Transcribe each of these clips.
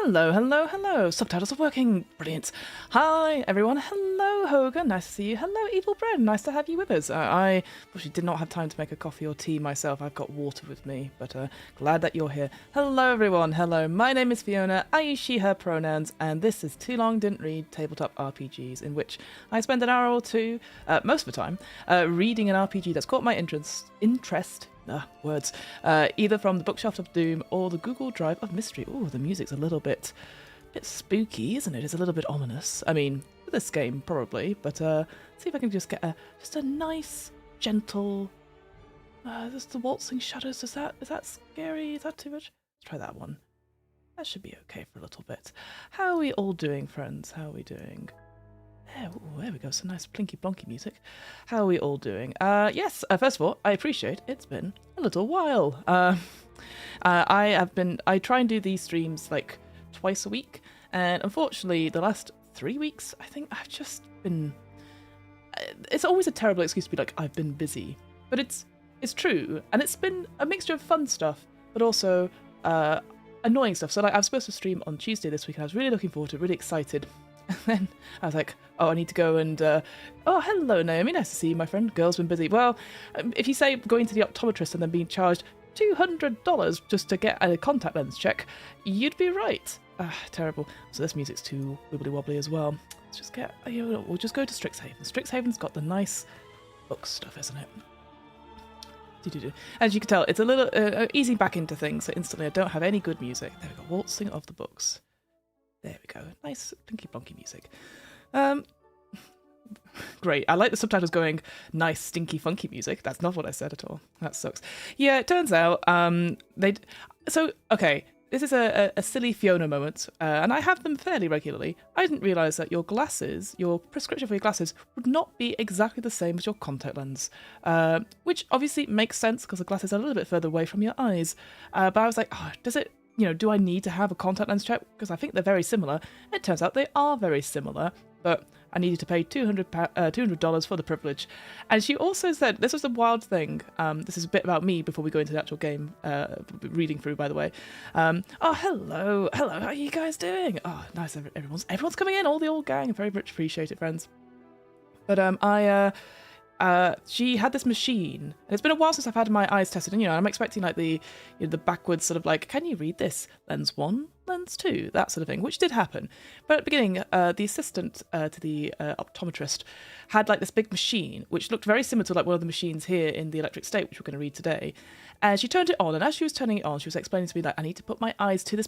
Hello, hello, hello. Subtitles are working. Brilliant. Hi, everyone. Hello, Hogan. Nice to see you. Hello, Evil Bread. Nice to have you with us. I actually did not have time to make a coffee or tea myself. I've got water with me, but glad that you're here. Hello, everyone. Hello. My name is Fiona. I use she, her pronouns, and this is Too Long Didn't Read Tabletop RPGs, in which I spend an hour or two, most of the time, reading an RPG that's caught my interest. Words. Either from the Bookshelf of Doom or the Google Drive of Mystery. Oh, the music's a little bit spooky, isn't it? It's a little bit ominous. I mean, for this game, probably. But see if I can just get a nice, gentle... Just the waltzing shadows. Is that scary? Is that too much? Let's try that one. That should be okay for a little bit. How are we all doing, friends? How are we doing? There we go, some nice plinky plonky music. How are we all doing? Yes, first of all, I appreciate it's been a little while. I try and do these streams like twice a week, and unfortunately the last 3 weeks, I think I've just been... It's always a terrible excuse to be like, I've been busy. But it's true, and it's been a mixture of fun stuff, but also annoying stuff. So like, I was supposed to stream on Tuesday this week, and I was really looking forward to it, really excited. And then I was like, oh, I need to go and... oh, hello, Naomi. Nice to see you, my friend. Girl's been busy. Well, if you say going to the optometrist and then being charged $200 just to get a contact lens check, you'd be right. Terrible. So this music's too wibbly-wobbly as well. Let's just get... we'll just go to Strixhaven. Strixhaven's got the nice book stuff, isn't it? As you can tell, it's a little easing back into things, so instantly I don't have any good music. There we go. Waltzing of the books. There we go. Nice plinky plonky music. Great. I like the subtitles going, nice stinky funky music. That's not what I said at all. That sucks. Yeah, it turns out okay, this is a silly Fiona moment, and I have them fairly regularly. I didn't realise that your prescription for your glasses would not be exactly the same as your contact lens, which obviously makes sense because the glasses are a little bit further away from your eyes. But I was like, does it... do I need to have a contact lens check? Because I think they're very similar. It turns out they are very similar, but I needed to pay $200 for the privilege. And she also said, this was a wild thing. This is a bit about me before we go into the actual game reading through, by the way. Oh, hello. How are you guys doing? Oh, nice. Everyone's coming in, all the old gang. Very much appreciate it, friends. But she had this machine, and it's been a while since I've had my eyes tested, and I'm expecting like the backwards sort of like, can you read this? Lens 1, lens 2, that sort of thing, which did happen. But at the beginning, the assistant to the optometrist had like this big machine, which looked very similar to like one of the machines here in the Electric State, which we're going to read today. And she turned it on, and as she was turning it on, she was explaining to me like, I need to put my eyes to this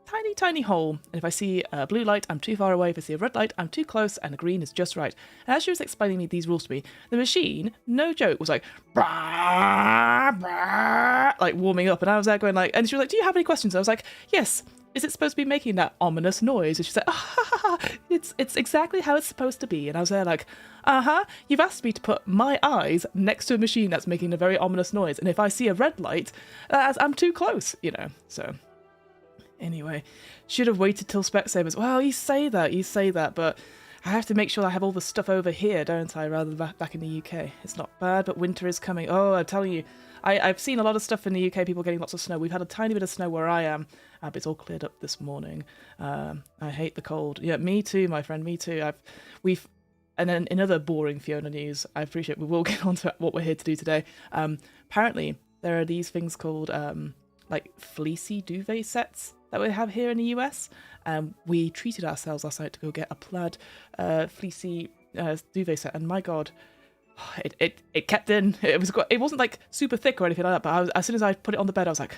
tiny, tiny hole. And if I see a blue light, I'm too far away. If I see a red light, I'm too close, and the green is just right. And as she was explaining me these rules to me, the machine, no joke, was like, brah, brah, like warming up. And I was there going like, and she was like, do you have any questions? I was like, yes. Is it supposed to be making that ominous noise? And she's like, it's exactly how it's supposed to be. And I was there like, you've asked me to put my eyes next to a machine that's making a very ominous noise. And if I see a red light, I'm too close, So anyway, should have waited till Specsavers. Well, you say that, but I have to make sure I have all the stuff over here, don't I, rather than back in the UK. It's not bad, but winter is coming. Oh, I'm telling you, I've seen a lot of stuff in the UK, people getting lots of snow. We've had a tiny bit of snow where I am, but it's all cleared up this morning. I hate the cold. Yeah, me too, my friend, me too. And then in other boring Fiona news, I appreciate we will get on to what we're here to do today. Apparently, there are these things called like fleecy duvet sets that we have here in the US. We treated ourselves last night to go get a plaid fleecy duvet set, and my God, it kept in. It wasn't like super thick or anything like that, but as soon as I put it on the bed, I was like,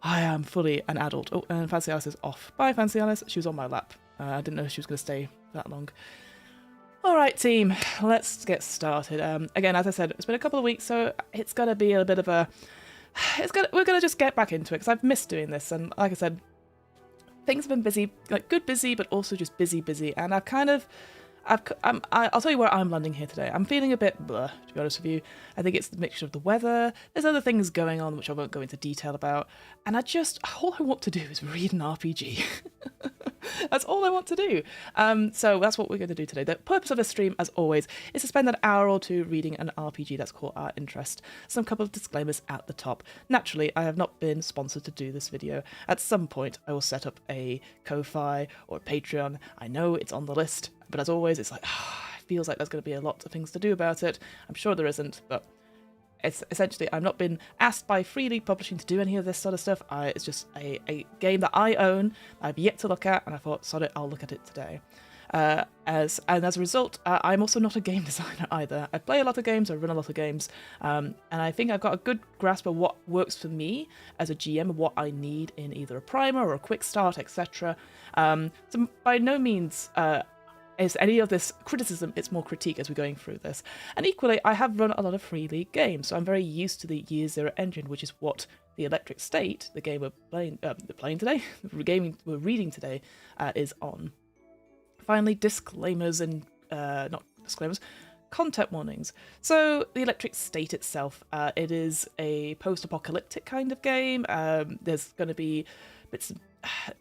I am fully an adult. Oh, and Fancy Alice is off. Bye, Fancy Alice. She was on my lap. I didn't know she was going to stay that long. All right, team, let's get started. Again, as I said, it's been a couple of weeks, so it's going to be a bit of a... We're going to just get back into it, because I've missed doing this, and like I said, things have been busy, like good busy, but also just busy, and I'll tell you where I'm landing here today. I'm feeling a bit blah, to be honest with you. I think it's the mixture of the weather. There's other things going on which I won't go into detail about. And all I want to do is read an RPG. That's all I want to do. So that's what we're going to do today. The purpose of this stream, as always, is to spend an hour or two reading an RPG that's caught our interest. Some couple of disclaimers at the top. Naturally, I have not been sponsored to do this video. At some point, I will set up a Ko-Fi or a Patreon. I know it's on the list, but as always, it's like, it feels like there's going to be a lot of things to do about it. I'm sure there isn't, but it's essentially, I've not been asked by Free League Publishing to do any of this sort of stuff. It's just a game that I own, I've yet to look at, and I thought, sod it, I'll look at it today. As a result, I'm also not a game designer either. I play a lot of games, I run a lot of games, and I think I've got a good grasp of what works for me as a GM, and what I need in either a primer or a quick start, etc. So by no means is any of this criticism, it's more critique as we're going through this. And equally, I have run a lot of Free League games, so I'm very used to the Year Zero engine, which is what the Electric State, the game we're playing today, the game we're reading today, is on. Finally, disclaimers and, not disclaimers, content warnings. So, the Electric State itself, it is a post-apocalyptic kind of game. There's going to be bits of,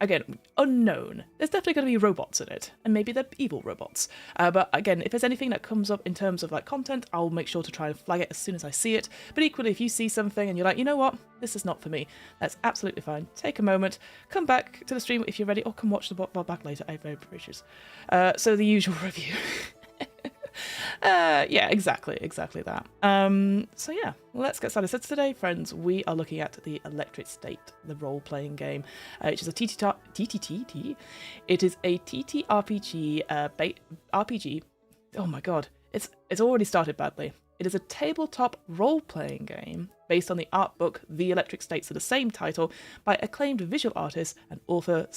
again, unknown. There's definitely going to be robots in it, and maybe they're evil robots. But again, if there's anything that comes up in terms of like content, I'll make sure to try and flag it as soon as I see it. But equally, if you see something and you're like, you know what, this is not for me, that's absolutely fine. Take a moment, come back to the stream if you're ready, or come watch the VOD back later. I'm very gracious. So the usual review. Yeah, exactly that. So yeah, let's get started. So today, friends, we are looking at the Electric State, the role-playing game, which is a TTT. It is a TTRPG RPG. Oh my god, it's already started badly. It is a tabletop role-playing game based on the art book The Electric State, so the same title, by acclaimed visual artist and author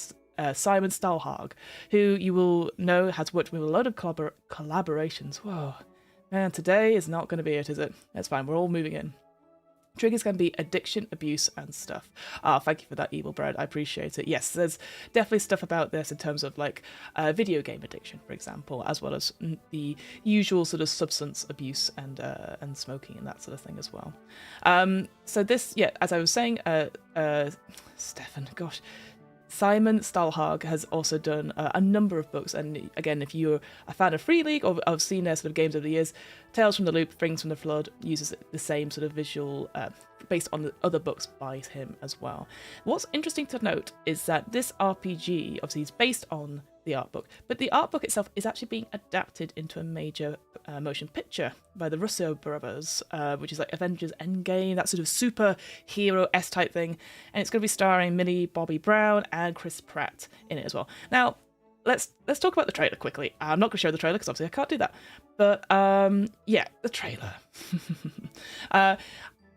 Simon Stålenhag, who you will know has worked with a lot of collaborations. Whoa, man, today is not going to be it, is it? That's fine, we're all moving in. Triggers can be addiction, abuse, and stuff. Thank you for that, Evil Bread. I appreciate it. Yes, there's definitely stuff about this in terms of like video game addiction, for example, as well as the usual sort of substance abuse and smoking and that sort of thing as well. So this, yeah, as I was saying, Stefan, gosh. Simon Stålenhag has also done a number of books, and again, if you're a fan of Free League or have seen their sort of games over the years, Tales from the Loop, Things from the Flood uses the same sort of visual based on the other books by him as well. What's interesting to note is that this RPG, obviously, is based on the art book, but the art book itself is actually being adapted into a major motion picture by the Russo brothers, which is like Avengers Endgame, that sort of superhero-esque type thing, and it's going to be starring Millie Bobby Brown and Chris Pratt in it as well. Now, let's talk about the trailer quickly. I'm not going to show the trailer because obviously I can't do that, but yeah, the trailer.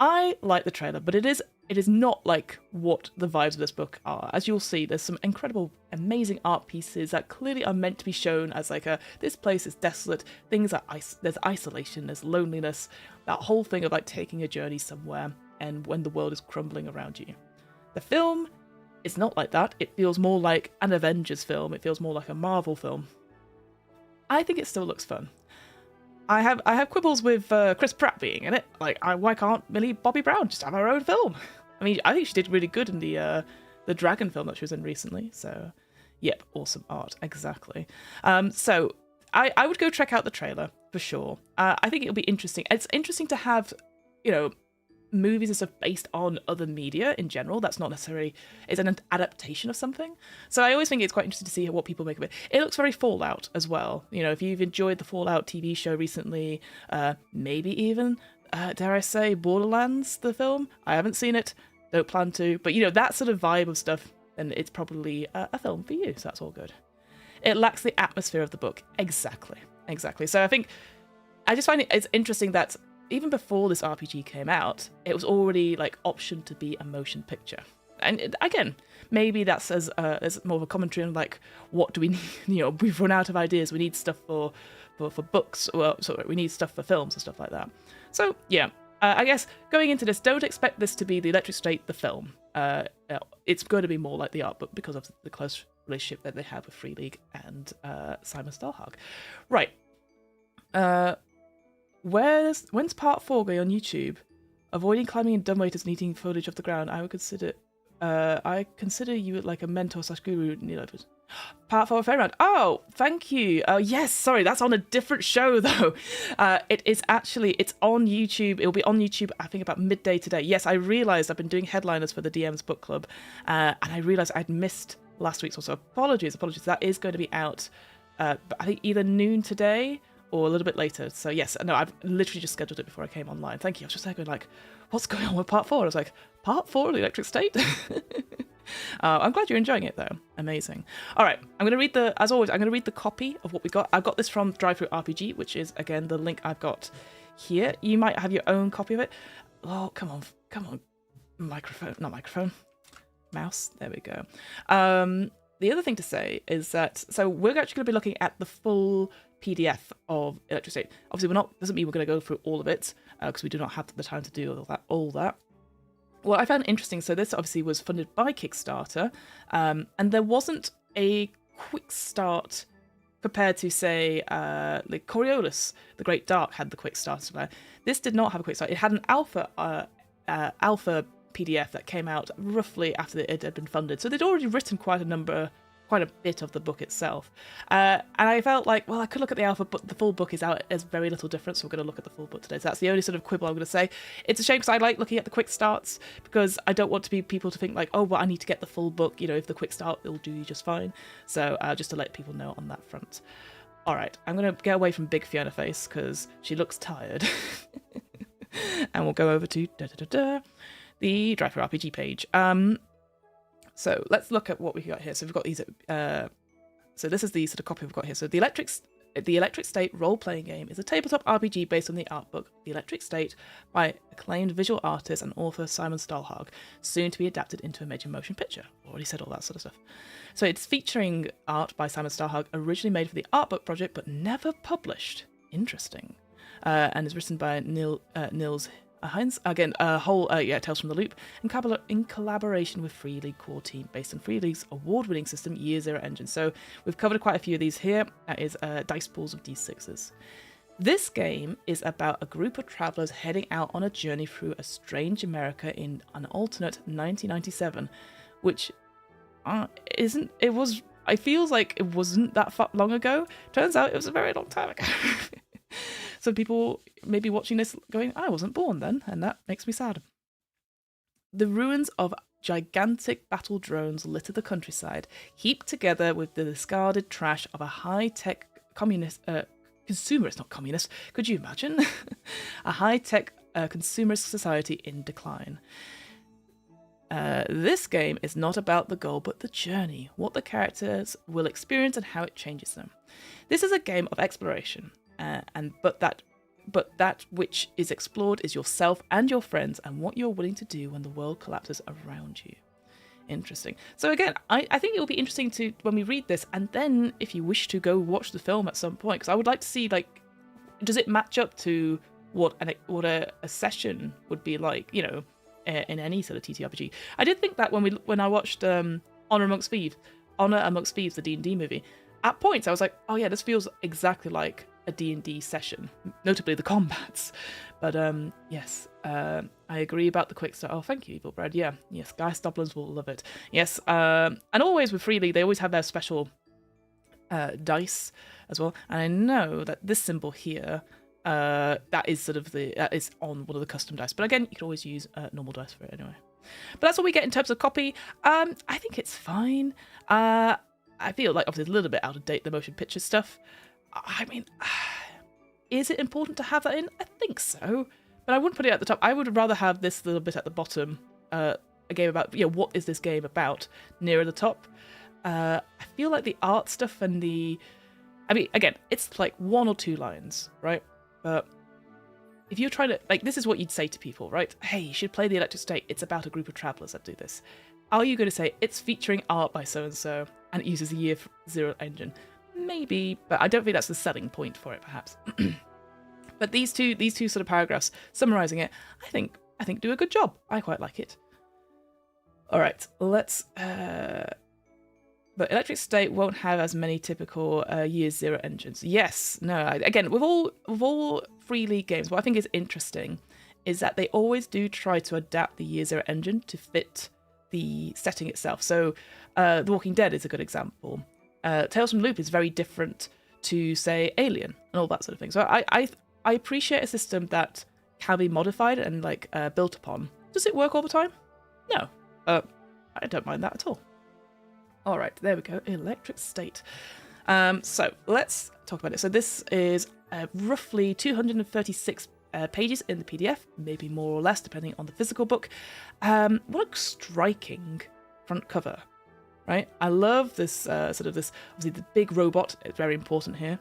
I like the trailer, but it is not like what the vibes of this book are. As you'll see, there's some incredible, amazing art pieces that clearly are meant to be shown as like this place is desolate, there's isolation, there's loneliness, that whole thing of like taking a journey somewhere and when the world is crumbling around you. The film is not like that. It feels more like an Avengers film. It feels more like a Marvel film. I think it still looks fun. I have quibbles with Chris Pratt being in it. Like, why can't Millie Bobby Brown just have her own film? I mean, I think she did really good in the Dragon film that she was in recently. So, yep, awesome art, exactly. So I would go check out the trailer for sure. I think it'll be interesting. It's interesting to have, you know, movies and stuff based on other media in general. That's not necessarily, it's an adaptation of something. So I always think it's quite interesting to see what people make of it. It looks very Fallout as well. You know, if you've enjoyed the Fallout TV show recently, maybe even, dare I say, Borderlands, the film. I haven't seen it, don't plan to, but you know, that sort of vibe of stuff, then it's probably a film for you, so that's all good. It lacks the atmosphere of the book. Exactly. So I just find it's interesting that even before this RPG came out, it was already like optioned to be a motion picture. And again, maybe that's as more of a commentary on like, what do we need? You know, we've run out of ideas. We need stuff for books. Well, sorry, we need stuff for films and stuff like that. So yeah, I guess going into this, don't expect this to be the Electric State, the film. It's going to be more like the art book because of the close relationship that they have with Free League and Simon Stålenhag. Right. When's part 4 going on YouTube? Avoiding climbing in dumbwaiters and eating foliage off the ground. I would consider I consider you like a mentor / guru, Neil Opus. Part 4 Fairyland. Oh, thank you. Oh, yes, sorry, that's on a different show, though. It is actually, it's on YouTube. It'll be on YouTube, I think, about midday today. Yes, I realised I've been doing headliners for the DM's book club, and I realised I'd missed last week's one, so apologies. That is going to be out, I think, either noon today or a little bit later. So, yes, no, I've literally just scheduled it before I came online. Thank you. I was just there going like, what's going on with part 4? I was like, part 4 of the Electric State? I'm glad you're enjoying it, though. Amazing. All right, I'm going to read as always, I'm going to read the copy of what we got. I've got this from Drive-Thru RPG, which is, again, the link I've got here. You might have your own copy of it. Oh, come on. Microphone. Mouse. There we go. The other thing to say is that, so we're actually going to be looking at the full PDF of Electric State. Obviously, doesn't mean we're going to go through all of it, because we do not have the time to do all that. What I found interesting, so this obviously was funded by Kickstarter, and there wasn't a quick start compared to, say, like Coriolis, the Great Dark had the quick start. This did not have a quick start. It had an alpha PDF that came out roughly after it had been funded. So they'd already written quite a bit of the book itself. And I felt like, well, I could look at the alpha, but the full book is out. There's very little difference, so we're going to look at the full book today. So that's the only sort of quibble I'm going to say. It's a shame because I like looking at the quick starts, because I don't want people to think like, oh, well, I need to get the full book. You know, if the quick start, it'll do you just fine. So just to let people know on that front. All right, I'm going to get away from Big Fiona Face because she looks tired. And we'll go over to the Drive-Thru RPG page. So let's look at what we got here. So we've got these. So this is the sort of copy we've got here. So the Electric State Roleplaying Game is a tabletop RPG based on the art book The Electric State by acclaimed visual artist and author Simon Stålenhag, soon to be adapted into a major motion picture. Already said all that sort of stuff. So it's featuring art by Simon Stålenhag, originally made for the art book project but never published. Interesting. And is written by Nils Heinz, again, Tales from the Loop, in collaboration with Free League core team, based on Free League's award-winning system, Year Zero Engine. So we've covered quite a few of these here. That is dice pools of D6s. This game is about a group of travellers heading out on a journey through a strange America in an alternate 1997, which I feels like it wasn't that long ago. Turns out it was a very long time ago. So people may be watching this going, I wasn't born then, and that makes me sad. The ruins of gigantic battle drones litter the countryside, heaped together with the discarded trash of a high-tech consumerist, not communist, could you imagine? A high-tech consumerist society in decline. This game is not about the goal, but the journey, what the characters will experience and how it changes them. This is a game of exploration. But that which is explored is yourself and your friends and what you're willing to do when the world collapses around you. Interesting. So again, I think it will be interesting to, when we read this, and then if you wish to go watch the film at some point, because I would like to see, like, does it match up to what a session would be like, you know, in any sort of TTRPG. I did think that when I watched Honor Amongst Thieves, the D&D movie, at points I was like, oh yeah, this feels exactly like a D&D session, notably the combats. But yes, I agree about the quick start. Oh, thank you, Evil Bread. Yeah, yes, Guy Stoblins will love it. Yes, and always with Free League, they always have their special dice as well. And I know that this symbol here, that is on one of the custom dice. But again, you can always use normal dice for it anyway. But that's what we get in terms of copy. I think it's fine. I feel like obviously it's a little bit out of date, the motion picture stuff. I mean, is it important to have that in? I think so, but I wouldn't put it at the top. I would rather have this little bit at the bottom, a game about, you know, what is this game about, nearer the top. I feel like the art stuff and I mean, again, it's like 1 or 2 lines, right? But if you're trying to, like, this is what you'd say to people, right? Hey, you should play the Electric State. It's about a group of travellers that do this. Are you going to say, it's featuring art by so-and-so, and it uses the Year Zero engine? Maybe, but I don't think that's the selling point for it, perhaps. But these two sort of paragraphs summarising it, I think do a good job. I quite like it. All right, let's... But Electric State won't have as many typical Year Zero engines. Yes, no. Again, with all Free League games, what I think is interesting is that they always do try to adapt the Year Zero engine to fit the setting itself. So The Walking Dead is a good example. Tales from the Loop is very different to, say, Alien and all that sort of thing. So I appreciate a system that can be modified and like built upon. Does it work all the time? No. I don't mind that at all. All right, there we go. Electric State. So let's talk about it. So this is roughly 236 pages in the PDF, maybe more or less, depending on the physical book. What a striking front cover, right? I love this obviously the big robot. It's very important here.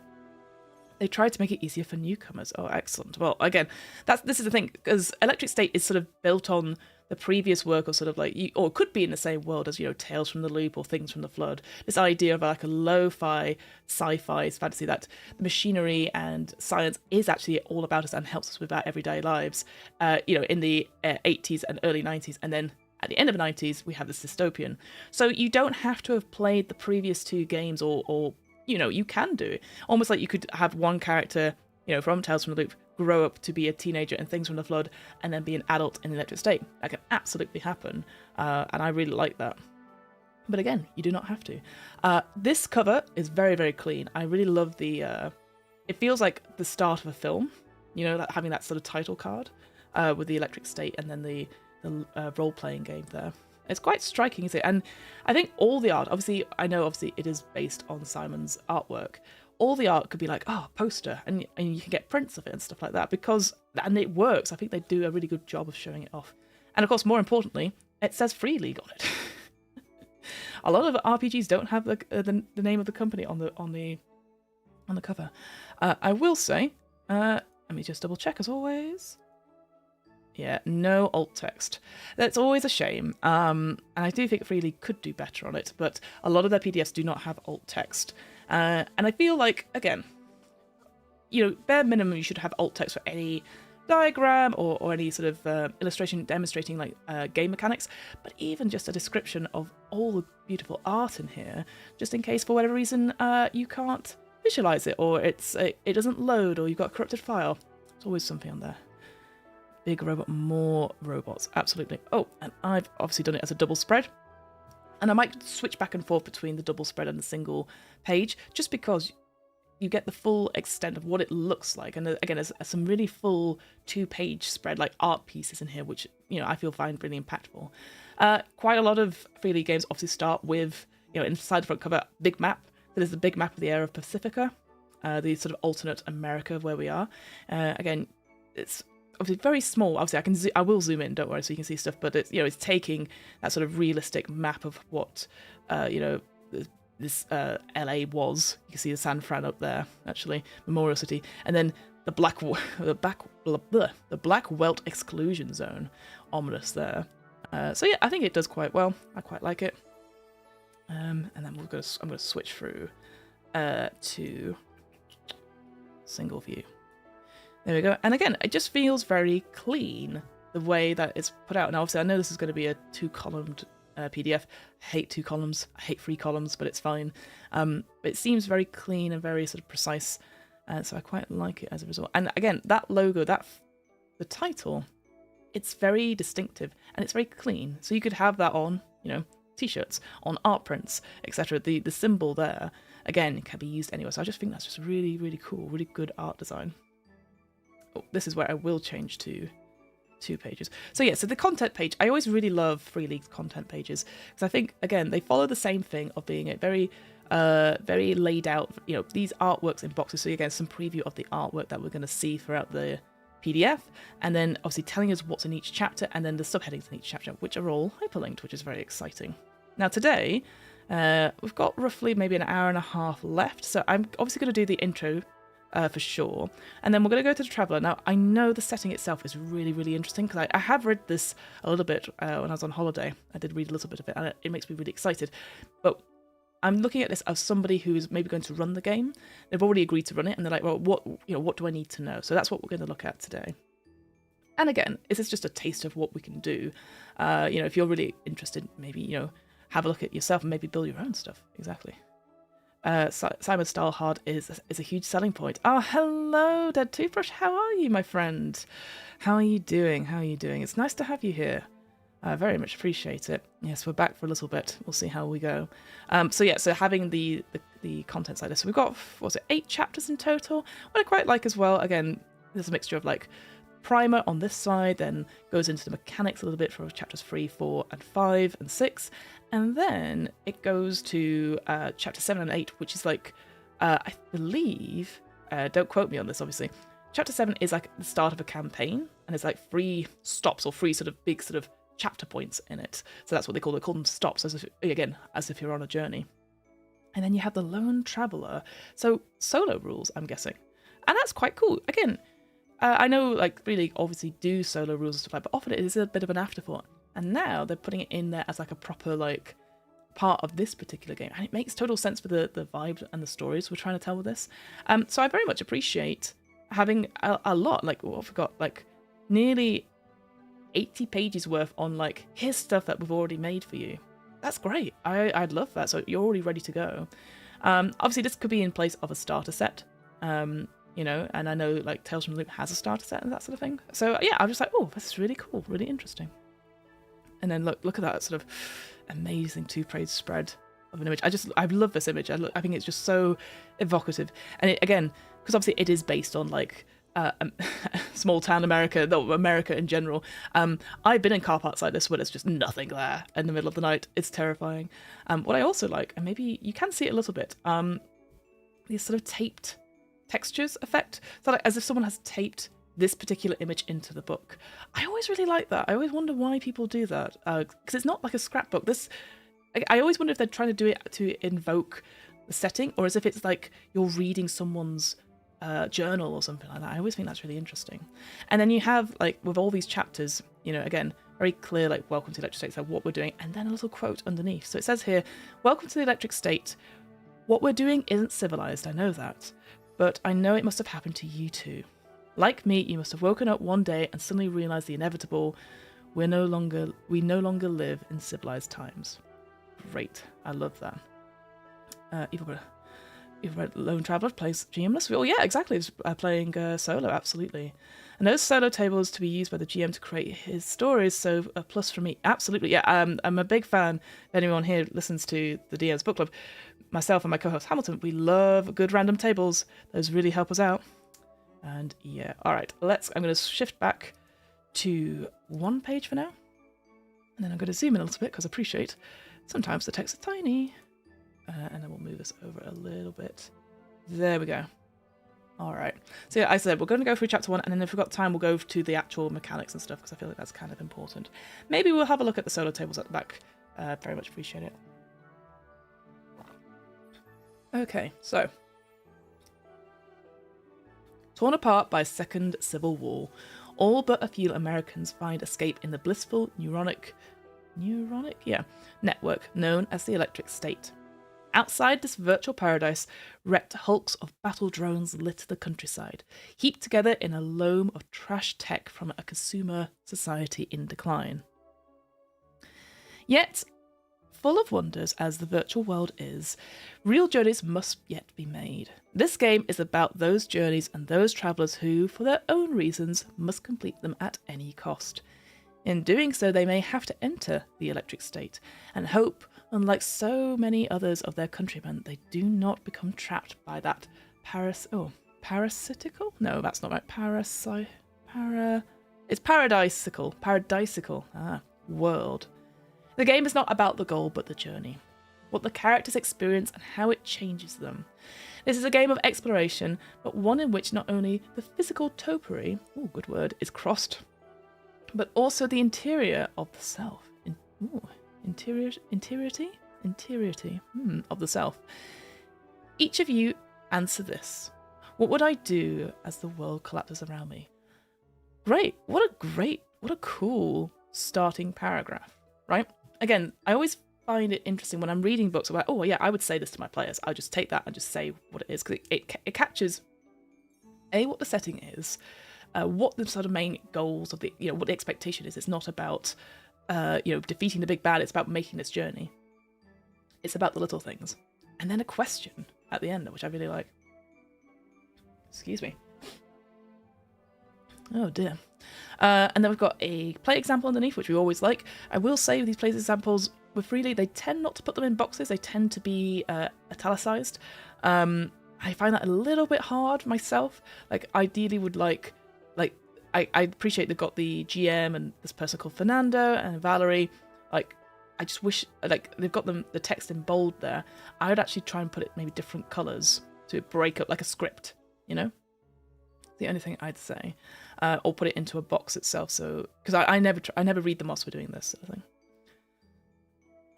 They tried to make it easier for newcomers. Oh, excellent. Well, again, this is the thing, because Electric State is sort of built on the previous work, or sort of like, or it could be in the same world as, Tales from the Loop or Things from the Flood. This idea of like a lo-fi, sci-fi fantasy that the machinery and science is actually all about us and helps us with our everyday lives. In the 80s and early 90s, and then at the end of the 90s, we have this dystopian. So you don't have to have played the previous two games, or you can do it. Almost like you could have one character, from Tales from the Loop, grow up to be a teenager in Things from the Flood, and then be an adult in Electric State. That can absolutely happen, and I really like that. But again, you do not have to. This cover is very, very clean. I really love the... it feels like the start of a film, like having that sort of title card with the Electric State and then the role-playing game there. It's quite striking, isn't it? And I think all the art, obviously it is based on Simon's artwork. All the art could be like, poster, and you can get prints of it and stuff like that, and it works. I think they do a really good job of showing it off. And of course, more importantly, it says Free League on it. A lot of RPGs don't have the name of the company on the cover. I will say, let me just double check as always. Yeah, no alt text. That's always a shame. And I do think Free League could do better on it, but a lot of their PDFs do not have alt text. And I feel like, again, bare minimum, you should have alt text for any diagram or any sort of illustration demonstrating like game mechanics, but even just a description of all the beautiful art in here, just in case for whatever reason you can't visualize it, or it doesn't load, or you've got a corrupted file. There's always something on there. Big robot, more robots, absolutely. Oh, and I've obviously done it as a double spread. And I might switch back and forth between the double spread and the single page, just because you get the full extent of what it looks like. And again, there's some really full 2-page spread, like art pieces in here, which, I find really impactful. Quite a lot of Free League games obviously start with, inside the front cover, big map. So there's a big map of the area of Pacifica, the sort of alternate America of where we are. Again, it's obviously very small. Obviously, I will zoom in, don't worry, so you can see stuff. But it's it's taking that sort of realistic map of what this LA was. You can see the San Fran up there, actually, Memorial City, and then the black welt exclusion zone, ominous there. So yeah, I think it does quite well. I quite like it. And then I'm going to switch through to single view. There we go. And again, it just feels very clean, the way that it's put out. Now, obviously, I know this is going to be a 2-columned PDF. I hate 2 columns. I hate 3 columns, but it's fine. But it seems very clean and very sort of precise. So I quite like it as a result. And again, that logo, the title, it's very distinctive and it's very clean. So you could have that on, t-shirts, on art prints, etc. The symbol there, again, can be used anywhere. So I just think that's just really, really cool, really good art design. Oh, this is where I will change to 2 pages. So yeah, so the content page, I always really love Free League's content pages, because I think, again, they follow the same thing of being a very laid out, these artworks in boxes. So again, some preview of the artwork that we're going to see throughout the PDF, and then obviously telling us what's in each chapter, and then the subheadings in each chapter, which are all hyperlinked, which is very exciting. Now today, we've got roughly maybe an hour and a half left, so I'm obviously going to do the intro for sure, and then we're going to go to the Traveller. Now, I know the setting itself is really, really interesting, because I have read this a little bit when I was on holiday. I did read a little bit of it, and it makes me really excited. But I'm looking at this as somebody who is maybe going to run the game. They've already agreed to run it, and they're like, well, what do I need to know? So that's what we're going to look at today. And again, this is just a taste of what we can do. If you're really interested, maybe, have a look at yourself and maybe build your own stuff. Exactly. Simon Stålenhag is a huge selling point. Oh, hello, Dead Toothbrush. How are you, my friend? How are you doing? It's nice to have you here. I very much appreciate it. Yes, we're back for a little bit. We'll see how we go. So having the contents like this. So we've got, what was it, 8 chapters in total? What I quite like as well, again, there's a mixture of like primer on this side, then goes into the mechanics a little bit for chapters 3, 4, and 5, and 6. And then it goes to chapter 7 and 8, which is like, I believe, don't quote me on this, obviously. Chapter 7 is like the start of a campaign, and it's like 3 stops or 3 sort of big sort of chapter points in it. So that's what they call them stops, as if you're on a journey. And then you have the lone traveler. So solo rules, I'm guessing. And that's quite cool. Again, I know like really obviously do solo rules and stuff like that, but often it is a bit of an afterthought. And now they're putting it in there as like a proper like part of this particular game. And it makes total sense for the vibe and the stories we're trying to tell with this. So I very much appreciate having a lot, like, I forgot, like nearly 80 pages worth on like, here's stuff that we've already made for you. That's great. I'd love that. So you're already ready to go. Obviously this could be in place of a starter set, you know, and I know like Tales from the Loop has a starter set and that sort of thing. So yeah, I'm just like, oh, this is really cool, really interesting. And then look at that sort of amazing 2-page spread of an image. I love this image. I think it's just so evocative. And it, again, because obviously it is based on like small town America, no, America in general. I've been in car parks like this where there's just nothing there in the middle of the night. It's terrifying. What I also like, and maybe you can see it a little bit, these sort of taped textures effect. So like as if someone has taped this particular image into the book. I always really like that. I always wonder why people do that, because it's not like a scrapbook. I always wonder if they're trying to do it to invoke the setting, or as if it's like you're reading someone's journal or something like that. I always think that's really interesting. And then you have, like, with all these chapters, you know, again, very clear, like, welcome to the Electric State, so what we're doing, and then a little quote underneath. So it says here, welcome to the Electric State. What we're doing isn't civilized, I know that, but I know it must have happened to you too. Like me, you must have woken up one day and suddenly realized the inevitable. We no longer live in civilized times. Great, I love that. Evil Lone Traveler plays GMless. Oh yeah, exactly. It's playing solo, absolutely. And those solo tables to be used by the GM to create his stories, so a plus for me. Absolutely, yeah. I'm a big fan. If anyone here listens to the DM's Book Club, myself and my co-host Hamilton, we love good random tables. Those really help us out. And yeah, all right. I'm going to shift back to 1 page for now. And then I'm going to zoom in a little bit because I appreciate sometimes the text is tiny. And then we'll move this over a little bit. There we go. All right. So yeah, I said we're going to go through chapter 1, and then if we've got time, we'll go to the actual mechanics and stuff, because I feel like that's kind of important. Maybe we'll have a look at the solo tables at the back. Very much appreciate it. Okay, so. Torn apart by Second Civil War, all but a few Americans find escape in the blissful neuronic network known as the Electric State. Outside this virtual paradise, wrecked hulks of battle drones lit the countryside, heaped together in a loam of trash tech from a consumer society in decline. Yet, full of wonders as the virtual world is, real journeys must yet be made. This game is about those journeys and those travellers who, for their own reasons, must complete them at any cost. In doing so, they may have to enter the Electric State, and hope, unlike so many others of their countrymen, they do not become trapped by that parasitical? No, that's not right. It's paradisical world. The game is not about the goal, but the journey. What the characters experience and how it changes them. This is a game of exploration, but one in which not only the physical topiary, good word, is crossed, but also the interior of the self. Interiority of the self. Each of you answer this. What would I do as the world collapses around me? Great. What a cool starting paragraph, right? Again, I always find it interesting when I'm reading books about, oh yeah, I would say this to my players. I'll just take that and just say what it is, because it captures what the setting is, what the sort of main goals of the, what the expectation is. It's not about defeating the big bad. It's about making this journey. It's about the little things. And then a question at the end, which I really like. Excuse me. Oh dear. And then we've got a play example underneath, which we always like. I will say with these play examples with Freely, they tend not to put them in boxes. They tend to be italicized. I find that a little bit hard myself. Like, ideally would like I appreciate they've got the GM and this person called Fernando and Valerie. Like, I just wish, like, they've got the text in bold there. I would actually try and put it maybe different colours to break up, like a script, you know? The only thing I'd say. Or put it into a box itself, so... Because I never read them whilst we're doing this sort of thing.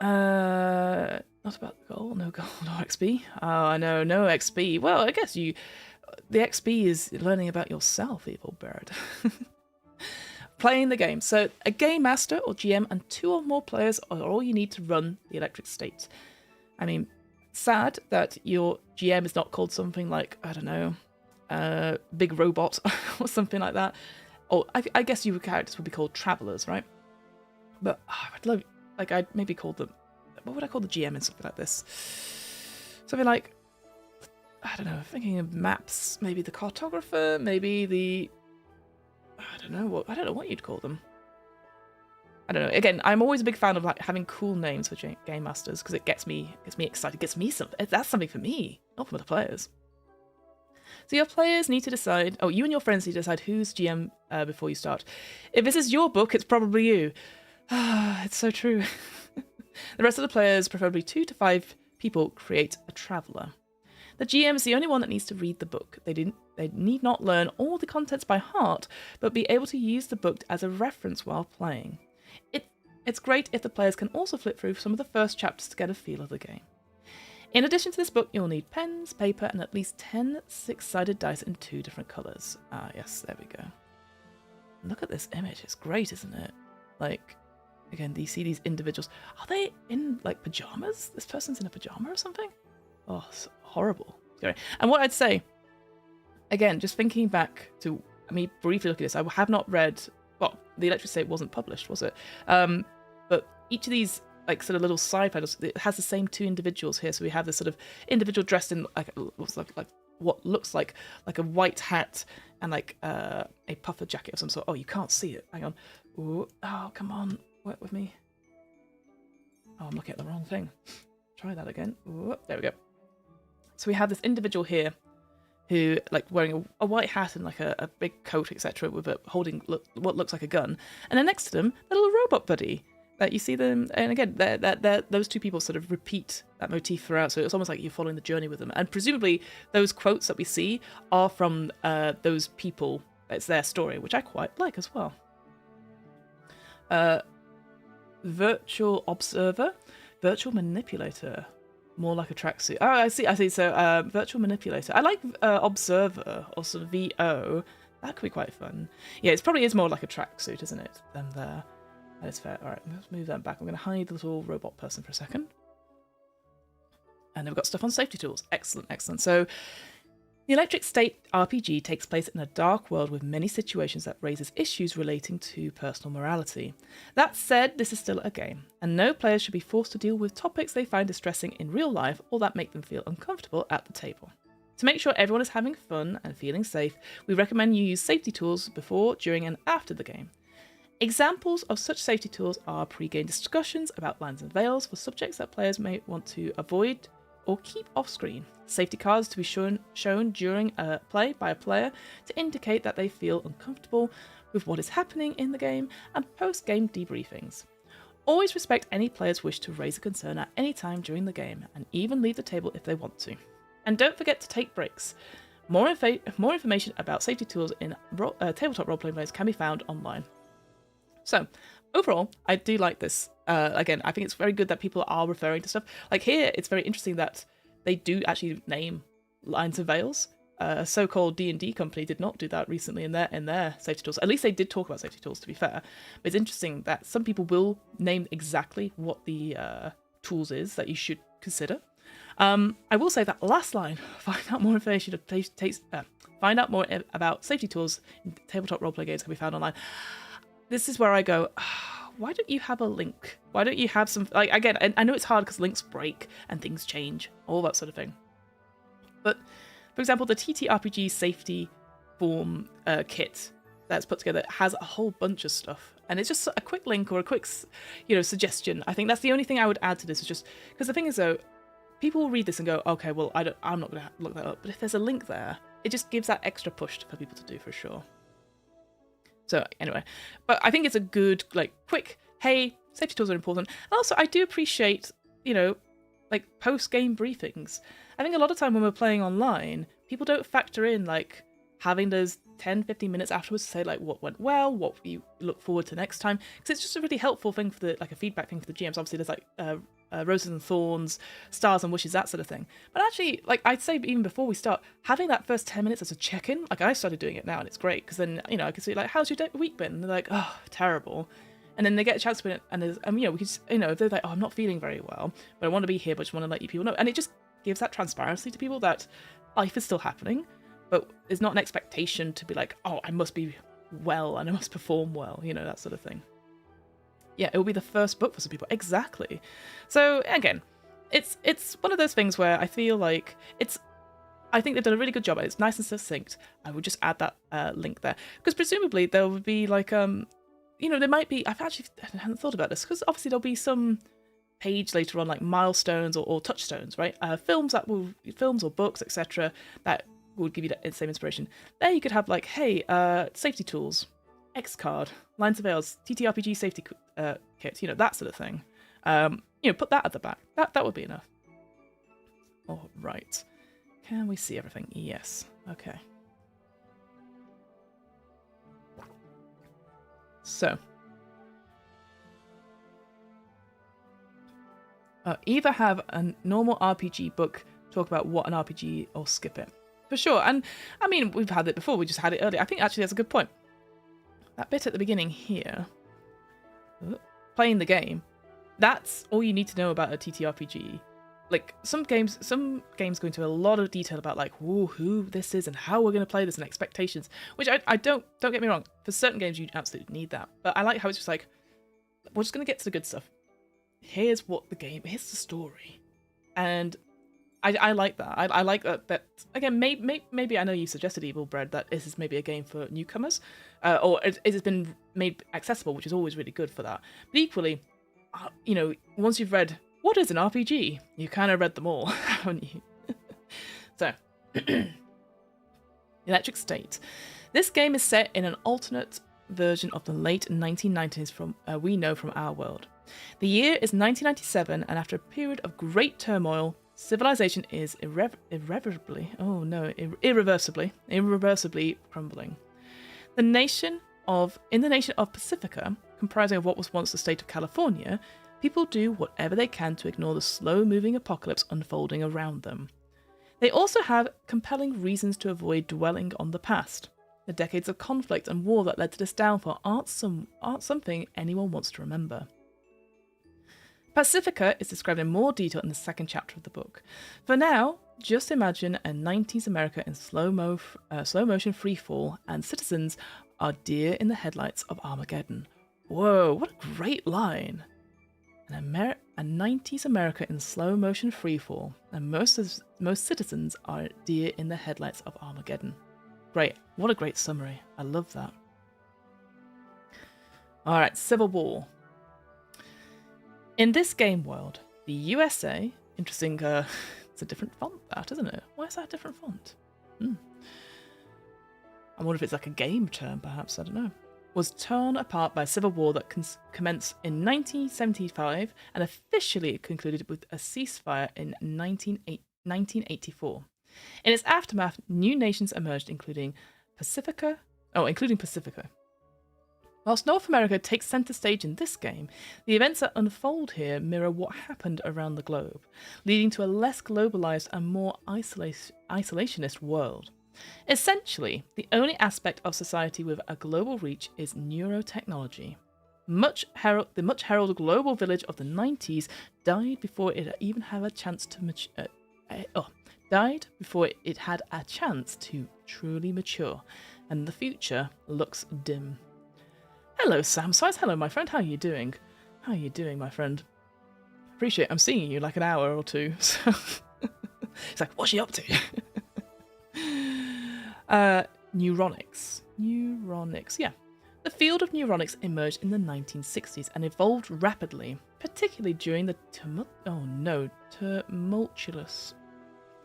Not about the goal, no XP. Oh, I know, no XP. Well, I guess the XP is learning about yourself, evil bird. Playing the game. So a game master or GM and 2 or more players are all you need to run the Electric State. I mean, sad that your GM is not called something like, I don't know, Big Robot or something like that. Or I guess your characters would be called Travelers, right? But I'd love, like, I'd maybe call them, what would I call the GM in something like this? Something like, I don't know, thinking of maps, maybe the cartographer, maybe the, I don't know what you'd call them. I don't know. Again, I'm always a big fan of like having cool names for game masters because it gets me excited, gets me something. That's something for me, not for the players. So your players need to decide. Oh, you and your friends need to decide who's GM before you start. If this is your book, it's probably you. It's so true. The rest of the players, preferably 2 to 5 people, create a traveller. The GM is the only one that needs to read the book. They need not learn all the contents by heart, but be able to use the book as a reference while playing. It's great if the players can also flip through some of the first chapters to get a feel of the game. In addition to this book, you'll need pens, paper, and at least 10 6-sided dice in 2 different colours. Ah, yes, there we go. Look at this image. It's great, isn't it? Like, again, do you see these individuals? Are they in, like, pyjamas? This person's in a pyjama or something? Oh, it's horrible. Scary. And what I'd say, again, just thinking back to me briefly looking at this, I have not read, well, the Electric State wasn't published, was it? But each of these, like, sort of little side panels, it has the same 2 individuals here. So we have this sort of individual dressed in like what looks like a white hat and like a puffer jacket of some sort. Oh, you can't see it. Hang on. Ooh. Oh, come on. Work with me. Oh, I'm looking at the wrong thing. Try that again. Ooh, there we go. So we have this individual here who, like, wearing a white hat and like a big coat, etc., with holding what looks like a gun, and then next to them, a little robot buddy. That you see them, and again, those 2 people sort of repeat that motif throughout. So it's almost like you're following the journey with them. And presumably, those quotes that we see are from those people. It's their story, which I quite like as well. Virtual observer, virtual manipulator. More like a tracksuit. Oh, I see. So, virtual manipulator. I like observer or sort of VO. That could be quite fun. Yeah, it probably is more like a tracksuit, isn't it? Than there. That is fair. All right, let's move that back. I'm going to hide the little robot person for a second. And then we've got stuff on safety tools. Excellent, excellent. So, the Electric State RPG takes place in a dark world with many situations that raises issues relating to personal morality. That said, this is still a game, and no players should be forced to deal with topics they find distressing in real life or that make them feel uncomfortable at the table. To make sure everyone is having fun and feeling safe, we recommend you use safety tools before, during, and after the game. Examples of such safety tools are pre-game discussions about lines and veils for subjects that players may want to avoid or keep off-screen, safety cards to be shown during a play by a player to indicate that they feel uncomfortable with what is happening in the game, and post-game debriefings. Always respect any player's wish to raise a concern at any time during the game, and even leave the table if they want to. And don't forget to take breaks. More information about safety tools in tabletop role-playing games can be found online. So, overall, I do like this. Again, I think it's very good that people are referring to stuff. Like here, it's very interesting that they do actually name lines of veils. A so-called D&D company did not do that recently in their safety tools. At least they did talk about safety tools, to be fair. But it's interesting that some people will name exactly what the tools is that you should consider. I will say that last line, find out more information find out more about safety tools in tabletop roleplay games can be found online. This is where I go, why don't you have a link? Why don't you have some, like, again, I know it's hard because links break and things change, all that sort of thing. But, for example, the TTRPG safety form kit that's put together has a whole bunch of stuff, and it's just a quick link or a quick, suggestion. I think that's the only thing I would add to this, is just because the thing is though, people will read this and go, okay, well, I'm not going to look that up, but if there's a link there, it just gives that extra push for people to do, for sure. So anyway, but I think it's a good, like, quick, hey, safety tools are important. And also, I do appreciate, like, post-game briefings. I think a lot of time when we're playing online, people don't factor in, like, having those 10, 15 minutes afterwards to say, like, what went well, what you look forward to next time. Because it's just a really helpful thing for a feedback thing for the GMs. Obviously, there's, like, roses and thorns, stars and wishes, that sort of thing. But actually, like, I'd say even before we start, having that first 10 minutes as a check-in, like, I started doing it now, and it's great, because then, I can see, like, how's your week been? And they're like, oh, terrible. And then they get a chance to win it, and there's, we can just, if they're like, oh, I'm not feeling very well, but I want to be here, but I just want to let you people know. And it just gives that transparency to people that life is still happening, but it's not an expectation to be like, oh, I must be well, and I must perform well, that sort of thing. Yeah, it will be the first book for some people. Exactly. So again, it's one of those things where I feel like I think they've done a really good job. It's nice and succinct. I would just add that link there, because presumably there would be like there might be. I hadn't thought about this, because obviously there'll be some page later on, like milestones or touchstones, right? Films or books, etc. that would give you that same inspiration. There you could have like, hey, safety tools, X card, lines of veils, TTRPG safety kit, that sort of thing. Put that at the back. That would be enough. All right. Can we see everything? Yes. Okay. So, either have a normal RPG book talk about what an RPG, or skip it. For sure. And I mean, we've had it before. We just had it earlier. I think actually that's a good point. That bit at the beginning here, playing the game, that's all you need to know about a TTRPG. Like, some games go into a lot of detail about, like, who this is and how we're going to play this and expectations, which I don't get me wrong, for certain games you absolutely need that. But I like how it's just like, we're just going to get to the good stuff. Here's the story. And I like that. I like that again, maybe I know you suggested, Evil Bread, that this is maybe a game for newcomers, or it has been made accessible, which is always really good for that. But equally, once you've read what is an RPG, you kind of read them all, haven't you? So, Electric State. This game is set in an alternate version of the late 1990s from we know from our world. The year is 1997, and after a period of great turmoil, civilization is irreversibly crumbling. In the nation of Pacifica, comprising of what was once the state of California, people do whatever they can to ignore the slow-moving apocalypse unfolding around them. They also have compelling reasons to avoid dwelling on the past. The decades of conflict and war that led to this downfall aren't something anyone wants to remember. Pacifica is described in more detail in the second chapter of the book. For now, just imagine a 90s America in slow motion free fall, and citizens are deer in the headlights of Armageddon. Whoa, what a great line! A 90s America in slow motion free fall, and most citizens are deer in the headlights of Armageddon. Great, what a great summary. I love that. Alright, Civil War. In this game world, the USA, interesting, it's a different font, that, isn't it? Why is that a different font? I wonder if it's like a game term, perhaps, I don't know. Was torn apart by a civil war that commenced in 1975 and officially concluded with a ceasefire in 1984. In its aftermath, new nations emerged, including Pacifica. Whilst North America takes centre stage in this game, the events that unfold here mirror what happened around the globe, leading to a less globalised and more isolationist world. Essentially, the only aspect of society with a global reach is neurotechnology. The much heralded global village of the 90s died before it even had a chance to truly mature, and the future looks dim. Hello, Samsize. Hello, my friend. How are you doing? How are you doing, my friend? Appreciate I'm seeing you like an hour or two. So it's like, what's she up to? Neuronics. Neuronics, yeah. The field of neuronics emerged in the 1960s and evolved rapidly, particularly during the tumultuous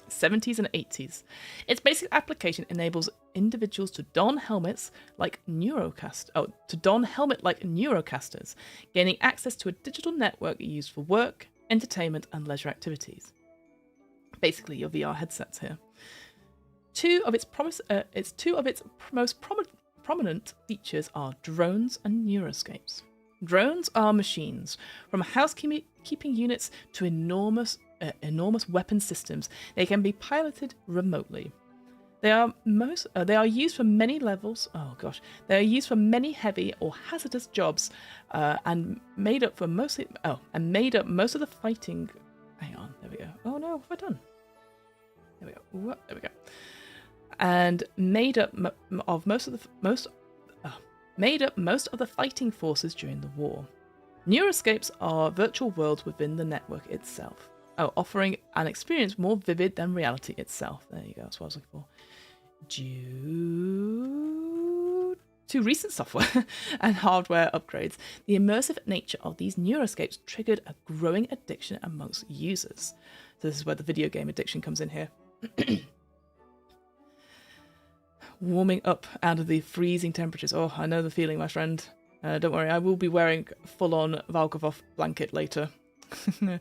70s and 80s. Its basic application enables individuals to don helmet like neurocasters, gaining access to a digital network used for work, entertainment, and leisure activities. Basically, your VR headsets here. Two of its most prominent features are drones and neuroscapes. Drones are machines, from housekeeping units to enormous weapon systems. They can be piloted remotely. They are used for many levels. Oh gosh, they are used for many heavy or hazardous jobs, and made up most of the fighting. Hang on, there we go. Oh no, what have I done? There we go. There we go. And made up most of the fighting forces during the war. Neuroscapes are virtual worlds within the network itself. Offering an experience more vivid than reality itself. There you go, that's what I was looking for. Due to recent software and hardware upgrades, the immersive nature of these neuroscapes triggered a growing addiction amongst users. So this is where the video game addiction comes in here. Warming up out of the freezing temperatures. Oh, I know the feeling, my friend. Don't worry, I will be wearing full-on Valkov blanket later. What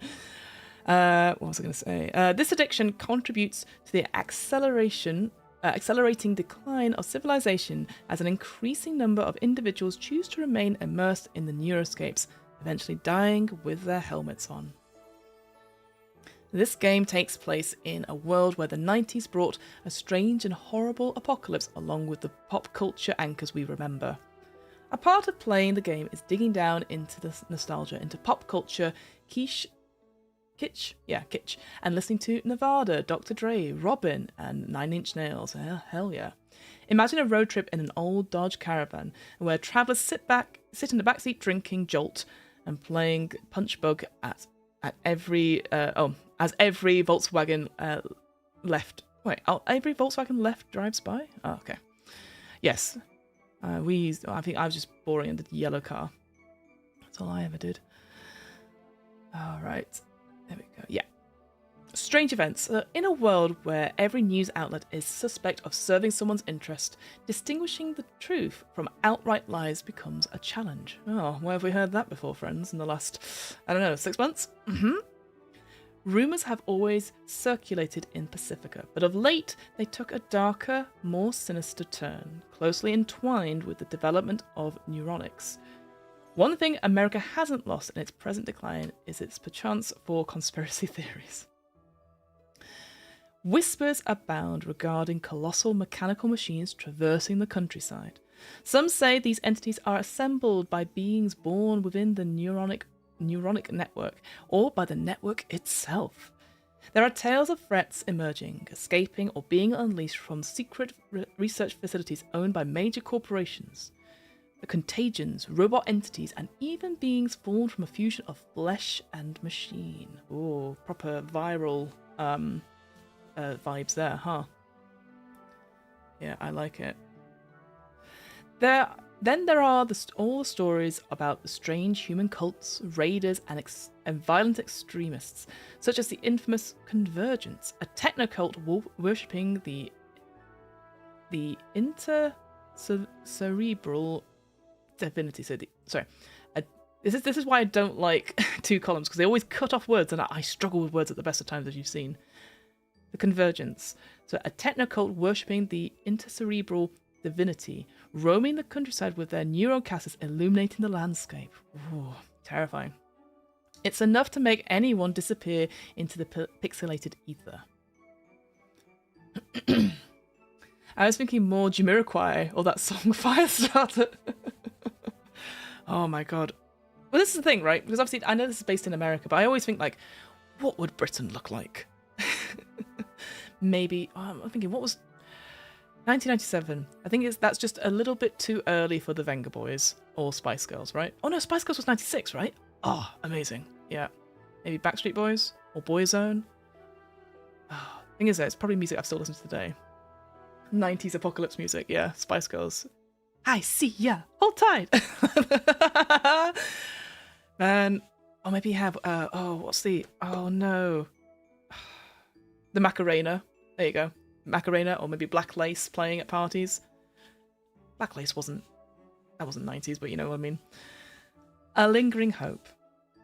was I going to say? This addiction contributes to the accelerating decline of civilization as an increasing number of individuals choose to remain immersed in the neuroscapes, eventually dying with their helmets on. This game takes place in a world where the 90s brought a strange and horrible apocalypse along with the pop culture anchors we remember. A part of playing the game is digging down into the nostalgia, into pop culture, kitsch, and listening to Nevada, Dr. Dre, Robin, and Nine Inch Nails. Hell yeah. Imagine a road trip in an old Dodge Caravan where travellers sit in the backseat drinking Jolt and playing Punch Bug as every Volkswagen every Volkswagen left drives by? Oh, okay. Yes. I think I was just boring in the yellow car. That's all I ever did. Alright. There we go. Yeah. Strange events. In a world where every news outlet is suspect of serving someone's interest, distinguishing the truth from outright lies becomes a challenge. Oh, where have we heard that before, friends, in the last, 6 months? Rumours have always circulated in Pacifica, but of late they took a darker, more sinister turn, closely entwined with the development of neuronics. One thing America hasn't lost in its present decline is its penchant for conspiracy theories. Whispers abound regarding colossal mechanical machines traversing the countryside. Some say these entities are assembled by beings born within the neuronic network, or by the network itself. There are tales of threats emerging, escaping, or being unleashed from secret research facilities owned by major corporations. The contagions, robot entities, and even beings formed from a fusion of flesh and machine. Oh, proper viral vibes there, huh? Yeah, I like it. Then there are all the stories about the strange human cults, raiders, and violent extremists, such as the infamous Convergence, a techno-cult worshipping the intercerebral divinity. This is why I don't like two columns, because they always cut off words, and I struggle with words at the best of times, as you've seen. The Convergence. So a techno-cult worshipping the intercerebral divinity, roaming the countryside with their neurocasters illuminating the landscape. Ooh, terrifying. It's enough to make anyone disappear into the pixelated ether. I was thinking more Jamiroquai, or that song Firestarter. Oh my god. Well, this is the thing, right? Because obviously I know this is based in America, but I always think, like, what would Britain look like? Maybe, I'm thinking, what was 1997? I think that's just a little bit too early for the Venga Boys or Spice Girls, right? Oh no, Spice Girls was 96, right? Oh, amazing. Yeah. Maybe Backstreet Boys or Boyzone. Thing is, it's probably music I've still listened to today. 90s apocalypse music, yeah. Spice Girls. I see ya. Hold tight. Man. Or maybe have, oh no. The Macarena. There you go. Macarena, or maybe Black Lace playing at parties. Black Lace wasn't 90s, but you know what I mean. A lingering hope.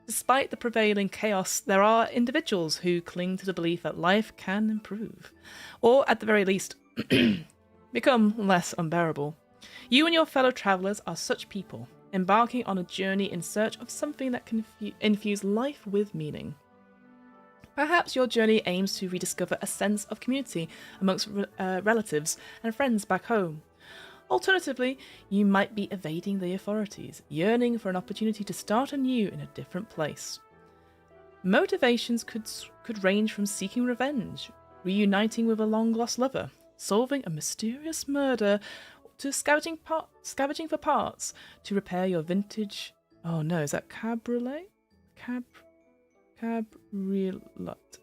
Despite the prevailing chaos, there are individuals who cling to the belief that life can improve, or at the very least, become less unbearable. You and your fellow travellers are such people, embarking on a journey in search of something that can infuse life with meaning. Perhaps your journey aims to rediscover a sense of community amongst relatives and friends back home. Alternatively, you might be evading the authorities, yearning for an opportunity to start anew in a different place. Motivations could range from seeking revenge, reuniting with a long-lost lover, solving a mysterious murder, to scavenging for parts to repair your vintage... Oh no, is that cabriolet? Cabriolet.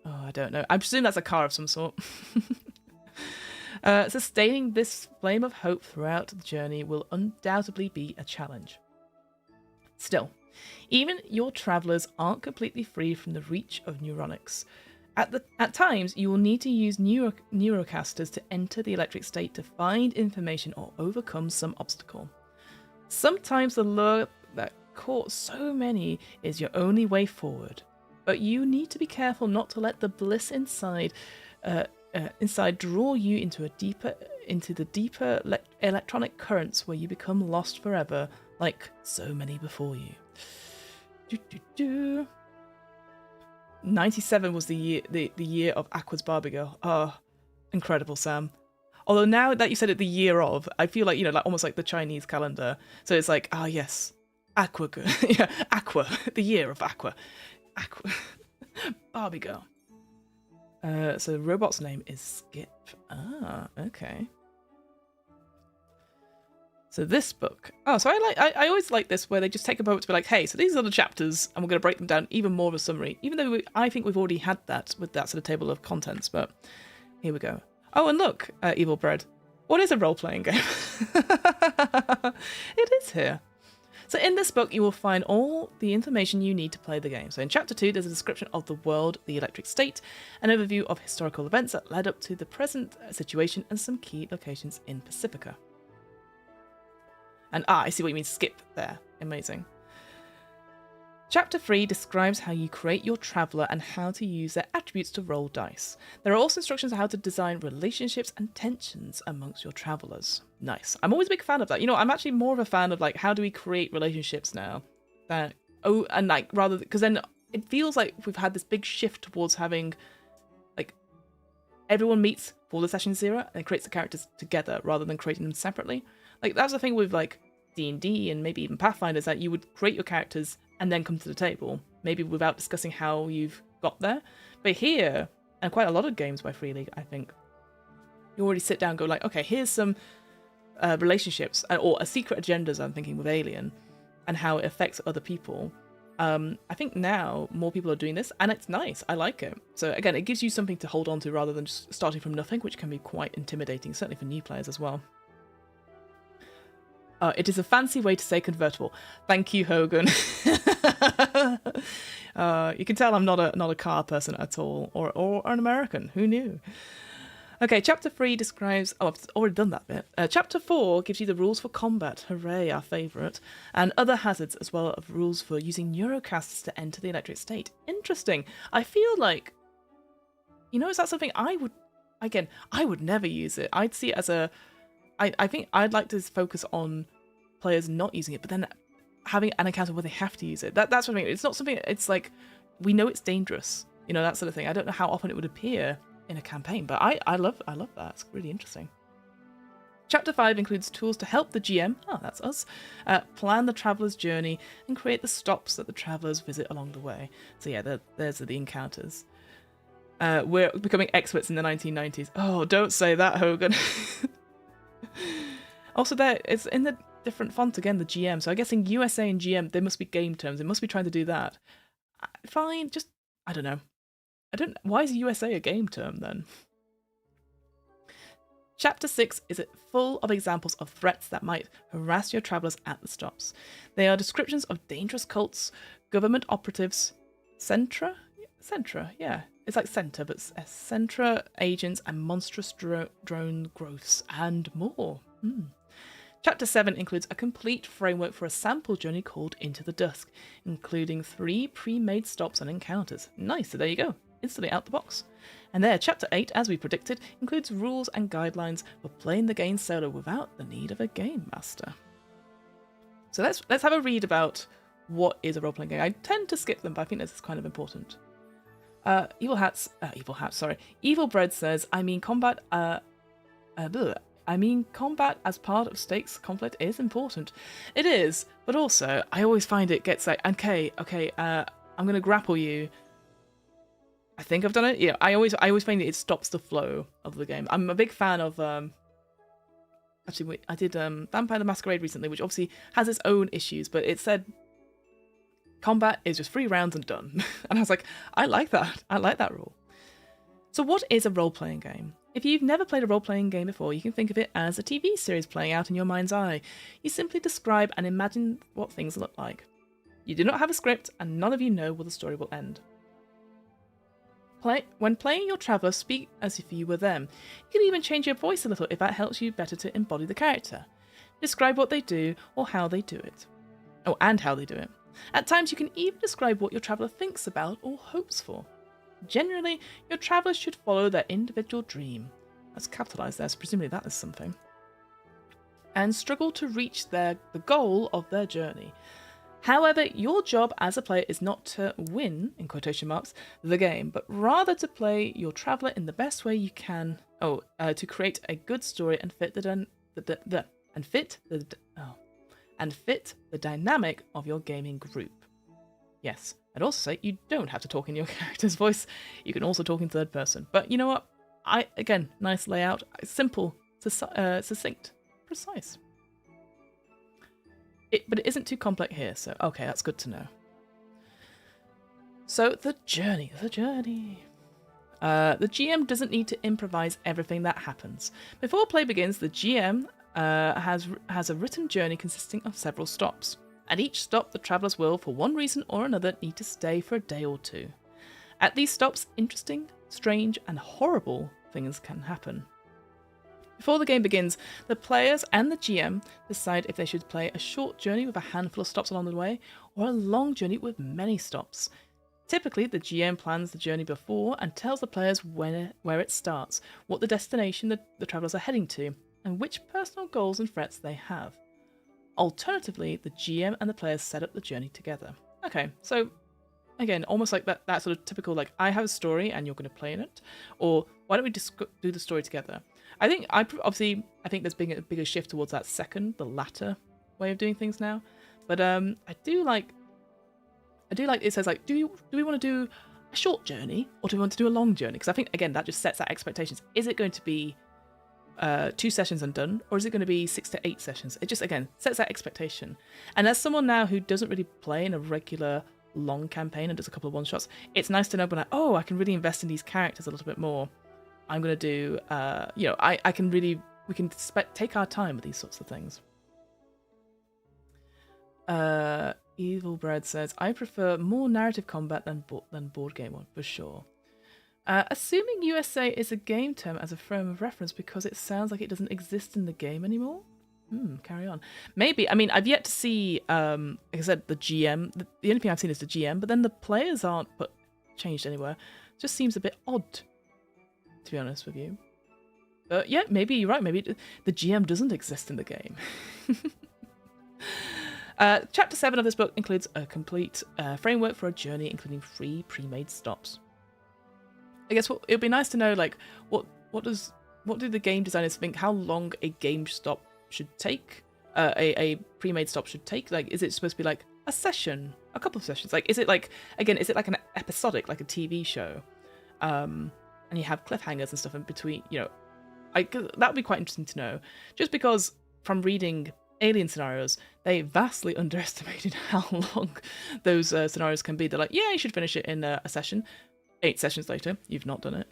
Oh, I don't know. I presume that's a car of some sort. Sustaining this flame of hope throughout the journey will undoubtedly be a challenge. Still, even your travellers aren't completely free from the reach of neuronics. At times, you will need to use neurocasters to enter the electric state to find information or overcome some obstacle. Sometimes the lure that caught so many is your only way forward, but you need to be careful not to let the bliss inside draw you into the deeper electronic currents where you become lost forever, like so many before you. 97 was the year of Aqua's Barbie Girl. Oh, incredible, Sam. Although now that you said it, the year of, I feel like, like almost like the Chinese calendar. So it's like, yes, Aqua Girl. Yeah, Aqua, the year of Aqua. Barbie Girl. So the robot's name is Skip. Ah, okay. So this book. Oh, so I always like this where they just take a moment to be like, hey, so these are the chapters, and we're going to break them down even more of a summary. Even though I think we've already had that with that sort of table of contents, but here we go. Oh, and look, Evil Bread. What is a role-playing game? It is here. So in this book, you will find all the information you need to play the game. So in Chapter 2, there's a description of the world, the electric state, an overview of historical events that led up to the present situation, and some key locations in Pacifica. And I see what you mean, skip there. Amazing. Chapter 3 describes how you create your traveller and how to use their attributes to roll dice. There are also instructions on how to design relationships and tensions amongst your travellers. Nice. I'm always a big fan of that. I'm actually more of a fan of how do we create relationships now? Rather, because then it feels like we've had this big shift towards having everyone meets for the session zero and creates the characters together rather than creating them separately. That's the thing with D&D and maybe even Pathfinder, is that you would create your characters and then come to the table, maybe without discussing how you've got there. But here, and quite a lot of games by Free League, I think, you already sit down and go okay, here's some relationships, or a secret agendas, I'm thinking, with Alien, and how it affects other people. I think now more people are doing this, and it's nice. I like it. So again, it gives you something to hold on to rather than just starting from nothing, which can be quite intimidating, certainly for new players as well. It is a fancy way to say convertible. Thank you, Hogan. You can tell I'm not a car person at all, or an American. Who knew? Okay, Chapter 3 describes... Oh, I've already done that bit. Chapter 4 gives you the rules for combat. Hooray, our favourite. And other hazards, as well as rules for using neurocasters to enter the electric state. Interesting. I feel like... is that something I would... Again, I would never use it. I'd see it as a... I think I'd like to focus on players not using it, but then having an encounter where they have to use it. That's what I mean. It's not something... It's we know it's dangerous. That sort of thing. I don't know how often it would appear in a campaign, but I love that. It's really interesting. Chapter 5 includes tools to help the GM, that's us, plan the traveller's journey and create the stops that the travellers visit along the way. So yeah, there's the encounters. We're becoming experts in the 1990s. Oh, don't say that, Hogan. Also, it's in the different font again, the GM. So I guess in USA and GM, they must be game terms. They must be trying to do that. Fine, just, I don't know. Why is USA a game term then? Chapter 6 is full of examples of threats that might harass your travellers at the stops. They are descriptions of dangerous cults, government operatives, Centra, yeah. It's like Centre, but Centra agents and monstrous drone growths and more. Chapter 7 includes a complete framework for a sample journey called Into the Dusk, including 3 pre-made stops and encounters. Nice, so there you go. Instantly out the box. And there, Chapter 8, as we predicted, includes rules and guidelines for playing the game solo without the need of a game master. So let's have a read about what is a role-playing game. I tend to skip them, but I think this is kind of important. Evil Bread says, combat as part of stakes conflict is important. It is, but also I always find it gets like, okay, I'm gonna grapple you. I think I've done it. Yeah, I always find it stops the flow of the game. I'm a big fan of actually I did Vampire the Masquerade recently, which obviously has its own issues, but it said combat is just 3 rounds and done. And I was like, I like that. I like that rule. So what is a role-playing game? If you've never played a role-playing game before, you can think of it as a TV series playing out in your mind's eye. You simply describe and imagine what things look like. You do not have a script, and none of you know where the story will end. When playing your traveller, speak as if you were them. You can even change your voice a little if that helps you better to embody the character. Describe what they do or how they do it. Oh, and how they do it. At times you can even describe what your traveller thinks about or hopes for. Generally, your travellers should follow their individual dream. That's capitalised there, so presumably that is something. And struggle to reach the goal of their journey. However, your job as a player is not to win, in quotation marks, the game, but rather to play your traveller in the best way you can. To create a good story and fit the dynamic of your gaming group. Yes, I'd also say you don't have to talk in your character's voice. You can also talk in third person. But you know what? Again, nice layout, simple, succinct, precise. But it isn't too complex here, so okay, that's good to know. So the journey. The GM doesn't need to improvise everything that happens. Before play begins, the GM has a written journey consisting of several stops. At each stop, the travellers will, for one reason or another, need to stay for a day or 2. At these stops, interesting, strange, and horrible things can happen. Before the game begins, the players and the GM decide if they should play a short journey with a handful of stops along the way, or a long journey with many stops. Typically, the GM plans the journey before and tells the players where it starts, what the destination the travellers are heading to, and which personal goals and threats they have. Alternatively, the GM and the players set up the journey together. Okay, so again, almost like that sort of typical, like, I have a story and you're going to play in it, or why don't we just do the story together? I think there's been a bigger shift towards that second, the latter way of doing things now. But I do like it says, like, do we want to do a short journey or do we want to do a long journey? Because I think, again, that just sets that expectations. Is it going to be 2 sessions and done, or is it going to be 6 to 8 sessions? It just, again, sets that expectation. And as someone now who doesn't really play in a regular long campaign and does a couple of one-shots, it's nice to know when I can really invest in these characters a little bit more. I'm going to do, we can take our time with these sorts of things. Evil Bread says, I prefer more narrative combat than board game one, for sure. Assuming USA is a game term as a frame of reference because it sounds like it doesn't exist in the game anymore. Carry on. Maybe. I mean, I've yet to see, like I said, the GM. The only thing I've seen is the GM, but then the players aren't changed anywhere. It just seems a bit odd, to be honest with you. But yeah, maybe you're right. Maybe the GM doesn't exist in the game. Chapter 7 of this book includes a complete framework for a journey, including 3 pre-made stops. I guess it would be nice to know, like, what do the game designers think? How long a game stop should take? A pre-made stop should take? Like, is it supposed to be like a session, a couple of sessions? Like, is it like an episodic, like a TV show? And you have cliffhangers and stuff in between. That would be quite interesting to know. Just because from reading Alien scenarios, they vastly underestimated how long those scenarios can be. They're like, yeah, you should finish it in a session. 8 sessions later, you've not done it.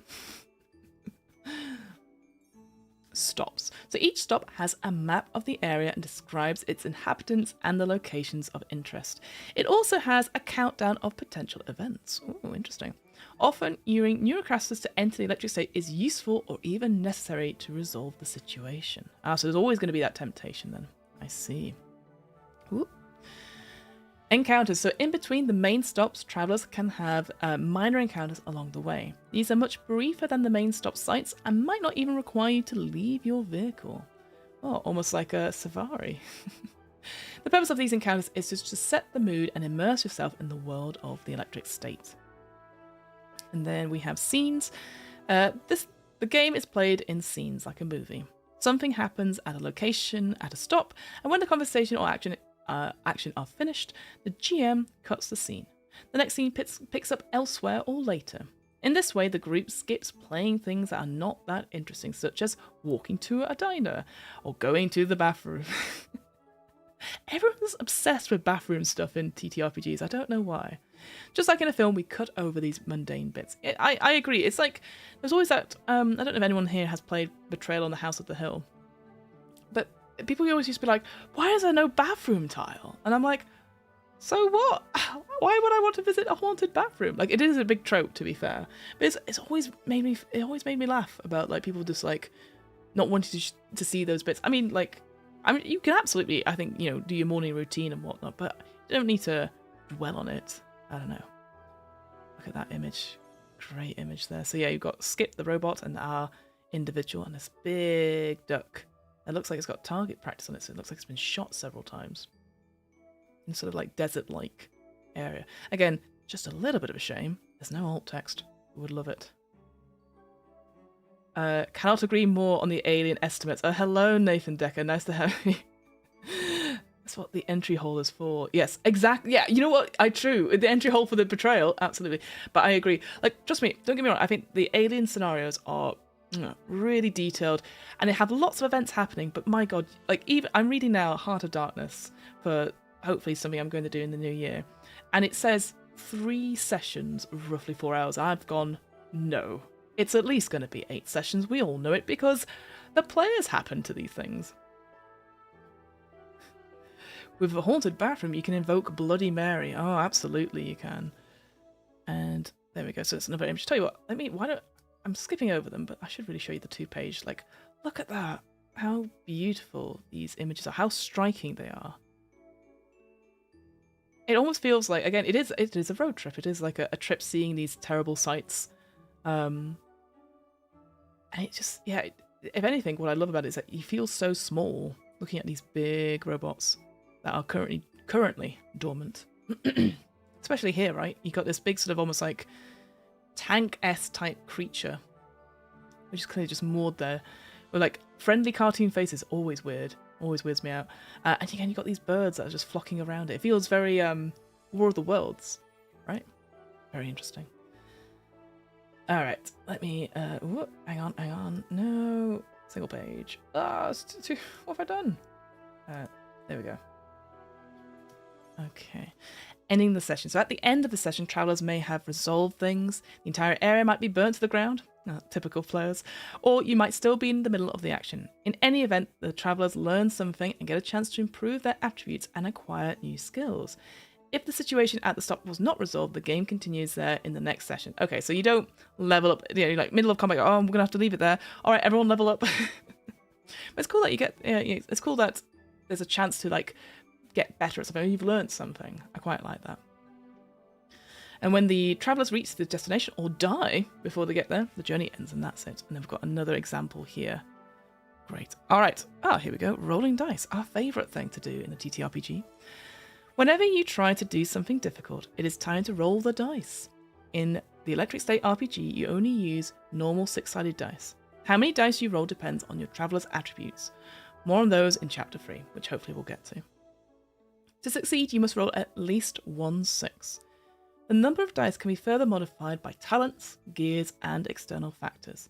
stops. So each stop has a map of the area and describes its inhabitants and the locations of interest. It also has a countdown of potential events. Oh, interesting. Often, using neurocasters to enter the electric state is useful or even necessary to resolve the situation. So there's always going to be that temptation then. I see. Ooh. Encounters. So in between the main stops, travellers can have minor encounters along the way. These are much briefer than the main stop sites and might not even require you to leave your vehicle. Oh, almost like a safari. The purpose of these encounters is just to set the mood and immerse yourself in the world of the electric state. And then we have scenes. The game is played in scenes like a movie. Something happens at a location, at a stop, and when the conversation or action are finished, the GM cuts the scene. The next scene picks up elsewhere or later. In this way, the group skips playing things that are not that interesting, such as walking to a diner or going to the bathroom. Everyone's obsessed with bathroom stuff in TTRPGs. I don't know why. Just like in a film, we cut over these mundane bits. I agree. It's like there's always that. I don't know if anyone here has played Betrayal on the House of the Hill, but people always used to be like, "Why is there no bathroom tile?" And I'm like, "So what? Why would I want to visit a haunted bathroom?" Like, it is a big trope, to be fair, but it's always made me laugh about like people just like not wanting to see those bits. I mean, you can absolutely, I think, do your morning routine and whatnot, but you don't need to dwell on it. I don't know. Look at that image. Great image there. So yeah, you've got Skip the robot and our individual and this big duck. It looks like it's got target practice on it, so it looks like it's been shot several times. In sort of like desert-like area. Again, just a little bit of a shame. There's no alt text. Would love it. Cannot agree more on the alien estimates. Oh, hello, Nathan Decker. Nice to have you. That's what the entry hole is for. Yes, exactly. Yeah, you know what? True. The entry hole for the betrayal, absolutely. But I agree. Like, trust me, don't get me wrong. I think the alien scenarios are really detailed, and they have lots of events happening. But my God, even I'm reading now Heart of Darkness for hopefully something I'm going to do in the new year, and it says 3 sessions, roughly 4 hours. I've gone, no. It's at least going to be 8 sessions. We all know it because the players happen to these things. With a haunted bathroom, you can invoke Bloody Mary. Oh, absolutely you can. And there we go. So it's another image. Tell you what, I'm skipping over them, but I should really show you the 2-page. Look at that. How beautiful these images are. How striking they are. It almost feels like, again, it is a road trip. It is like a trip seeing these terrible sights. And it just, yeah, if anything, what I love about it is that you feel so small looking at these big robots that are currently dormant. Especially here, right? You got this big sort of almost like tank-esque type creature, which is clearly just moored there. With like friendly cartoon faces, always weird. Always weirds me out. And again, you got these birds that are just flocking around it. It feels very War of the Worlds, right? Very interesting. All right, let me. Hang on. No, single page. What have I done? There we go. Okay. Ending the session. So at the end of the session, travellers may have resolved things. The entire area might be burnt to the ground. Typical players. Or you might still be in the middle of the action. In any event, the travellers learn something and get a chance to improve their attributes and acquire new skills. If the situation at the stop was not resolved, the game continues there in the next session. Okay, so you don't level up, like middle of combat, I'm going to have to leave it there. All right, everyone level up. But it's cool that it's cool that there's a chance to get better at something. You've learned something. I quite like that. And when the travellers reach the destination or die before they get there, the journey ends and that's it. And then we've got another example here. Great. All right. Here we go. Rolling dice, our favourite thing to do in the TTRPG. Whenever you try to do something difficult, it is time to roll the dice. In the Electric State RPG, you only use normal 6-sided dice. How many dice you roll depends on your traveller's attributes. More on those in Chapter 3, which hopefully we'll get to. To succeed, you must roll at least 1 6. The number of dice can be further modified by talents, gears, and external factors.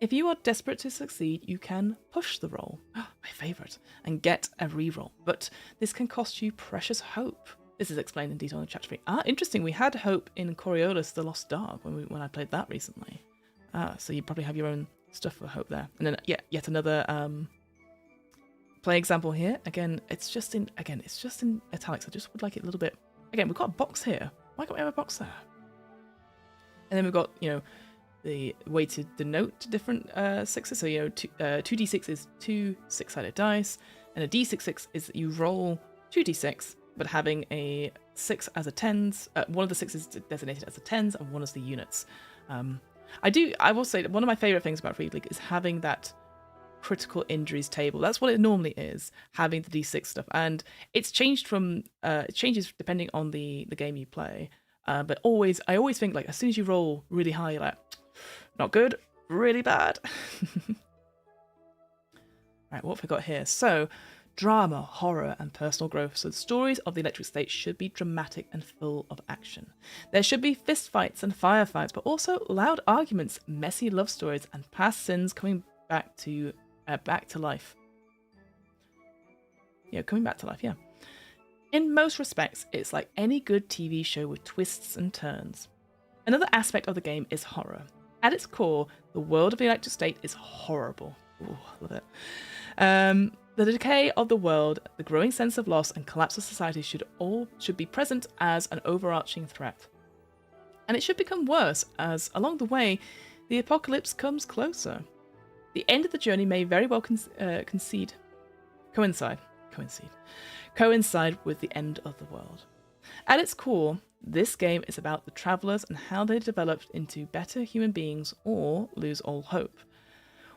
If you are desperate to succeed, you can push the roll, my favourite, and get a reroll, but this can cost you precious hope. This is explained in detail in Chapter 3. Interesting, we had hope in Coriolis the Lost Dark when I played that recently. So you probably have your own stuff for hope there. And then yet another play example here. Again, it's just in italics. I just would like it a little bit. Again, we've got a box here. Why can't we have a box there? And then we've got, the way to denote different sixes. So, 2d6 is 2 6-sided dice, and a d6 is that you roll 2d6, but having a 6 as a tens. One of the 6s is designated as a tens, and one as the units. I will say that one of my favourite things about Free League is having that critical injuries table. That's what it normally is, having the d6 stuff, and it's changed from it changes depending on the game you play. But I always think, like, as soon as you roll really high, you're like, not good, really bad. Right, what have we got here? So, drama, horror, and personal growth. So the stories of the Electric State should be dramatic and full of action. There should be fistfights and firefights, but also loud arguments, messy love stories, and past sins coming back to life. Coming back to life, yeah. In most respects, it's like any good TV show with twists and turns. Another aspect of the game is horror. At its core, the world of the Electric State is horrible. Ooh, love it. The decay of the world, the growing sense of loss, and collapse of society should be present as an overarching threat. And it should become worse as, along the way, the apocalypse comes closer. The end of the journey may very well coincide with the end of the world. At its core, this game is about the travellers and how they develop into better human beings or lose all hope.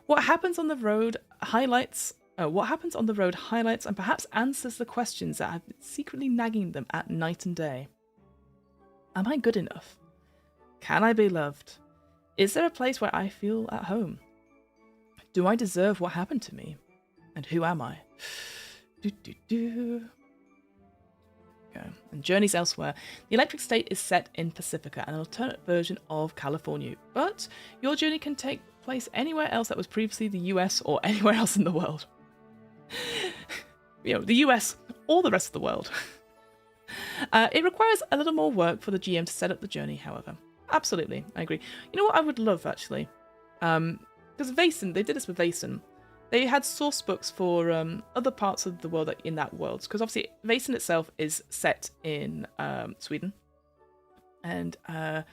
What happens on the road highlights and perhaps answers the questions that have been secretly nagging them at night and day. Am I good enough? Can I be loved? Is there a place where I feel at home? Do I deserve what happened to me? And who am I? Okay. And journeys elsewhere. The Electric State is set in Pacifica, an alternate version of California, but your journey can take place anywhere else that was previously the US or anywhere else in the world. The US or the rest of the world. It requires a little more work for the GM to set up the journey, however. Absolutely, I agree. You know what I would love, actually? Because Vaesen, they did this with Vaesen. They had source books for other parts of the world in that world. Because obviously, Vaesen itself is set in Sweden. And, I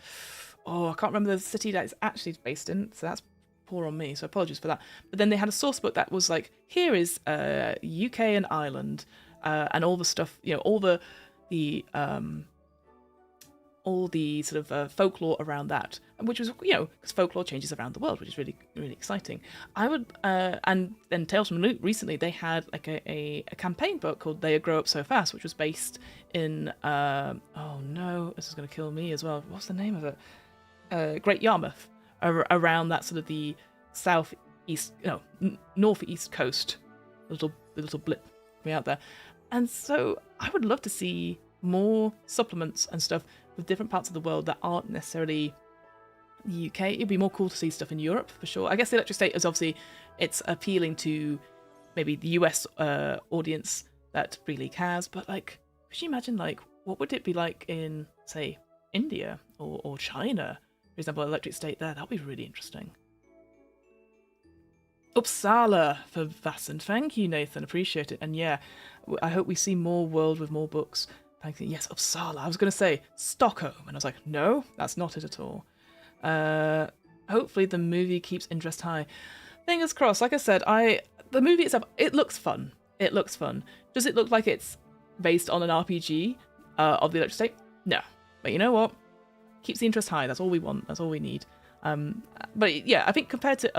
can't remember the city that it's actually based in. So that's poor on me. So apologies for that. But then they had a source book that was like, here is UK and Ireland. And all the stuff, all the sort of folklore around that, which was, because folklore changes around the world, which is really, really exciting. I would, and then Tales from the Loop recently, they had like a campaign book called They Grow Up So Fast, which was based in, oh no, this is going to kill me as well. What's the name of it? Great Yarmouth, around that sort of the northeast coast, the little blip way out there. And so I would love to see more supplements and stuff with different parts of the world that aren't necessarily the UK. It'd be more cool to see stuff in Europe for sure. I guess the Electric State is obviously, it's appealing to maybe the US audience that Free League has, but like, could you imagine like what would it be like in, say, India or China, for example, Electric State there? That would be really interesting. Uppsala for Vaesen. Thank you, Nathan. Appreciate it. And yeah, I hope we see more world with more books. Thank you. Yes, Uppsala. I was going to say Stockholm, and I was like, no, that's not it at all. Hopefully the movie keeps interest high. Fingers crossed. Like I said, the movie itself, it looks fun. It looks fun. Does it look like it's based on an RPG of the Electric State? No. But you know what? Keeps the interest high. That's all we want. That's all we need. But yeah, I think compared to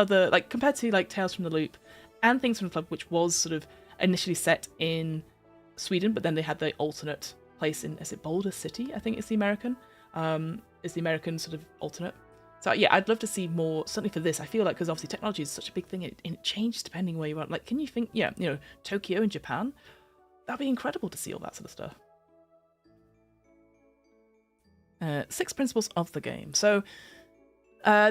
Tales from the Loop and Things from the Club, which was sort of initially set in Sweden, but then they had the alternate place in, is it Boulder City? I think it's the American. Is the American sort of alternate. So yeah, I'd love to see more, certainly for this. I feel like, because obviously technology is such a big thing, and it changes depending where you are. Like, can you think, Tokyo in Japan? That'd be incredible to see all that sort of stuff. 6 principles of the game. So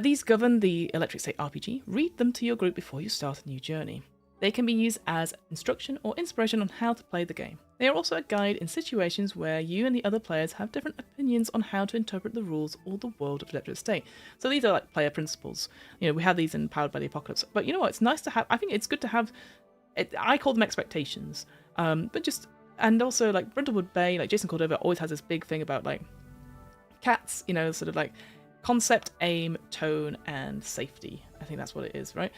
these govern the Electric State RPG. Read them to your group before you start a new journey. They can be used as instruction or inspiration on how to play the game. They are also a guide in situations where you and the other players have different opinions on how to interpret the rules or the world of Electric State. So these are like player principles. We have these in Powered by the Apocalypse. But you know what? It's nice to have. I think it's good to have. I call them expectations. And also like Brundlewood Bay, like Jason Cordova always has this big thing about like cats. Sort of like concept, aim, tone, and safety. I think that's what it is, right?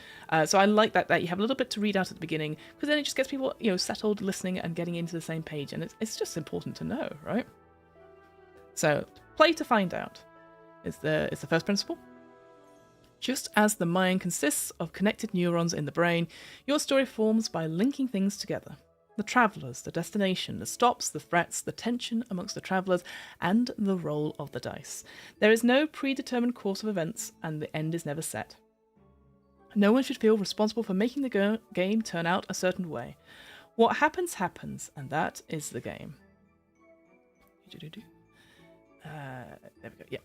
So I like that you have a little bit to read out at the beginning, because then it just gets people, settled, listening, and getting into the same page, and it's just important to know, right? So play to find out is the first principle. Just as the mind consists of connected neurons in the brain, your story forms by linking things together. The travellers, the destination, the stops, the threats, the tension amongst the travellers, and the roll of the dice. There is no predetermined course of events, and the end is never set. No one should feel responsible for making the game turn out a certain way. What happens, happens, and that is the game. There we go, yeah.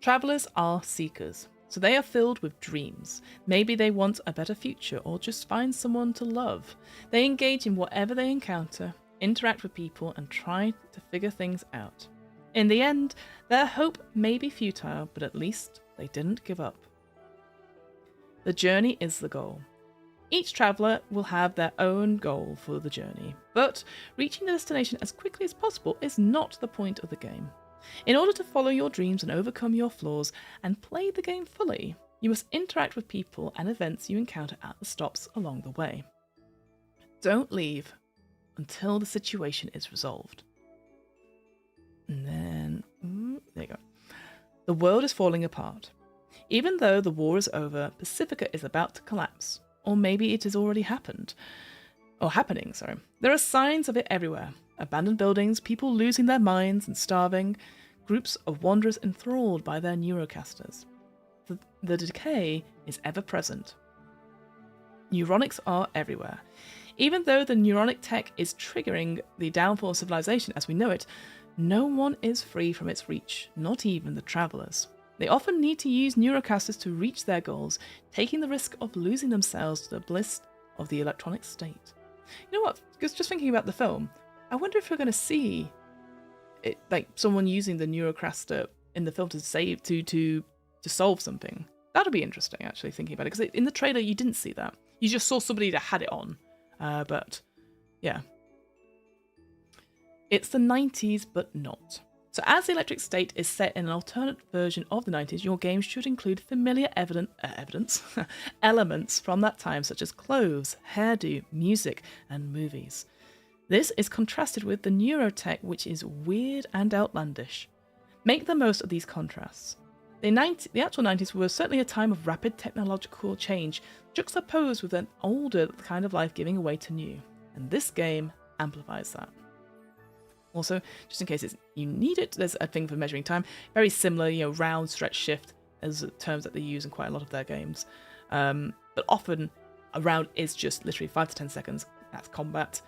Travellers are seekers. So they are filled with dreams. Maybe they want a better future or just find someone to love. They engage in whatever they encounter, interact with people, and try to figure things out. In the end, their hope may be futile, but at least they didn't give up. The journey is the goal. Each traveller will have their own goal for the journey, but reaching the destination as quickly as possible is not the point of the game. In order to follow your dreams and overcome your flaws and play the game fully, you must interact with people and events you encounter at the stops along the way. Don't leave until the situation is resolved. And then, there you go. The world is falling apart. Even though the war is over, Pacifica is about to collapse. Or maybe it has already happened. Or happening, sorry. There are signs of it everywhere. Abandoned buildings, people losing their minds and starving, groups of wanderers enthralled by their neurocasters. The decay is ever present. Neuronics are everywhere. Even though the neuronic tech is triggering the downfall of civilization as we know it, no one is free from its reach, not even the travellers. They often need to use neurocasters to reach their goals, taking the risk of losing themselves to the bliss of the electronic state. You know what? Just thinking about the film, I wonder if we're going to see it, like someone using the neurocaster in the film to solve something. That'll be interesting, actually, thinking about it, because in the trailer you didn't see that. You just saw somebody that had it on. But yeah, it's the 90s, but not. So as the Electric State is set in an alternate version of the 90s, your game should include familiar elements from that time, such as clothes, hairdo, music, and movies. This is contrasted with the neurotech, which is weird and outlandish. Make the most of these contrasts. The actual 90s were certainly a time of rapid technological change, juxtaposed with an older kind of life giving way to new, and this game amplifies that. Also, just in case you need it, there's a thing for measuring time. Very similar, round, stretch, shift as terms that they use in quite a lot of their games. But often, a round is just literally 5 to 10 seconds. That's combat.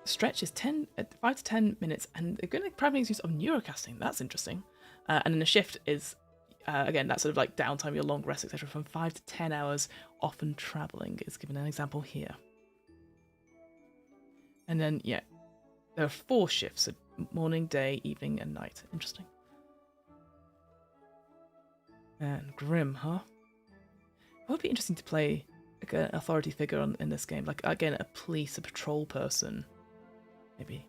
Stretch is 5 to 10 minutes, and they're going to probably use of neurocasting. That's interesting. And then a shift is, again, that sort of like downtime, your long rest, etc., from 5 to 10 hours, often travelling is given an example here. And then, yeah. There are 4 shifts, morning, day, evening, and night. Interesting. And grim, huh? It would be interesting to play like an authority figure in this game. Like, again, a patrol person. Maybe.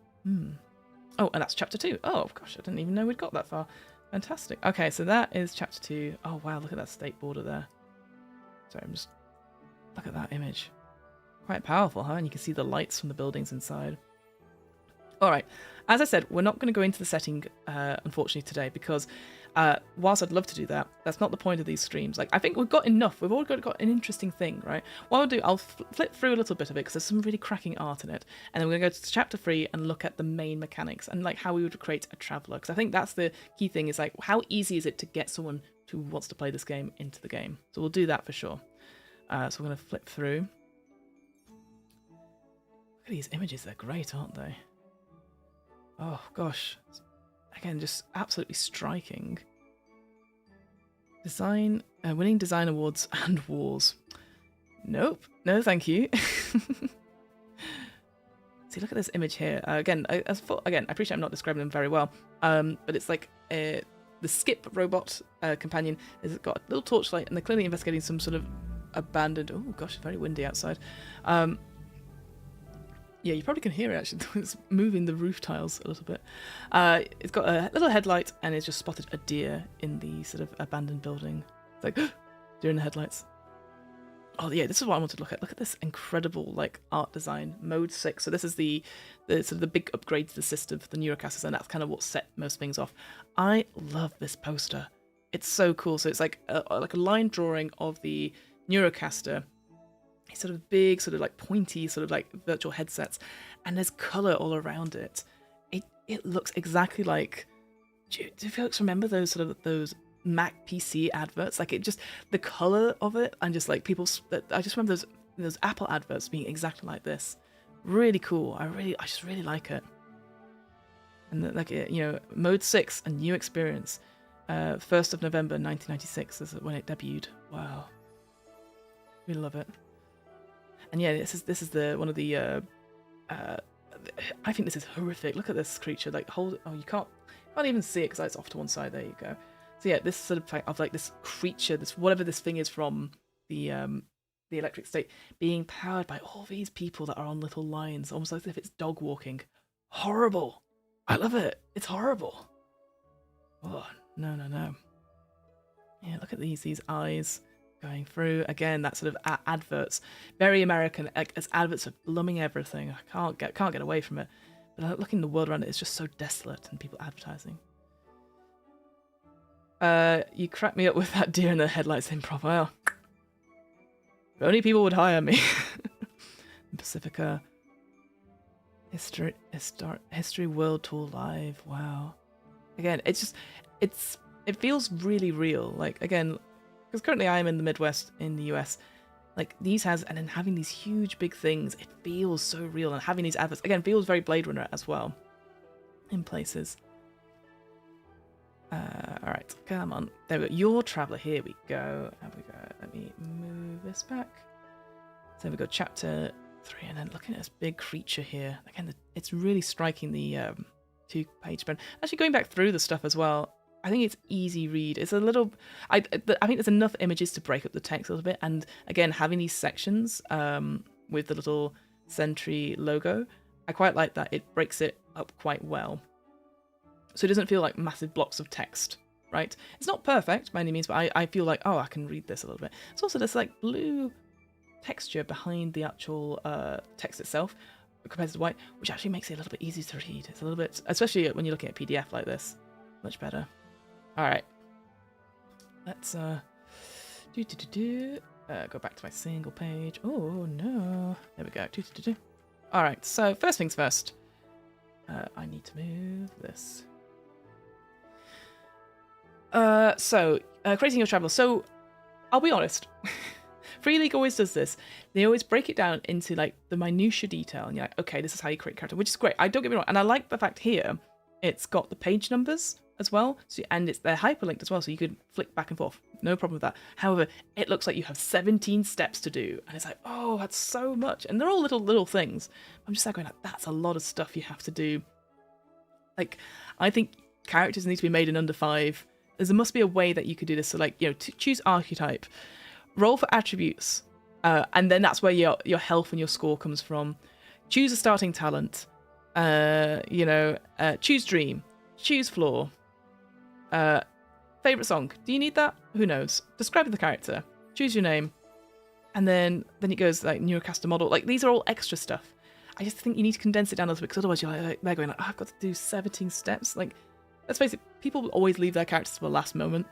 Oh, and that's chapter 2. Oh, gosh, I didn't even know we'd got that far. Fantastic. Okay, so that is chapter 2. Oh, wow, look at that state border there. Sorry, look at that image. Quite powerful, huh? And you can see the lights from the buildings inside. Alright, as I said, we're not going to go into the setting, unfortunately, today, because whilst I'd love to do that, that's not the point of these streams. Like, I think we've got enough. We've already got an interesting thing, right? What I'll do, I'll flip through a little bit of it, because there's some really cracking art in it, and then we're going to go to chapter 3 and look at the main mechanics, and like how we would create a traveller, because I think that's the key thing, is like, how easy is it to get someone who wants to play this game into the game? So we'll do that for sure. So we're going to flip through. Look at these images, they're great, aren't they? Oh, gosh. Again, just absolutely striking. Design, winning design awards and wars. Nope. No, thank you. See, look at this image here. Again, I appreciate I'm not describing them very well, but it's like the skip robot companion has got a little torchlight, and they're clearly investigating some sort of abandoned... Oh, gosh, it's very windy outside. Yeah, you probably can hear it, actually. It's moving the roof tiles a little bit. It's got a little headlight, and it's just spotted a deer in the sort of abandoned building. It's like, deer in the headlights. Oh, yeah, this is what I wanted to look at. Look at this incredible, like, art design. Mode 6. So this is the sort of the big upgrade to the system for the Neurocasters, and that's kind of what set most things off. I love this poster. It's so cool. So it's like a line drawing of the Neurocaster. It's sort of big, sort of like pointy, sort of like virtual headsets, and there's colour all around it. It looks exactly like... Do you folks remember those Mac PC adverts? Like, it just, the colour of it, and just like I just remember those Apple adverts being exactly like this. Really cool. I just really like it. And like, Mode 6, a new experience. 1st of November 1996 is when it debuted. Wow. Really love it. And yeah, this is the one of the I think this is horrific. Look at this creature. Like, you can't even see it because it's off to one side. There you go. So yeah, this sort of like this creature, this whatever this thing is from the Electric State, being powered by all these people that are on little lines, almost as if it's dog walking. Horrible. I love it. It's horrible. Oh, no. Yeah, look at these eyes going through. Again, that sort of adverts. Very American, like, as adverts are blooming everything. I can't get away from it. But looking at the world around it, it's just so desolate, and people advertising. You cracked me up with that deer in the headlights improv. Well, if only people would hire me. Pacifica. History World Tour Live. Wow. Again, it feels really real. Like, again, because currently I am in the Midwest in the US. Like, and then having these huge big things, it feels so real. And having these adverts, again, feels very Blade Runner as well. In places. Alright, come on. There we go. Your Traveller, here we go. Let me move this back. So we got chapter 3, and then looking at this big creature here. Again, it's really striking the 2-page spread. Actually, going back through the stuff as well, I think it's easy read. It's a little... I think there's enough images to break up the text a little bit, and again, having these sections with the little Sentry logo, I quite like that. It breaks it up quite well. So it doesn't feel like massive blocks of text, right? It's not perfect by any means, but I feel like, I can read this a little bit. It's also this like blue texture behind the actual text itself compared to the white, which actually makes it a little bit easier to read. It's a little bit, especially when you're looking at PDF like this, much better. All right, let's go back to my single page. Oh no, there we go. All right, so first things first, I need to move this. Creating your travel. So, I'll be honest. Free League always does this. They always break it down into like the minutiae detail, and you're like, okay, this is how you create a character, which is great. I don't get me wrong, and I like the fact here it's got the page numbers as well, and they're hyperlinked as well, so you could flick back and forth. No problem with that. However, it looks like you have 17 steps to do, and it's like, oh, that's so much, and they're all little things. I'm just like going, like, that's a lot of stuff you have to do. Like, I think characters need to be made in under 5. There must be a way that you could do this. So, like, choose archetype, roll for attributes, and then that's where your health and your score comes from. Choose a starting talent. Choose dream, choose flaw. Favorite song. Do you need that? Who knows? Describe the character. Choose your name, and then it goes like Neurocaster model. Like, these are all extra stuff. I just think you need to condense it down a little bit, because otherwise they're going like, I've got to do 17 steps. Like, let's face it, people will always leave their characters to the last moment.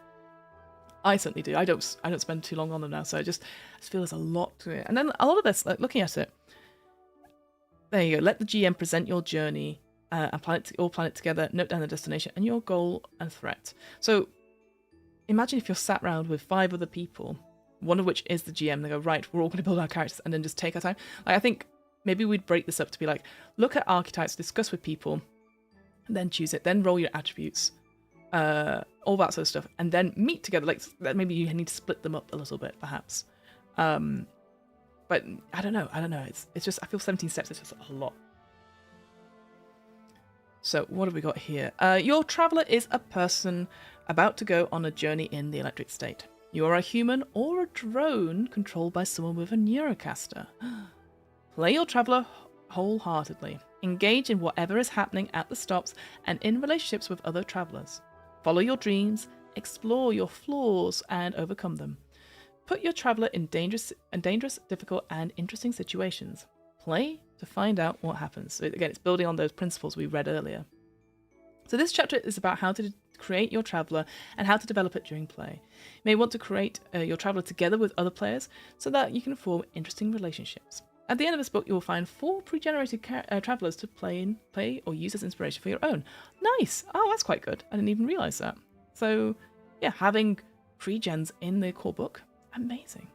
I certainly do. I don't spend too long on them now, so I just feel there's a lot to it. And then a lot of this, like, looking at it, there you go. Let the GM present your journey and plan it together. Note down the destination and your goal and threat. So imagine if you're sat around with 5 other people, one of which is the GM. They go, right, we're all going to build our characters and then just take our time. Like, I think maybe we'd break this up to be like, look at archetypes, discuss with people, then choose it, then roll your attributes, all that sort of stuff, and then meet together. Like, maybe you need to split them up a little bit, perhaps. But I don't know. It's just, I feel 17 steps is just a lot. So what have we got here? Your traveller is a person about to go on a journey in the Electric State. You are a human or a drone controlled by someone with a neurocaster. Play your traveller wholeheartedly. Engage in whatever is happening at the stops and in relationships with other travellers. Follow your dreams, explore your flaws, and overcome them. Put your traveller in dangerous, difficult, and interesting situations. Play to find out what happens. So again, it's building on those principles we read earlier. So this chapter is about how to create your traveller and how to develop it during play. You may want to create your traveller together with other players so that you can form interesting relationships. At the end of this book, you will find 4 pre-generated travellers to play or use as inspiration for your own. Nice! Oh, that's quite good. I didn't even realise that. So, yeah, having pre-gens in the core book, amazing.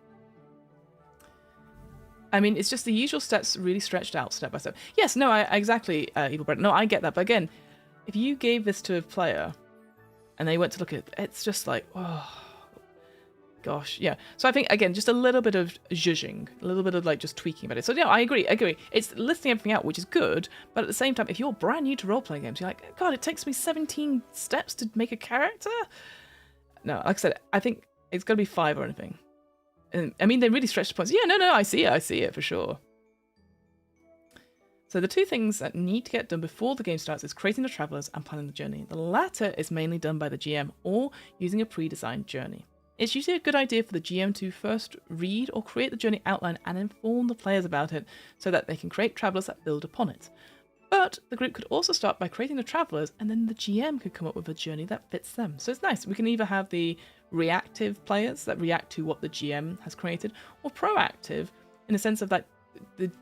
I mean, it's just the usual steps really stretched out step by step. Yes, no, exactly, Evil Bread. No, I get that. But again, if you gave this to a player and they went to look at it, it's just like, oh, gosh, yeah. So I think, again, just a little bit of zhuzhing, a little bit of like just tweaking about it. So, yeah, I agree. It's listing everything out, which is good. But at the same time, if you're brand new to role-playing games, you're like, God, it takes me 17 steps to make a character? No, like I said, I think it's got to be 5 or anything. And, I mean, they really stretch the points. Yeah, no, I see it for sure. So the 2 things that need to get done before the game starts is creating the travellers and planning the journey. The latter is mainly done by the GM or using a pre-designed journey. It's usually a good idea for the GM to first read or create the journey outline and inform the players about it so that they can create travellers that build upon it. But the group could also start by creating the travellers and then the GM could come up with a journey that fits them. So it's nice. We can either have the reactive players that react to what the GM has created, or proactive in the sense of that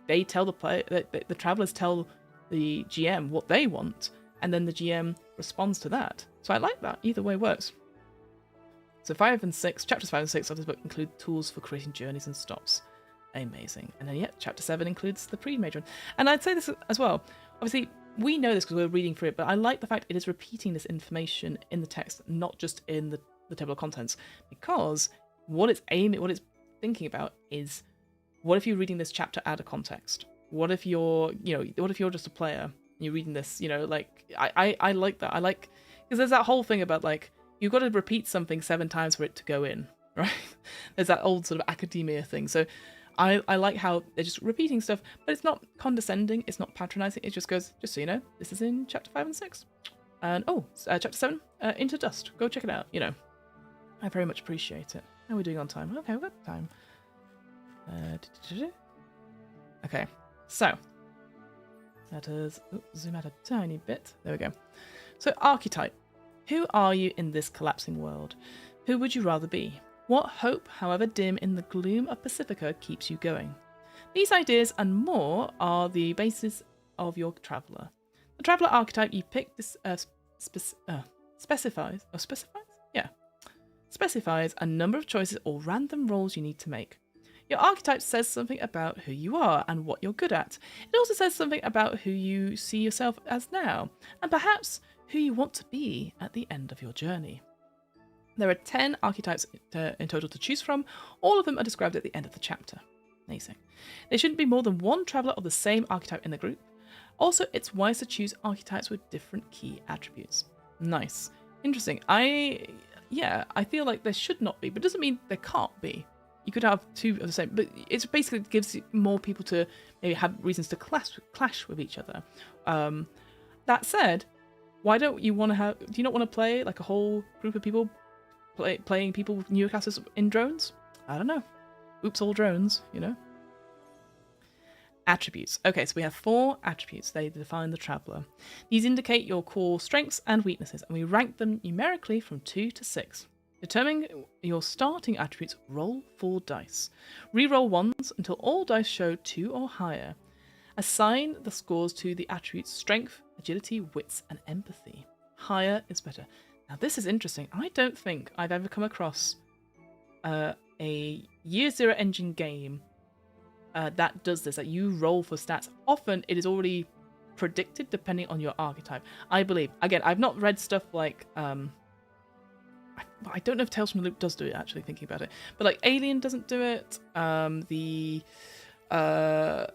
they tell the player, the travellers tell the GM what they want, and then the GM responds to that. So I like that. Either way works. So chapters 5 and 6 of this book include tools for creating journeys and stops. Amazing. And then, chapter 7 includes the pre-major one. And I'd say this as well. Obviously, we know this because we're reading through it, but I like the fact it is repeating this information in the text, not just in the table of contents, because what it's thinking about is, what if you're reading this chapter out of context? What if you're just a player and you're reading this, like, I like that. I like, because there's that whole thing about, like, you've got to repeat something 7 times for it to go in, right? There's that old sort of academia thing. So I like how they're just repeating stuff, but it's not condescending, it's not patronizing, it just goes, just so you know, this is in chapter 5 and 6. And, chapter 7, Into Dust. Go check it out, I very much appreciate it. How are we doing on time? Okay, we've got time. Okay, so let us zoom out a tiny bit. There we go. So, archetype. Who are you in this collapsing world? Who would you rather be? What hope, however dim in the gloom of Pacifica, keeps you going? These ideas and more are the basis of your traveller. The traveller archetype you pick specifies a number of choices or random roles you need to make. Your archetype says something about who you are and what you're good at. It also says something about who you see yourself as now, and perhaps who you want to be at the end of your journey. There are 10 archetypes in total to choose from. All of them are described at the end of the chapter. Amazing. There shouldn't be more than 1 traveller of the same archetype in the group. Also, it's wise to choose archetypes with different key attributes. Nice. Interesting. I feel like there should not be, but it doesn't mean there can't be. You could have 2 of the same, but it basically gives more people to maybe have reasons to clash with each other. That said, why don't you want to have? Do you not want to play like a whole group of people playing people with neurocasts in drones? I don't know. Oops, all drones, Attributes. Okay, so we have 4 attributes. They define the traveller. These indicate your core strengths and weaknesses, and we rank them numerically from 2 to 6. Determining your starting attributes, roll 4 dice. Reroll ones until all dice show 2 or higher. Assign the scores to the attributes strength, agility, wits, and empathy. Higher is better. Now this is interesting. I don't think I've ever come across a Year Zero engine game that does this, that you roll for stats. Often it is already predicted depending on your archetype. I believe. Again, I've not read stuff like I don't know if Tales from the Loop does do it, actually, thinking about it. But like Alien doesn't do it. The Vaesen,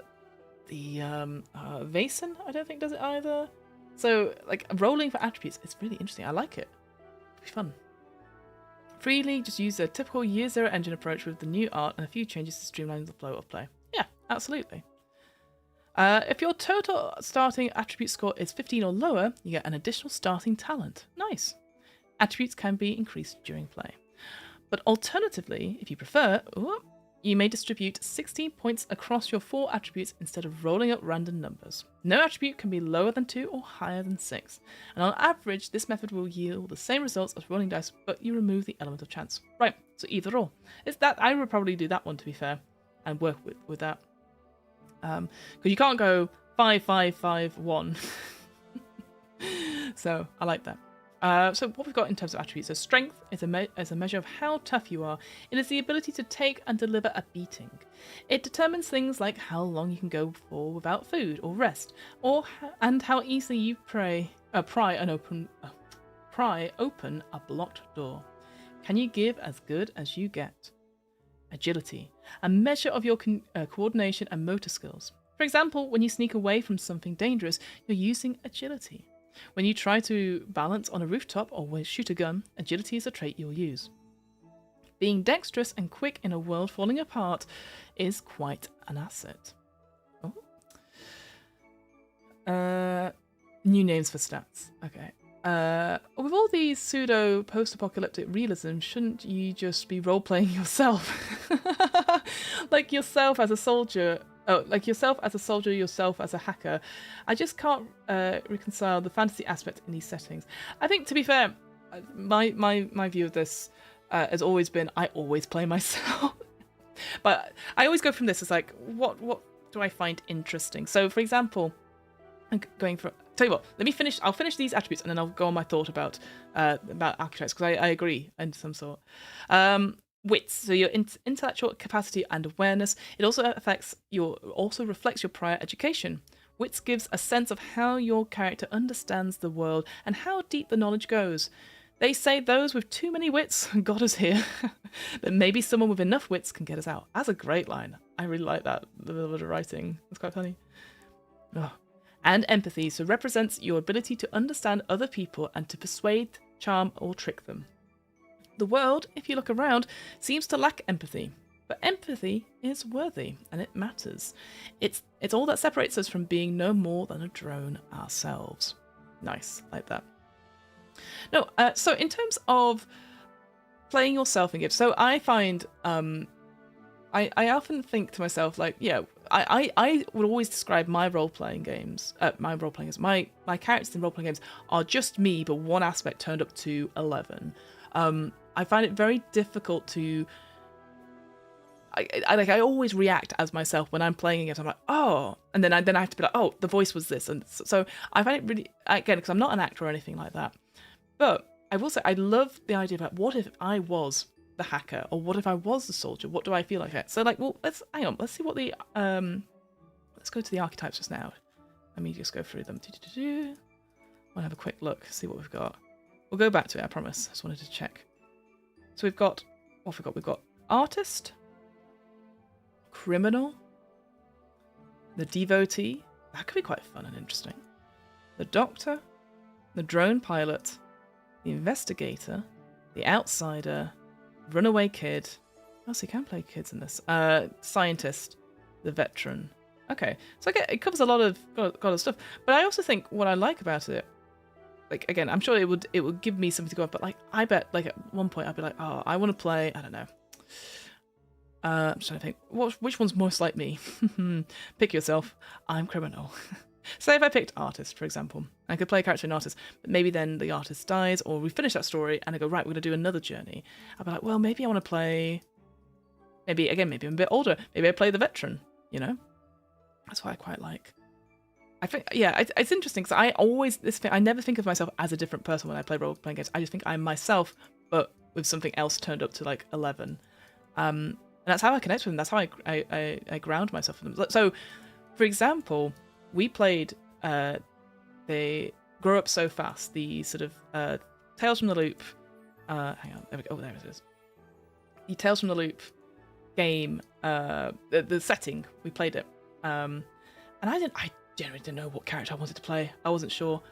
I don't think does it either. So, like, rolling for attributes, it's really interesting. I like it. It'll be fun. Freely, just use a typical year 0 engine approach with the new art and a few changes to streamline the flow of play. Yeah, absolutely. If your total starting attribute score is 15 or lower, you get an additional starting talent. Nice. Attributes can be increased during play. But alternatively, if you prefer, you may distribute 16 points across your 4 attributes instead of rolling up random numbers. No attribute can be lower than 2 or higher than 6. And on average, this method will yield the same results as rolling dice, but you remove the element of chance. Right, so either or. It's that I would probably do that one, to be fair, and work with that. Because you can't go 5, 5, 5, 1. So I like that. So what we've got in terms of attributes, so strength is a measure of how tough you are. It is the ability to take and deliver a beating. It determines things like how long you can go for without food or rest, and how easily you pry open a blocked door. Can you give as good as you get? Agility, a measure of your coordination and motor skills. For example, when you sneak away from something dangerous, you're using agility. When you try to balance on a rooftop or shoot a gun, agility is a trait you'll use. Being dexterous and quick in a world falling apart is quite an asset. New names for stats. Okay. With all these pseudo post-apocalyptic realism, shouldn't you just be role-playing yourself? Like yourself as a soldier. Oh, like yourself as a soldier, yourself as a hacker. I just can't reconcile the fantasy aspect in these settings. I think, to be fair, my view of this has always been I always play myself. But I always go from this as like, what do I find interesting? So, for example, I'm going for... Tell you what, I'll finish these attributes and then I'll go on my thought about archetypes, because I agree in some sort. Wits, so your intellectual capacity and awareness. It also reflects your prior education. Wits gives a sense of how your character understands the world and how deep the knowledge goes. They say those with too many wits got us here, but maybe someone with enough wits can get us out. That's a great line. I really like that little bit of writing. It's quite funny. Oh. And empathy, so represents your ability to understand other people and to persuade, charm, or trick them. The world, if you look around, seems to lack empathy, but empathy is worthy and it matters. It's all that separates us from being no more than a drone ourselves. Nice, like that. No, so in terms of playing yourself in games, so I find I often think to myself, like, yeah, I would always describe my role-playing games, my characters in role-playing games are just me, but one aspect turned up to 11. I find it very difficult to... I always react as myself when I'm playing games. I'm like, oh, and then I have to be like, oh, the voice was this, and so I find it really, again, because I'm not an actor or anything like that. But I will say I love the idea of, like, what if I was the hacker, or what if I was the soldier? What do I feel like? So, like, well, let's see what the let's go to the archetypes just now. Let me just go through them. I'll have a quick look, see what we've got. We'll go back to it, I promise. I just wanted to check. So we've got, what have we got? We've got artist, criminal, the devotee. That could be quite fun and interesting. The doctor, the drone pilot, the investigator, the outsider, runaway kid. Oh, so you can play kids in this. Scientist, the veteran. Okay, so it covers a lot of stuff. But I also think what I like about it, like, again, I'm sure it would give me something to go off, but, like, I bet, like, at one point I'd be like, oh, I want to play, I don't know. I'm just trying to think, which one's most like me? Pick yourself. I'm criminal. Say if I picked artist, for example, I could play a character in artist, but maybe then the artist dies, or we finish that story and I go, right, we're going to do another journey. I'd be like, well, maybe I want to play, maybe I'm a bit older. Maybe I play the veteran, you know? That's what I quite like. I think, yeah, it's interesting because I never think of myself as a different person when I play role-playing games. I just think I'm myself, but with something else turned up to, like, 11. And that's how I connect with them. That's how I ground myself with them. So, for example, we played They Grow Up So Fast, the sort of Tales from the Loop. Hang on, there we go. Oh, there it is. The Tales from the Loop game, the setting, we played it. And I generally didn't know what character I wanted to play. I wasn't sure.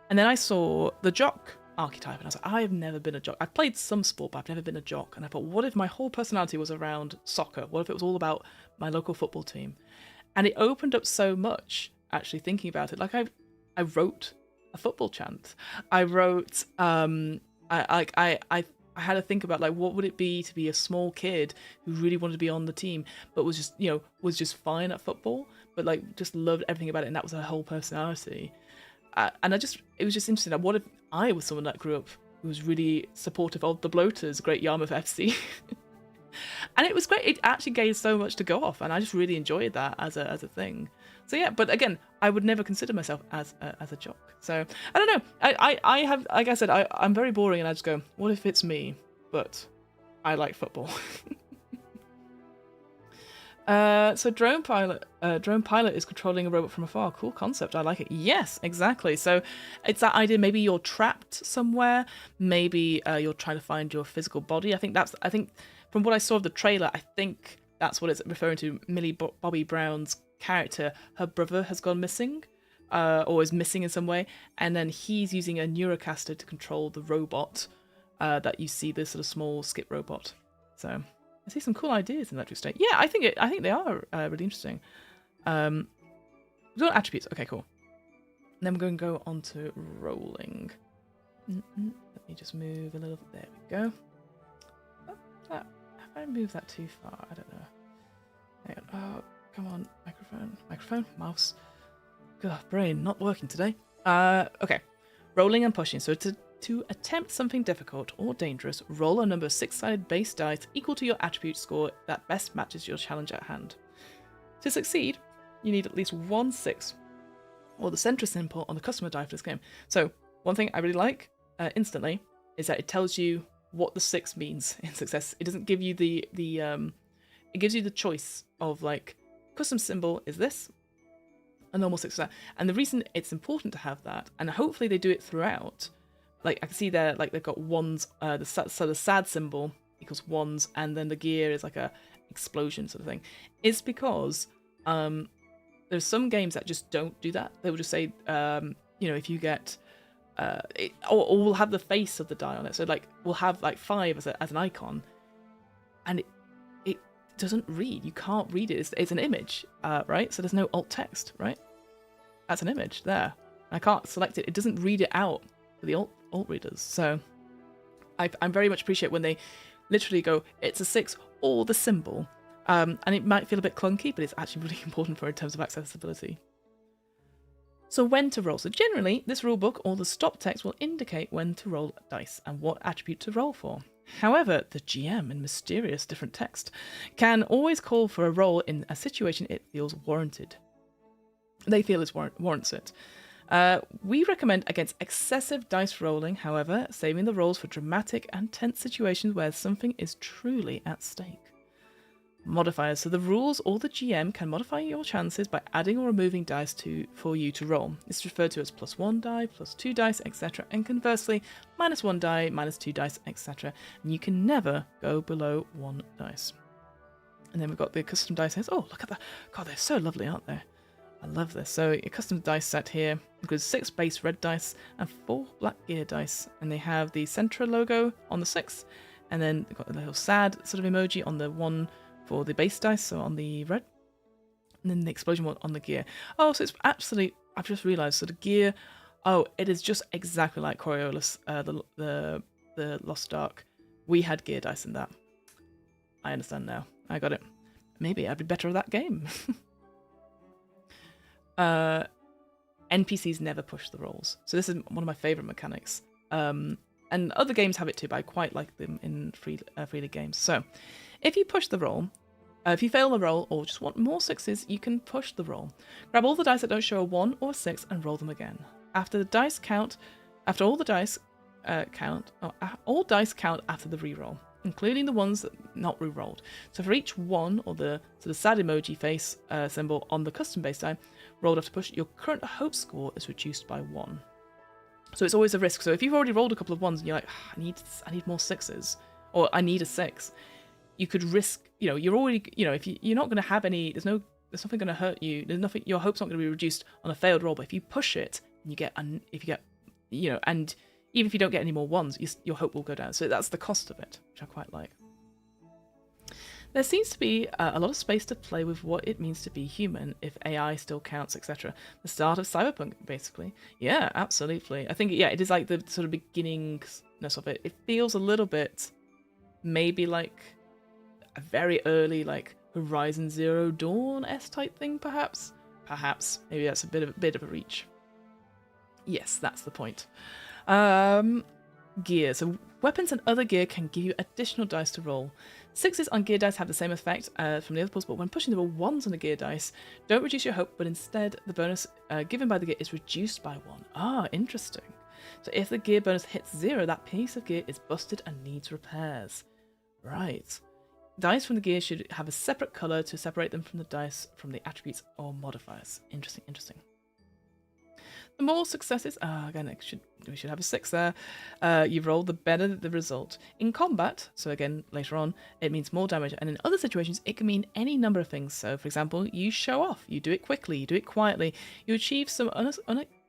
And then I saw the jock archetype, and I was like, I have never been a jock. I've played some sport, but I've never been a jock. And I thought, what if my whole personality was around soccer? What if it was all about my local football team? And it opened up so much, actually, thinking about it. Like, I wrote a football chant. I wrote, I had to think about, like, what would it be to be a small kid who really wanted to be on the team, but was just, was just fine at football, but, like, just loved everything about it, and that was her whole personality. And it was just interesting. Like, what if I was someone that grew up who was really supportive of the Bloaters, Great Yarmouth FC? And it was great. It actually gave so much to go off, and I just really enjoyed that as a thing. So yeah, but again, I would never consider myself as a jock. So I don't know. I have, like I said, I'm very boring, and I just go, what if it's me? But I like football. So drone pilot is controlling a robot from afar. Cool concept. I like it. Yes, exactly. So it's that idea. Maybe you're trapped somewhere. Maybe you're trying to find your physical body. I think from what I saw of the trailer, I think that's what it's referring to. Millie Bobby Brown's character, her brother has gone missing, or is missing in some way, and then he's using a neurocaster to control the robot that you see, this sort of small skip robot. So I see some cool ideas in Electric State. Yeah, I think they are really interesting. We've got attributes. Okay, cool. And then we're going to go on to rolling. Let me just move a little. There we go. Have I moved that too far? I don't know. Hang on. Oh, come on. Microphone. Mouse. God, brain not working today. Okay. Rolling and pushing. So to attempt something difficult or dangerous, roll a number of 6-sided base dice equal to your attribute score that best matches your challenge at hand. To succeed, you need at least 1 6, or the center symbol on the customer die for this game. So one thing I really like instantly is that it tells you what the 6 means in success. It doesn't give you it gives you the choice of, like, custom symbol is this, a normal 6 is that. And the reason it's important to have that, and hopefully they do it throughout, like I can see there, like they've got ones, so the sad symbol equals ones, and then the gear is like a explosion sort of thing, is because there's some games that just don't do that. They will just say, if you get, or we'll have the face of the die on it. So like we'll have like 5 as an icon, and it doesn't read. You can't read it. It's an image, right? So there's no alt text, right? That's an image there. I can't select it. It doesn't read it out for the alt readers. So I very much appreciate when they literally go, it's a 6 or the symbol. And it might feel a bit clunky, but it's actually really important in terms of accessibility. So when to roll. So generally, this rulebook or the stop text will indicate when to roll dice and what attribute to roll for. However, the GM, in mysterious different text, can always call for a roll in a situation it feels warranted. They feel it warrants it. We recommend against excessive dice rolling, however, saving the rolls for dramatic and tense situations where something is truly at stake. Modifiers. So the rules or the GM can modify your chances by adding or removing dice for you to roll. It's referred to as +1 die, +2 dice, etc. And conversely, -1 die, -2 dice, etc. And you can never go below 1 dice. And then we've got the custom dice sets. Oh, look at that. God, they're so lovely, aren't they? I love this. So a custom dice set here includes 6 base red dice and 4 black gear dice. And they have the Centra logo on the 6. And then they've got a little sad sort of emoji on the 1 for the base dice, so on the red. And then the explosion one on the gear. Oh, so it's absolutely, I've just realised, so the gear, oh, it is just exactly like Coriolis, the Lost Ark. We had gear dice in that. I understand now. I got it. Maybe I'd be better at that game. NPCs never push the rolls. So this is one of my favourite mechanics. And other games have it too, but I quite like them in free league games. So if you push the roll, if you fail the roll or just want more 6s, you can push the roll. Grab all the dice that don't show a 1 or a 6 and roll them again. All dice count after the reroll, including the ones that not rerolled. So for each 1 or the sad emoji face symbol on the custom base die rolled after push, your current hope score is reduced by 1. So it's always a risk. So if you've already rolled a couple of 1s and you're like, I need more 6s, or I need a 6, you could risk, you're already, if you're not going to have any, there's nothing going to hurt you. There's nothing, your hope's not going to be reduced on a failed roll. But if you push it and if you get and even if you don't get any more ones, your hope will go down. So that's the cost of it, which I quite like. There seems to be a lot of space to play with what it means to be human, if AI still counts, etc. The start of cyberpunk, basically. Yeah, absolutely. I think, it is like the sort of beginningness of it. It feels a little bit maybe like a very early, like, Horizon Zero Dawn-esque type thing, perhaps? Perhaps. Maybe that's a bit of a reach. Yes, that's the point. Gear. So weapons and other gear can give you additional dice to roll. 6s on gear dice have the same effect from the other pools, but when pushing the 1s on the gear dice, don't reduce your hope, but instead the bonus given by the gear is reduced by 1. Ah, interesting. So if the gear bonus hits 0, that piece of gear is busted and needs repairs. Right. Dice from the gear should have a separate colour to separate them from the dice from the attributes or modifiers. Interesting, interesting. The more successes, again, we should have a 6 there. You've rolled, the better the result. In combat, so again, later on, it means more damage. And in other situations, it can mean any number of things. So, for example, you show off, you do it quickly, you do it quietly, you achieve some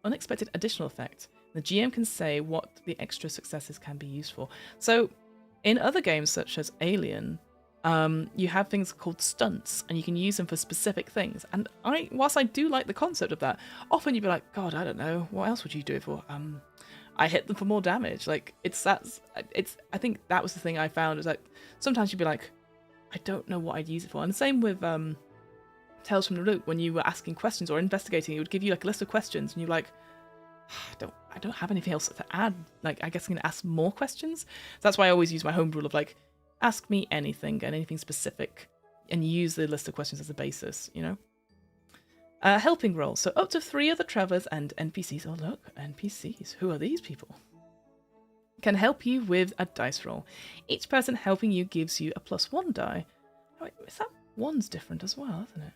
unexpected additional effect. The GM can say what the extra successes can be used for. So, in other games such as Alien, you have things called stunts, and you can use them for specific things. And whilst I do like the concept of that, often you'd be like, God, I don't know, what else would you do it for? I hit them for more damage. Like, I think that was the thing I found, is like, sometimes you'd be like, I don't know what I'd use it for. And the same with Tales from the Loop, when you were asking questions or investigating, it would give you like a list of questions, and you're like, I don't have anything else to add. Like, I guess I'm going to ask more questions. So that's why I always use my home rule of like, ask me anything and anything specific, and use the list of questions as a basis, Helping roles. So up to 3 other travelers and NPCs. Oh, look, NPCs. Who are these people? Can help you with a dice roll. Each person helping you gives you a +1 die. Oh, wait, is that one's different as well, isn't it?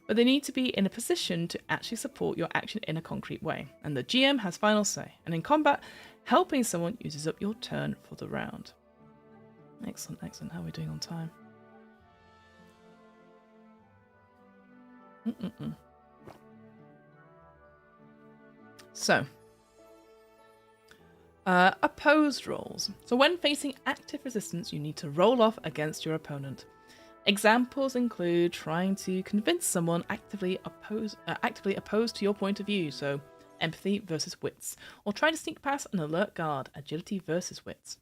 But they need to be in a position to actually support your action in a concrete way. And the GM has final say. And in combat, helping someone uses up your turn for the round. Excellent, excellent. How are we doing on time? So, opposed rolls. So when facing active resistance, you need to roll off against your opponent. Examples include trying to convince someone actively opposed to your point of view, so empathy versus wits, or trying to sneak past an alert guard, agility versus wits.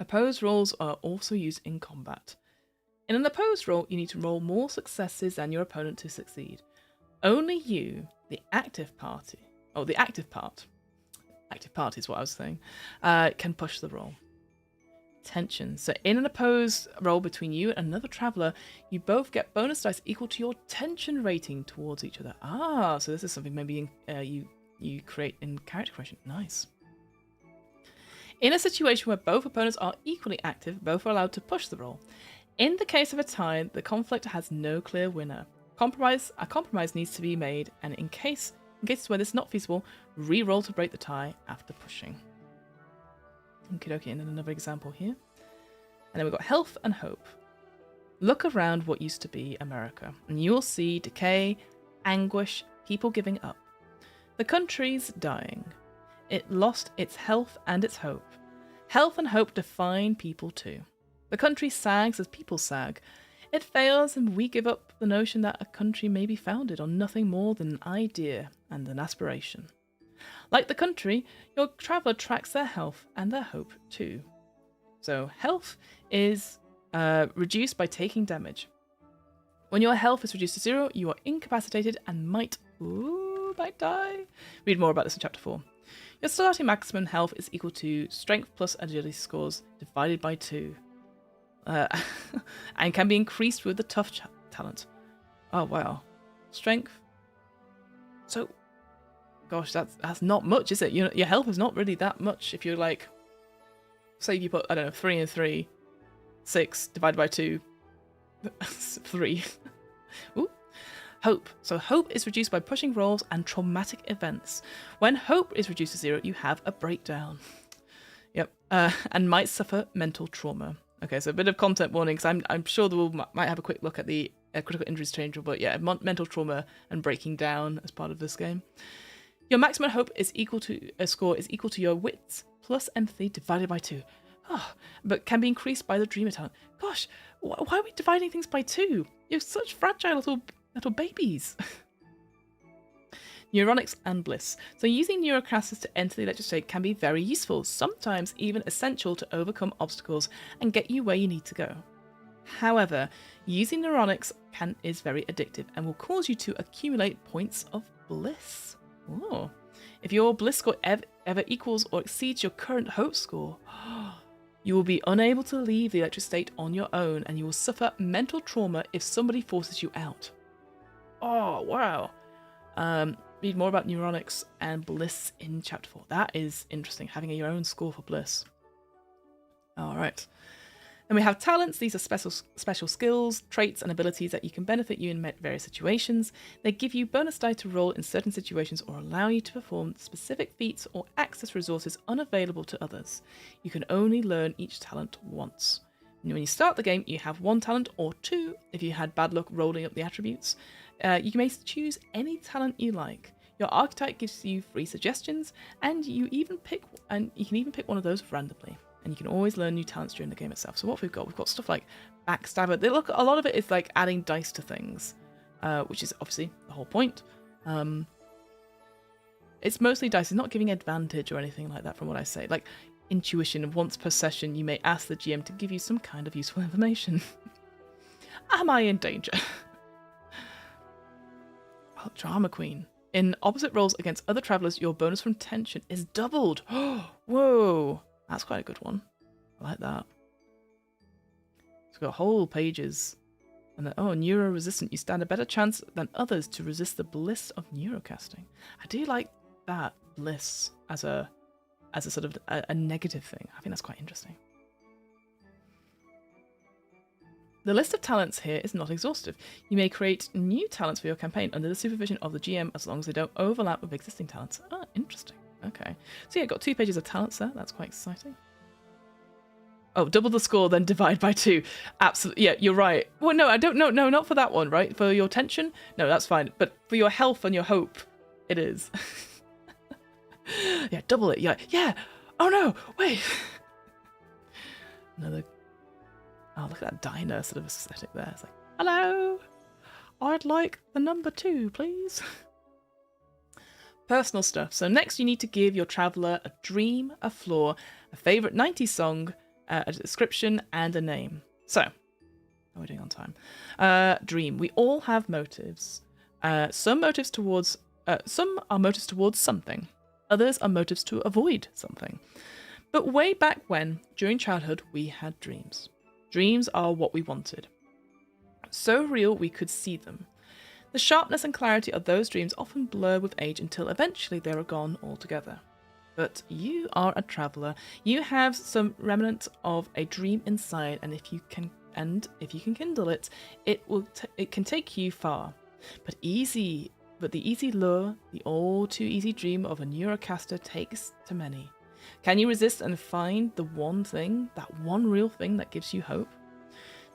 Opposed rolls are also used in combat. In an opposed roll, you need to roll more successes than your opponent to succeed. Only you, the active part is what I was saying, can push the roll. Tension. So in an opposed roll between you and another traveller, you both get bonus dice equal to your tension rating towards each other. So this is something maybe you create in character creation. Nice. In a situation where both opponents are equally active, both are allowed to push the roll. In the case of a tie, the conflict has no clear winner. A compromise needs to be made, and in cases where this is not feasible, re-roll to break the tie after pushing. Okie dokie, and then another example here. And then we've got health and hope. Look around what used to be America, and you will see decay, anguish, people giving up. The country's dying. It lost its health and its hope. Health and hope define people too. The country sags as people sag. It fails, and we give up the notion that a country may be founded on nothing more than an idea and an aspiration. Like the country, your traveller tracks their health and their hope too. So health is reduced by taking damage. When your health is reduced to 0, you are incapacitated and might die. Read more about this in chapter 4. Your starting maximum health is equal to strength plus agility scores divided by 2. And can be increased with the tough talent. Oh wow. Strength. So, gosh, that's not much, is it? Your health is not really that much if you're like, say you put, I don't know, 3 and 3, 6 divided by 2, 3. Ooh. Hope. So hope is reduced by pushing rolls and traumatic events. When hope is reduced to 0, you have a breakdown. Yep. And might suffer mental trauma. Okay, so a bit of content warning, because I'm sure might have a quick look at the critical injuries change, but yeah, mental trauma and breaking down as part of this game. Your maximum hope is equal to a score is equal to your wits plus empathy divided by 2. Oh, but can be increased by the dreamer talent. Gosh, why are we dividing things by 2? You're such fragile little babies. Neuronics and bliss. So using neurocasters to enter the electric state can be very useful, sometimes even essential to overcome obstacles and get you where you need to go. However, using neuronics is very addictive and will cause you to accumulate points of bliss. Ooh. If your bliss score ever equals or exceeds your current hope score, you will be unable to leave the electric state on your own and you will suffer mental trauma if somebody forces you out. Oh, wow. Read more about neuronics and bliss in chapter 4. That is interesting, having your own score for bliss. All right. Then we have talents. These are special skills, traits, and abilities that you can benefit you in various situations. They give you bonus die to roll in certain situations or allow you to perform specific feats or access resources unavailable to others. You can only learn each talent once. And when you start the game, you have 1 talent or 2 if you had bad luck rolling up the attributes. You may choose any talent you like. Your archetype gives you free suggestions, and you can even pick one of those randomly. And you can always learn new talents during the game itself. So what we've got stuff like backstabber. A lot of it is like adding dice to things, which is obviously the whole point. It's mostly dice. It's not giving advantage or anything like that from what I say. Like intuition, once per session, you may ask the GM to give you some kind of useful information. Am I in danger? Well, drama queen. In opposite rolls against other travellers, your bonus from tension is doubled. Whoa, that's quite a good one. I like that. It's got whole pages. And then, neuro-resistant. You stand a better chance than others to resist the bliss of neurocasting. I do like that bliss as a sort of a negative thing. I think that's quite interesting. The list of talents here is not exhaustive. You may create new talents for your campaign under the supervision of the GM as long as they don't overlap with existing talents. Ah, interesting. Okay. So yeah, got 2 pages of talents there. That's quite exciting. Oh, double the score, then divide by 2. Absolutely. Yeah, you're right. Well, no, I don't know. No, not for that one, right? For your tension? No, that's fine. But for your health and your hope, it is. Yeah, double it. Yeah. Oh no, wait. Another. Oh, look at that diner sort of aesthetic there. It's like, hello, I'd like the number 2, please. Personal stuff. So next you need to give your traveller a dream, a flaw, a favourite 90s song, a description, and a name. So, how are we doing on time? Dream. We all have motives. Some are motives towards something. Others are motives to avoid something. But way back when, during childhood, we had dreams. Dreams are what we wanted. So real we could see them. The sharpness and clarity of those dreams often blur with age until eventually they are gone altogether. But you are a traveller. You have some remnant of a dream inside, and if you can kindle it, it can take you far. But the easy lure, the all too easy dream of a neurocaster takes to many. Can you resist and find the one thing, that one real thing that gives you hope?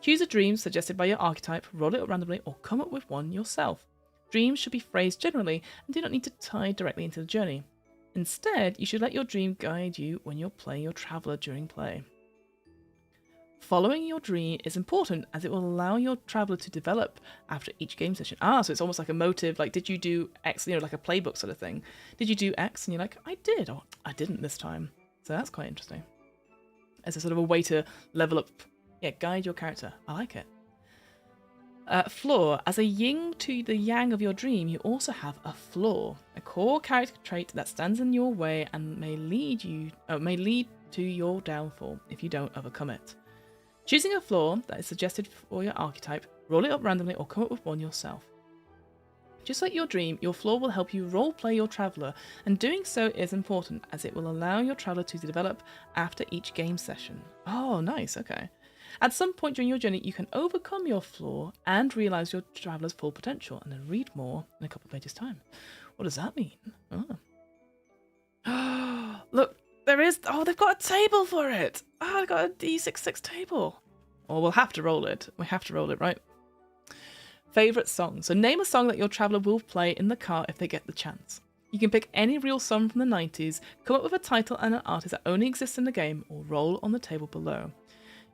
Choose a dream suggested by your archetype, roll it up randomly, or come up with one yourself. Dreams should be phrased generally and do not need to tie directly into the journey. Instead, you should let your dream guide you when you're playing your traveller during play. Following your dream is important as it will allow your traveller to develop after each game session. So it's almost like a motive, like did you do X, like a playbook sort of thing. Did you do X? And you're like, I did, or I didn't this time. So that's quite interesting. As a sort of a way to level up, guide your character. I like it. Flaw. As a yin to the yang of your dream, you also have a flaw, a core character trait that stands in your way and may lead to your downfall if you don't overcome it. Choosing a flaw that is suggested for your archetype, roll it up randomly or come up with one yourself. Just like your dream, your flaw will help you roleplay your traveller, and doing so is important as it will allow your traveller to develop after each game session. Oh, nice, okay. At some point during your journey, you can overcome your flaw and realise your traveller's full potential, and then read more in a couple of pages' time. What does that mean? Oh. Look, there is... Oh, they've got a table for it! Oh, they've got a D66 table. Or we'll have to roll it. We have to roll it, right? Favourite song. So name a song that your traveller will play in the car if they get the chance. You can pick any real song from the 90s, come up with a title and an artist that only exists in the game, or roll on the table below.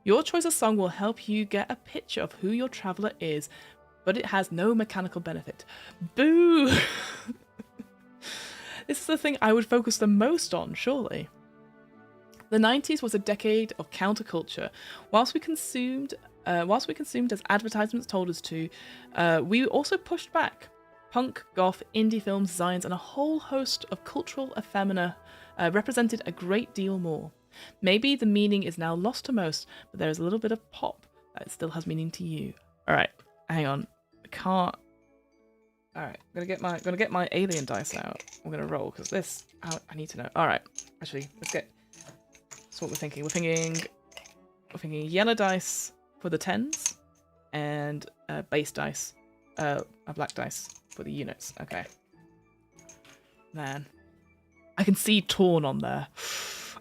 Your choice of song will help you get a picture of who your traveller is, but it has no mechanical benefit. Boo! This is the thing I would focus the most on, surely. The 90s was a decade of counterculture. Whilst we consumed as advertisements told us to, we also pushed back. Punk, goth, indie films, zines, and a whole host of cultural ephemera represented a great deal more. Maybe the meaning is now lost to most, but there is a little bit of pop that still has meaning to you. All right, hang on. I can't. All right, gonna get my alien dice out. I'm gonna roll because this I need to know. All right, actually, let's get. That's what we're thinking. We're thinking yellow dice for the 10s and base dice, a black dice for the units. Okay. Man, I can see Torn on there.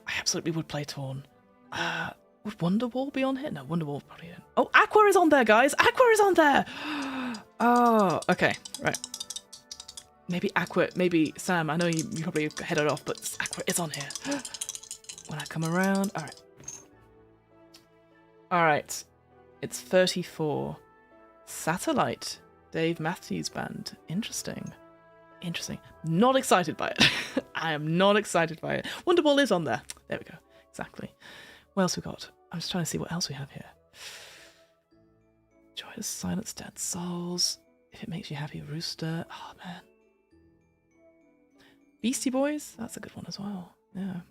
I absolutely would play Torn. Would Wonderwall be on here? No, Wonderwall probably isn't. Oh, Aqua is on there, guys! Aqua is on there! Oh, okay, right. Maybe Aqua, maybe Sam, I know you probably headed off, but Aqua is on here. When I come around, alright. Alright, it's 34. Satellite, Dave Matthews Band. Interesting. Not excited by it. I am not excited by it. Wonderwall is on there. There we go. Exactly. What else we got? I'm just trying to see what else we have here. Joyous Silence, Dead Souls. If It Makes You Happy, Rooster. Oh, man. Beastie Boys? That's a good one as well. Yeah.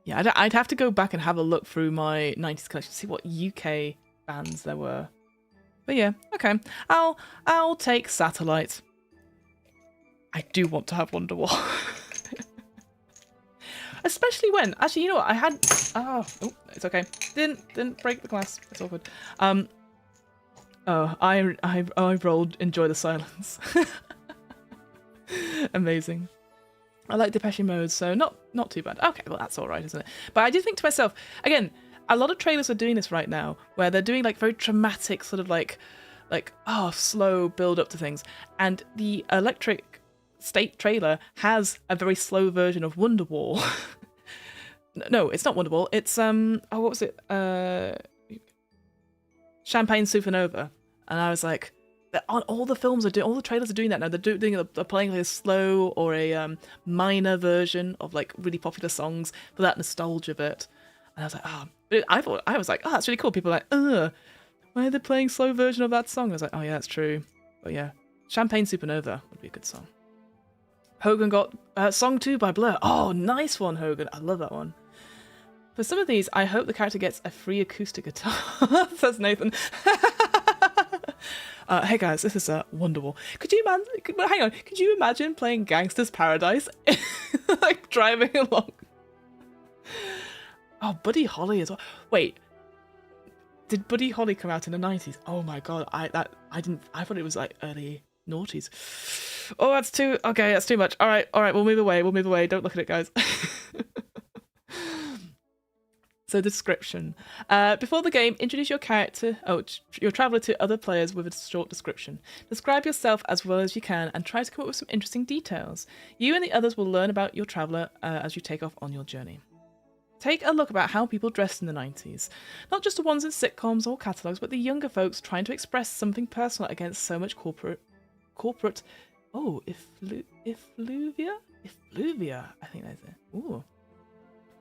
Yeah, I'd have to go back and have a look through my 90s collection, see what UK bands there were. But yeah, okay. I'll take Satellite. I do want to have Wonderwall. Especially when, actually, you know what? I had. Oh, it's okay. Didn't break the glass. It's all good. I rolled Enjoy the Silence. Amazing. I like Depeche Mode, so not too bad. Okay, well that's all right, isn't it? But I did think to myself, again, a lot of trailers are doing this right now, where they're doing like very dramatic sort of like slow build up to things, and the Electric State trailer has a very slow version of Wonderwall. No, it's not Wonderwall. It's what was it? Champagne Supernova, and I was like, all the trailers are doing that now. They're playing like a slow or a minor version of like really popular songs for that nostalgia bit. And I was like, I was like, that's really cool. People are like, why are they playing slow version of that song? I was like, oh yeah, that's true. But yeah, Champagne Supernova would be a good song. Hogan got Song 2 by Blur. Oh, nice one, Hogan. I love that one. For some of these, I hope the character gets a free acoustic guitar. Says Nathan. Hey guys, this is Wonderwall. Could you imagine playing Gangster's Paradise? Like driving along. Oh, Buddy Holly as well. Wait, did Buddy Holly come out in the 90s? Oh my god, I thought it was like early noughties. Oh, that's too much. All right, we'll move away. Don't look at it, guys. So description. Before the game, introduce your traveller to other players with a short description. Describe yourself as well as you can and try to come up with some interesting details. You and the others will learn about your traveller as you take off on your journey. Take a look about how people dressed in the 90s. Not just the ones in sitcoms or catalogues, but the younger folks trying to express something personal against so much corporate. Oh, effluvia, I think that's it. Ooh.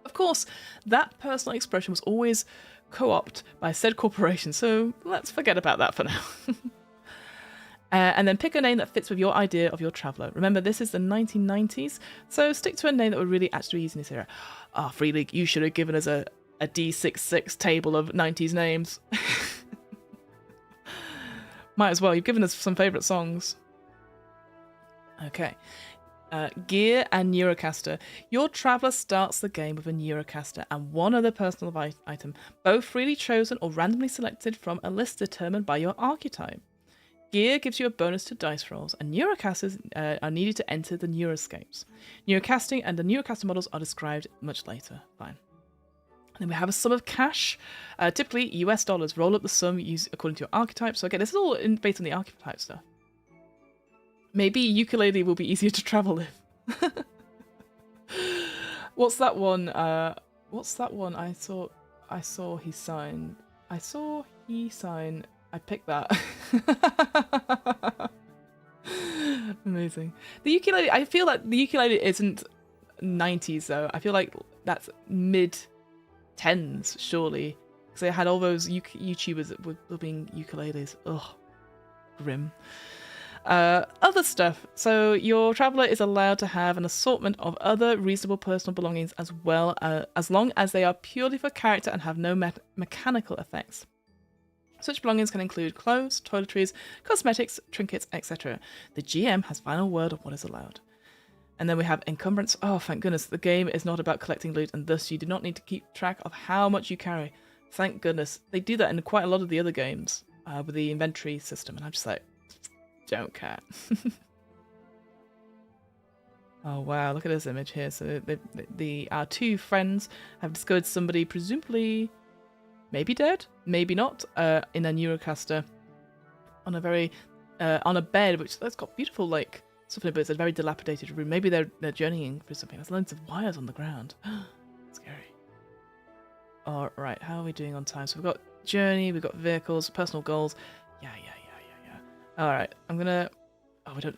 Of course, that personal expression was always co-opted by said corporation, so let's forget about that for now. And then pick a name that fits with your idea of your traveller. Remember, this is the 1990s, so stick to a name that would really actually be used in this era. Free League, you should have given us a D66 table of 90s names. Might as well, you've given us some favourite songs. Okay. Gear and Neurocaster. Your traveller starts the game with a Neurocaster and one other personal item, both freely chosen or randomly selected from a list determined by your archetype. Gear gives you a bonus to dice rolls, and Neurocasters are needed to enter the Neuroscapes. Neurocasting and the Neurocaster models are described much later. Fine. And then we have a sum of cash, typically US dollars. Roll up the sum used according to your archetype. So again, this is all based on the archetype stuff. Maybe ukulele will be easier to travel with. What's that one? What's that one? I saw he signed. I picked that. Amazing. The ukulele. I feel like the ukulele isn't 90s though. I feel like that's mid 10s surely, because they had all those YouTubers that were being ukuleles. Ugh, grim. Other stuff. So your traveller is allowed to have an assortment of other reasonable personal belongings as well, as long as they are purely for character and have no mechanical effects. Such belongings can include clothes, toiletries, cosmetics, trinkets, etc. The GM has final word on what is allowed. And then we have encumbrance. Oh, thank goodness. The game is not about collecting loot, and thus you do not need to keep track of how much you carry. Thank goodness. They do that in quite a lot of the other games with the inventory system, and I'm just like, don't care. Oh, wow. Look at this image here. So our two friends have discovered somebody presumably maybe dead, maybe not, in a Neurocaster on a very on a bed, which that's got beautiful like something, but it's a very dilapidated room. Maybe they're journeying through something. There's loads of wires on the ground. Scary. All right, how are we doing on time? So we've got journey, we've got vehicles, personal goals. Yeah. All right, I'm gonna. Oh, we don't.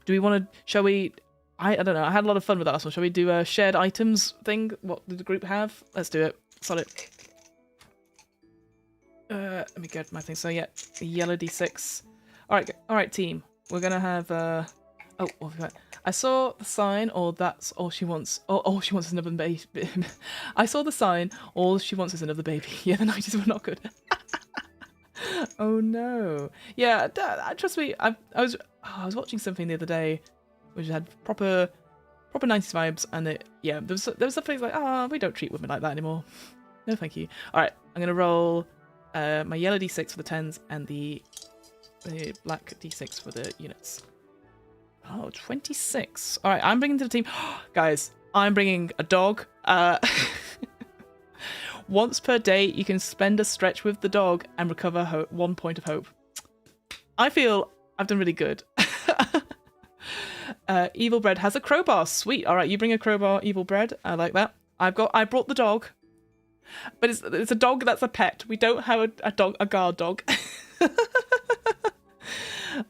Do we want to? Shall we? I don't know. I had a lot of fun with that last one. Shall we do a shared items thing? What did the group have? Let's do it. Solid. Let me get my thing. So yeah, yellow D6. All right, team. We're gonna have. Oh, what have we got? I saw the sign, or that's all she wants. All she wants is another baby. I saw the sign. All she wants is another baby. Yeah, the 90s were not good. Oh no. Yeah, trust me. I was watching something the other day, which had proper 90s vibes, and there was something like, we don't treat women like that anymore. No, thank you. All right, I'm gonna roll my yellow D6 for the 10s and the black D6 for the units. Oh, 26. All right, I'm bringing to the team, guys. I'm bringing a dog. Once per day, you can spend a stretch with the dog and recover 1 point of hope. I feel I've done really good. Evil Bread has a crowbar. Sweet. All right, you bring a crowbar, Evil Bread. I like that. I brought the dog, but it's a dog that's a pet. We don't have a guard dog.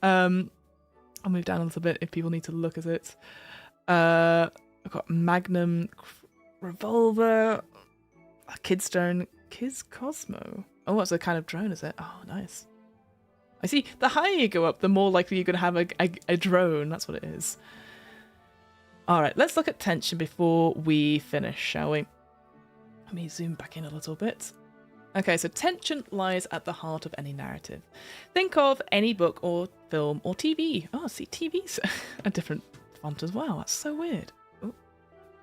I'll move down a little bit if people need to look at it. I've got Magnum revolver. A Kidstone, Kiz Cosmo. Oh, that's a kind of drone, is it? Oh, nice. I see. The higher you go up, the more likely you're going to have a drone. That's what it is. All right, let's look at tension before we finish, shall we? Let me zoom back in a little bit. Okay, so tension lies at the heart of any narrative. Think of any book or film or TV. Oh, see, TV's a different font as well. That's so weird.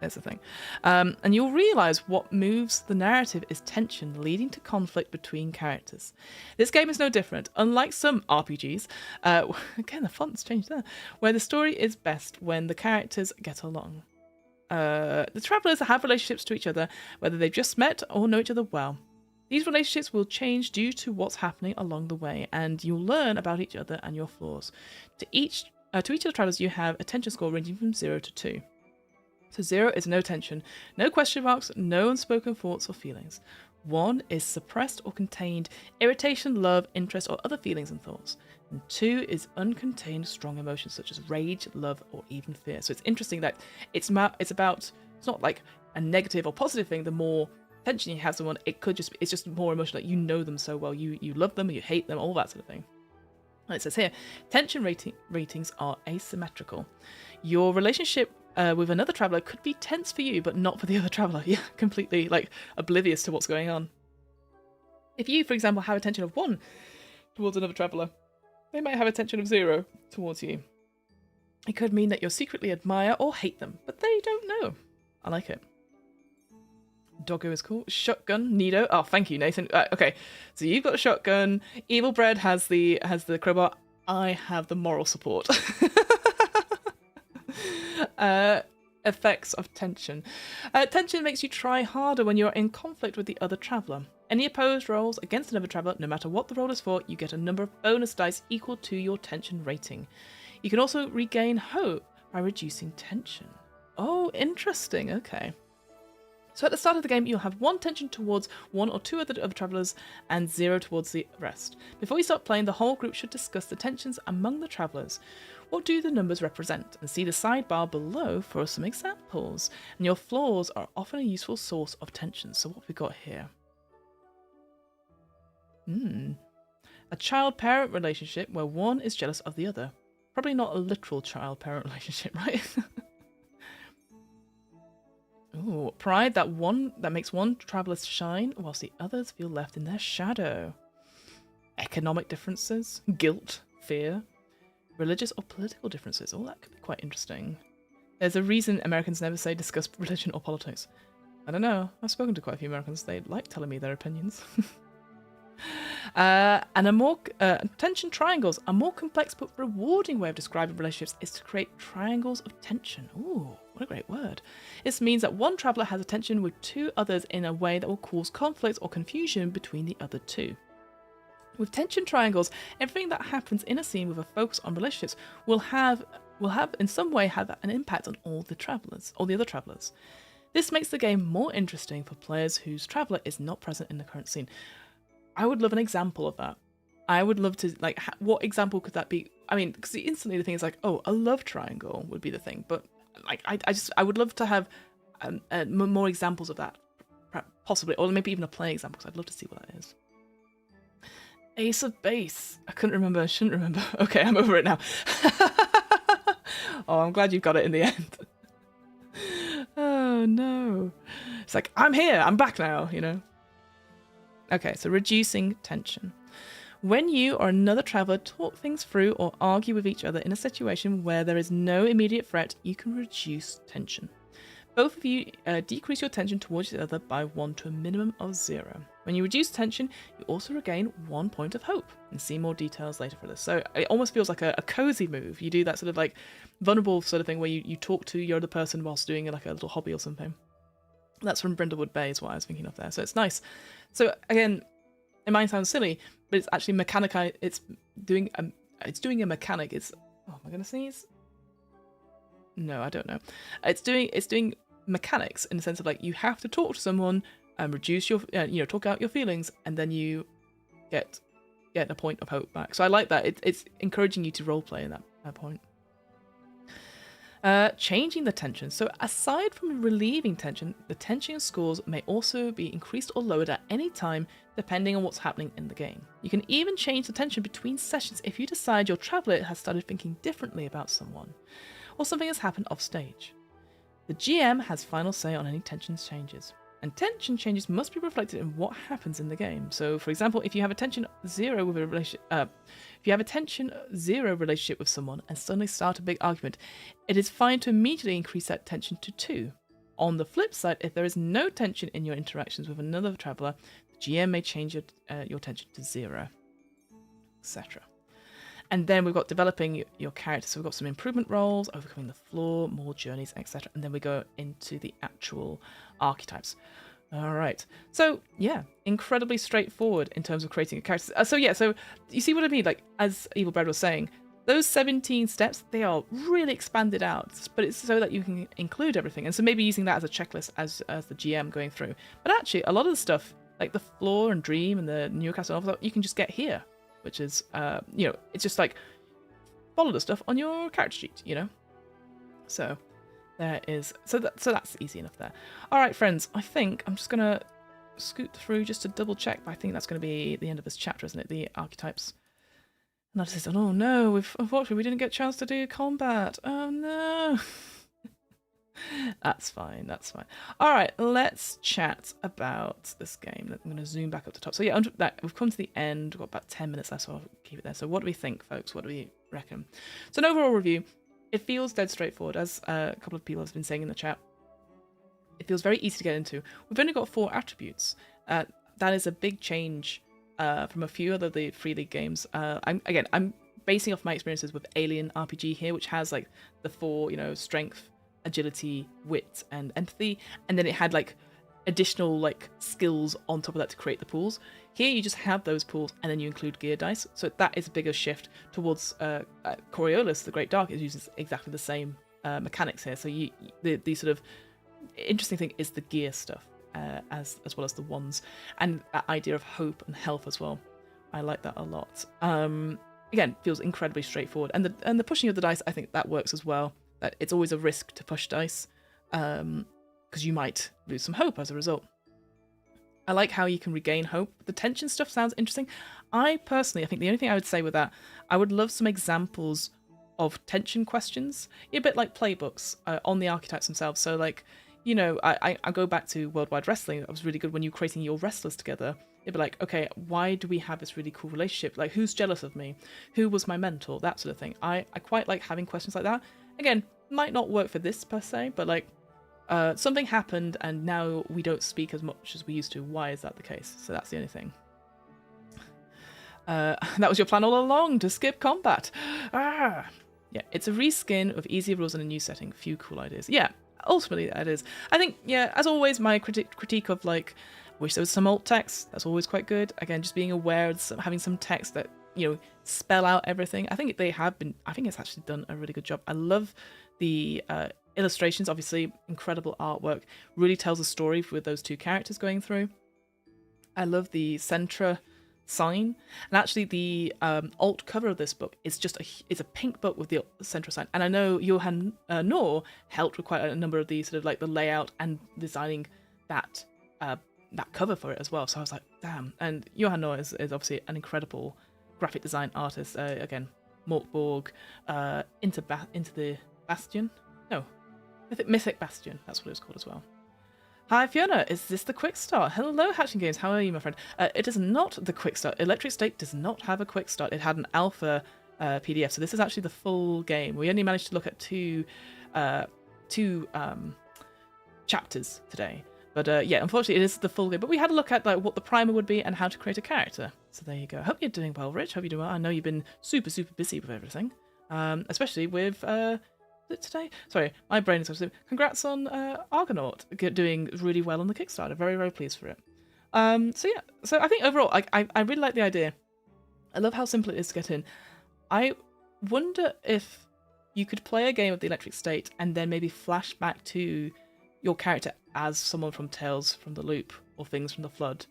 There's the thing. And you'll realise what moves the narrative is tension leading to conflict between characters. This game is no different. Unlike some RPGs, again, the font's changed there, where the story is best when the characters get along. The travellers have relationships to each other, whether they've just met or know each other well. These relationships will change due to what's happening along the way, and you'll learn about each other and your flaws. To each of the travellers, you have a tension score ranging from 0 to 2. So 0 is no tension, no question marks, no unspoken thoughts or feelings. 1 is suppressed or contained irritation, love, interest, or other feelings and thoughts. And 2 is uncontained strong emotions such as rage, love, or even fear. So it's interesting that it's not like a negative or positive thing. The more tension you have someone, it's just more emotional. Like you know them so well, you love them, you hate them, all that sort of thing. And it says here, tension ratings are asymmetrical. Your relationship with another traveller could be tense for you, but not for the other traveller. Yeah, completely oblivious to what's going on. If you, for example, have a tension of 1 towards another traveller, they might have a tension of 0 towards you. It could mean that you secretly admire or hate them, but they don't know. I like it. Doggo is cool. Shotgun, Nido. Oh, thank you, Nathan. Okay, so you've got a shotgun. Evil Bread has the crowbar. I have the moral support. Effects of tension. Tension makes you try harder when you're in conflict with the other traveller. Any opposed rolls against another traveller, no matter what the roll is for, you get a number of bonus dice equal to your tension rating. You can also regain hope by reducing tension. Oh, interesting. Okay. So at the start of the game, you'll have 1 tension towards 1 or 2 other travellers and 0 towards the rest. Before you start playing, the whole group should discuss the tensions among the travellers. What do the numbers represent? And see the sidebar below for some examples. And your flaws are often a useful source of tension. So what have we got here? A child-parent relationship where one is jealous of the other. Probably not a literal child-parent relationship, right? Ooh, pride that makes one traveller shine whilst the others feel left in their shadow. Economic differences, guilt, fear, religious or political differences. Oh, that could be quite interesting. There's a reason Americans never say discuss religion or politics. I don't know. I've spoken to quite a few Americans. They like telling me their opinions. Tension triangles. A more complex but rewarding way of describing relationships is to create triangles of tension. Ooh, what a great word. This means that one traveller has a tension with 2 others in a way that will cause conflict or confusion between the other 2. With tension triangles, everything that happens in a scene with a focus on relationships will have in some way have an impact on all the other travellers. This makes the game more interesting for players whose traveller is not present in the current scene. I would love an example of that. I would love to, like, what example could that be? I mean, because instantly the thing is like, oh, a love triangle would be the thing. But like, I would love to have more examples of that, possibly, or maybe even a play example. Because I'd love to see what that is. Ace of Base. I shouldn't remember. Okay, I'm over it now. Oh, I'm glad you got it in the end. Oh no. It's like, I'm here, I'm back now, you know. Okay, so reducing tension. When you or another traveller talk things through or argue with each other in a situation where there is no immediate threat, you can reduce tension. Both of you decrease your tension towards each other by 1 to a minimum of 0. When you reduce tension, you also regain 1 point of hope. And see more details later for this. So it almost feels like a cozy move. You do that sort of like vulnerable sort of thing where you talk to your other person whilst doing like a little hobby or something. That's from Brindlewood Bay is what I was thinking of there. So it's nice. So again, it might sound silly, but it's actually mechanical. It's doing a mechanic. It's, oh, am I going to sneeze? No, I don't know. It's doing mechanics in the sense of like you have to talk to someone and reduce your talk out your feelings, and then you get a point of hope back. So I like that. It's encouraging you to roleplay in that point. Changing the tension. So aside from relieving tension, the tension scores may also be increased or lowered at any time depending on what's happening in the game. You can even change the tension between sessions if you decide your traveller has started thinking differently about someone, or something has happened off stage. The GM has final say on any tension changes, and tension changes must be reflected in what happens in the game. So, for example, if you have a tension 0 with a relationship, relationship with someone and suddenly start a big argument, it is fine to immediately increase that tension to 2. On the flip side, if there is no tension in your interactions with another traveller, the GM may change your tension to 0, etc. And then we've got developing your character. So we've got some improvement roles, overcoming the flaw, more journeys, etc. And then we go into the actual archetypes. All right. So yeah, incredibly straightforward in terms of creating a character. So you see what I mean? Like, as Evil Bread was saying, those 17 steps, they are really expanded out, but it's so that you can include everything. And so maybe using that as a checklist as the GM going through. But actually, a lot of the stuff, like the flaw and dream and the Newcastle novel, you can just get here, which is, it's just like follow the stuff on your character sheet, you know? So there is, so that's easy enough there. All right, friends, I think I'm just going to scoot through just to double check, but I think that's going to be the end of this chapter, isn't it? The archetypes. And I just said, oh no, unfortunately we didn't get a chance to do combat. Oh no. That's fine. All right, let's chat about this game. I'm going to zoom back up the top. So yeah, we've come to the end. We've got about 10 minutes left, so I'll keep it there. So what do we think, folks? What do we reckon? So an overall review, it feels dead straightforward, as a couple of people have been saying in the chat. It feels very easy to get into. We've only got 4 attributes. That is a big change from a few other the Free League games. I'm basing off my experiences with Alien RPG here, which has like the 4, strength, agility, wit, and empathy, and then it had like additional like skills on top of that to create the pools. Here you just have those pools and then you include gear dice. So that is a bigger shift towards Coriolis, the Great Dark, it uses exactly the same mechanics here. So the sort of interesting thing is the gear stuff as well as the wands, and that idea of hope and health as well. I like that a lot. Again, feels incredibly straightforward, and the pushing of the dice, I think that works as well. That it's always a risk to push dice, because you might lose some hope as a result. I like how you can regain hope. The tension stuff sounds interesting. I think the only thing I would say with that, I would love some examples of tension questions, a bit like playbooks on the archetypes themselves. So like, I go back to Worldwide Wrestling. It was really good when you're creating your wrestlers together. It'd be like, okay, why do we have this really cool relationship? Like, who's jealous of me? Who was my mentor? That sort of thing. I quite like having questions like that. Again, might not work for this per se, but like, something happened and now we don't speak as much as we used to. Why is that the case? So that's the only thing. That was your plan all along, to skip combat. Yeah, it's a reskin of easier rules in a new setting. Few cool ideas. Yeah, ultimately that is. I think, yeah, as always, my critique of like, wish there was some alt text. That's always quite good. Again, just being aware of having some text that, spell out everything. I think they have been, I think it's actually done a really good job. I love the illustrations, obviously, incredible artwork. Really tells a story with those two characters going through. I love the Centra sign, and actually the alt cover of this book is it's a pink book with the Centra sign. And I know Johan Noor helped with quite a number of these sort of like the layout and designing that cover for it as well. So I was like, damn. And Johan Noor is obviously an incredible graphic design artist. Again, Morkborg, into the Bastion. No, Mythic Bastion. That's what it was called as well. Hi Fiona, is this the quick start? Hello Hatching Games, how are you, my friend? It is not the quick start. Electric State does not have a quick start. It had an alpha PDF, so this is actually the full game. We only managed to look at two chapters today. But yeah, unfortunately it is the full game. But we had a look at like what the primer would be and how to create a character. So there you go. Hope you're doing well, Rich. Hope you're doing well. I know you've been super, super busy with everything. Especially with today. Sorry, my brain is so. Congrats on Argonaut doing really well on the Kickstarter. Very, very pleased for it. So yeah, so I think overall, I really like the idea. I love how simple it is to get in. I wonder if you could play a game of the Electric State and then maybe flash back to your character as someone from Tales from the Loop or Things from the Flood.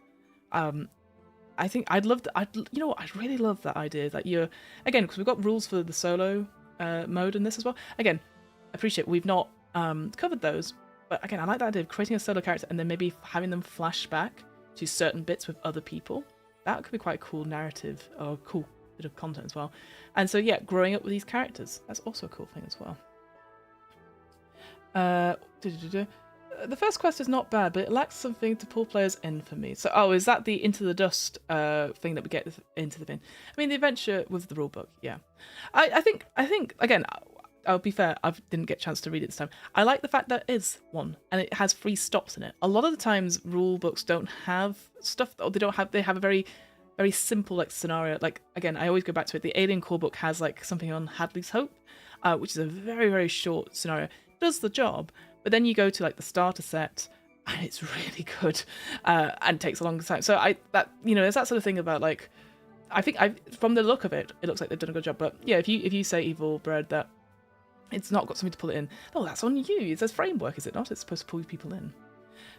I think I'd love that. I'd really love that idea that you're, again, because we've got rules for the solo mode in this as well. Again, I appreciate we've not covered those, but again, I like that idea of creating a solo character and then maybe having them flash back to certain bits with other people. That could be quite a cool narrative or a cool bit of content as well. And so yeah, growing up with these characters, that's also a cool thing as well. The first quest is not bad, but it lacks something to pull players in for me. So, is that the Into the Dust thing that we get into the bin? I mean, the adventure with the rulebook, yeah. I think again, I'll be fair, I didn't get a chance to read it this time. I like the fact that it is one, and it has 3 stops in it. A lot of the times, rule books don't have stuff, or they have a very, very simple like scenario. Like, again, I always go back to it. The Alien Core book has like something on Hadley's Hope, which is a very, very short scenario. It does the job. But then you go to like the starter set, and it's really good, and takes a long time. So there's that sort of thing about like, I think from the look of it, it looks like they've done a good job. But yeah, if you say Evil Bread that it's not got something to pull it in, oh, that's on you. It says framework, is it not? It's supposed to pull people in.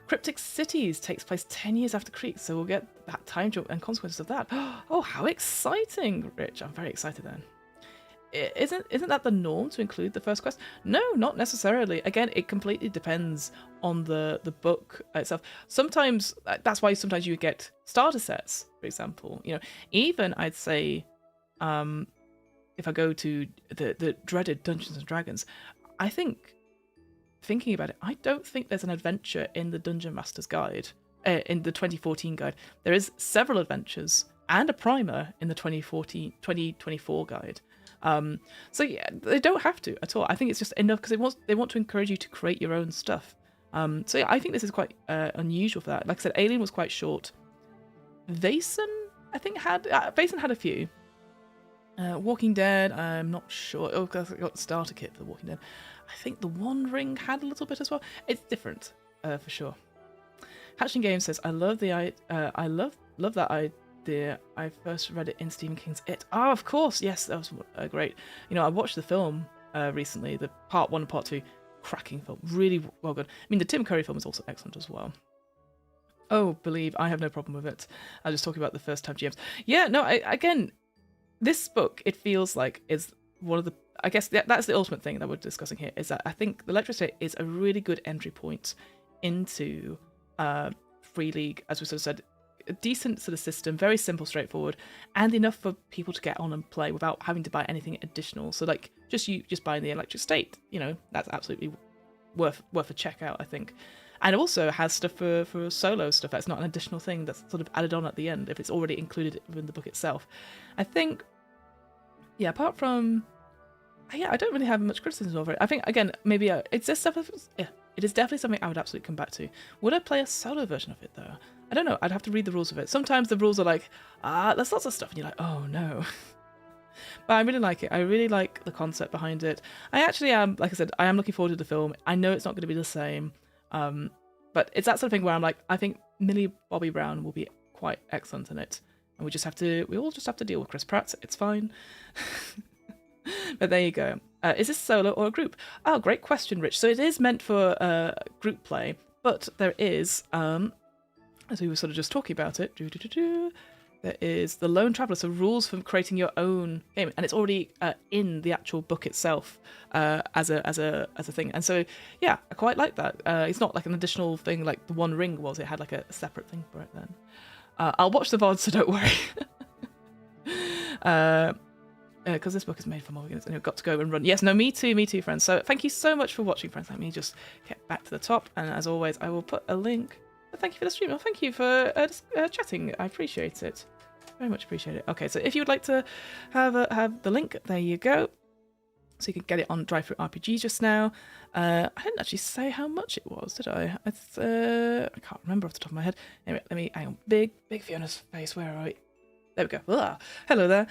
Cryptic Cities takes place 10 years after Creek, so we'll get that time jump and consequences of that. Oh, how exciting, Rich! I'm very excited then. Isn't that the norm to include the first quest? No, not necessarily. Again, it completely depends on the book itself. Sometimes that's why sometimes you get starter sets, for example. Even I'd say, if I go to the dreaded Dungeons and Dragons, I think, thinking about it, I don't think there's an adventure in the Dungeon Master's Guide, in the 2014 guide. There is several adventures and a primer in the 2024 guide. So yeah, they don't have to at all. I think it's just enough because they want to encourage you to create your own stuff. So yeah, I think this is quite unusual for that. Like I said, Alien was quite short. Vaesen, I think, had a few. Walking Dead, I'm not sure. Oh, because I got the starter kit for The Walking Dead. I think The One Ring had a little bit as well. It's different, for sure. Hatchling Games says, I love that idea. I first read it in Stephen King's It. Oh, of course, yes, that was great. I watched the film recently, the part 1 and part 2, cracking film, really well done. I mean, the Tim Curry film is also excellent as well. Oh, believe, I have no problem with it. I was just talking about the first time GMs. Yeah, no, again, this book, it feels like is one of the, I guess that's the ultimate thing that we're discussing here, is that I think the Electric State is a really good entry point into Free League, as we sort of said, a decent sort of system, very simple, straightforward, and enough for people to get on and play without having to buy anything additional. So like just buying the Electric State, that's absolutely worth a check out, I think. And it also has stuff for solo stuff. That's not an additional thing that's sort of added on at the end if it's already included within the book itself. I think, yeah, apart from, yeah, I don't really have much criticism over it. I think, again, maybe it's just stuff. Yeah, it is definitely something I would absolutely come back to. Would I play a solo version of it though? I don't know. I'd have to read the rules of it. Sometimes the rules are like, there's lots of stuff, and you're like, oh no. But I really like it. I really like the concept behind it. I actually am, like I said, I am looking forward to the film. I know it's not going to be the same. But it's that sort of thing where I'm like, I think Millie Bobby Brown will be quite excellent in it, and we all just have to deal with Chris Pratt. It's fine. But there you go. Is this solo or a group? Oh, great question, Rich. So it is meant for group play, but there is, as we were sort of just talking about it, there is the Lone Traveller, so rules for creating your own game, and it's already in the actual book itself as a thing. And so, yeah, I quite like that. It's not like an additional thing like the One Ring was. It had like a separate thing for it then. I'll watch the VOD, so don't worry. Because this book is made for Morgans, and you've got to go and run. Yes, no, me too, friends. So thank you so much for watching, friends. Let me just get back to the top, and as always, I will put a link. Thank you for the stream. Well, thank you for chatting. I appreciate it. Very much appreciate it. Okay, so if you would like to have the link, there you go. So you can get it on Drive-Thru RPG just now. I didn't actually say how much it was, did I? I can't remember off the top of my head. Anyway, let me hang on. Big Fiona's face. Where are we? There we go. Hello there.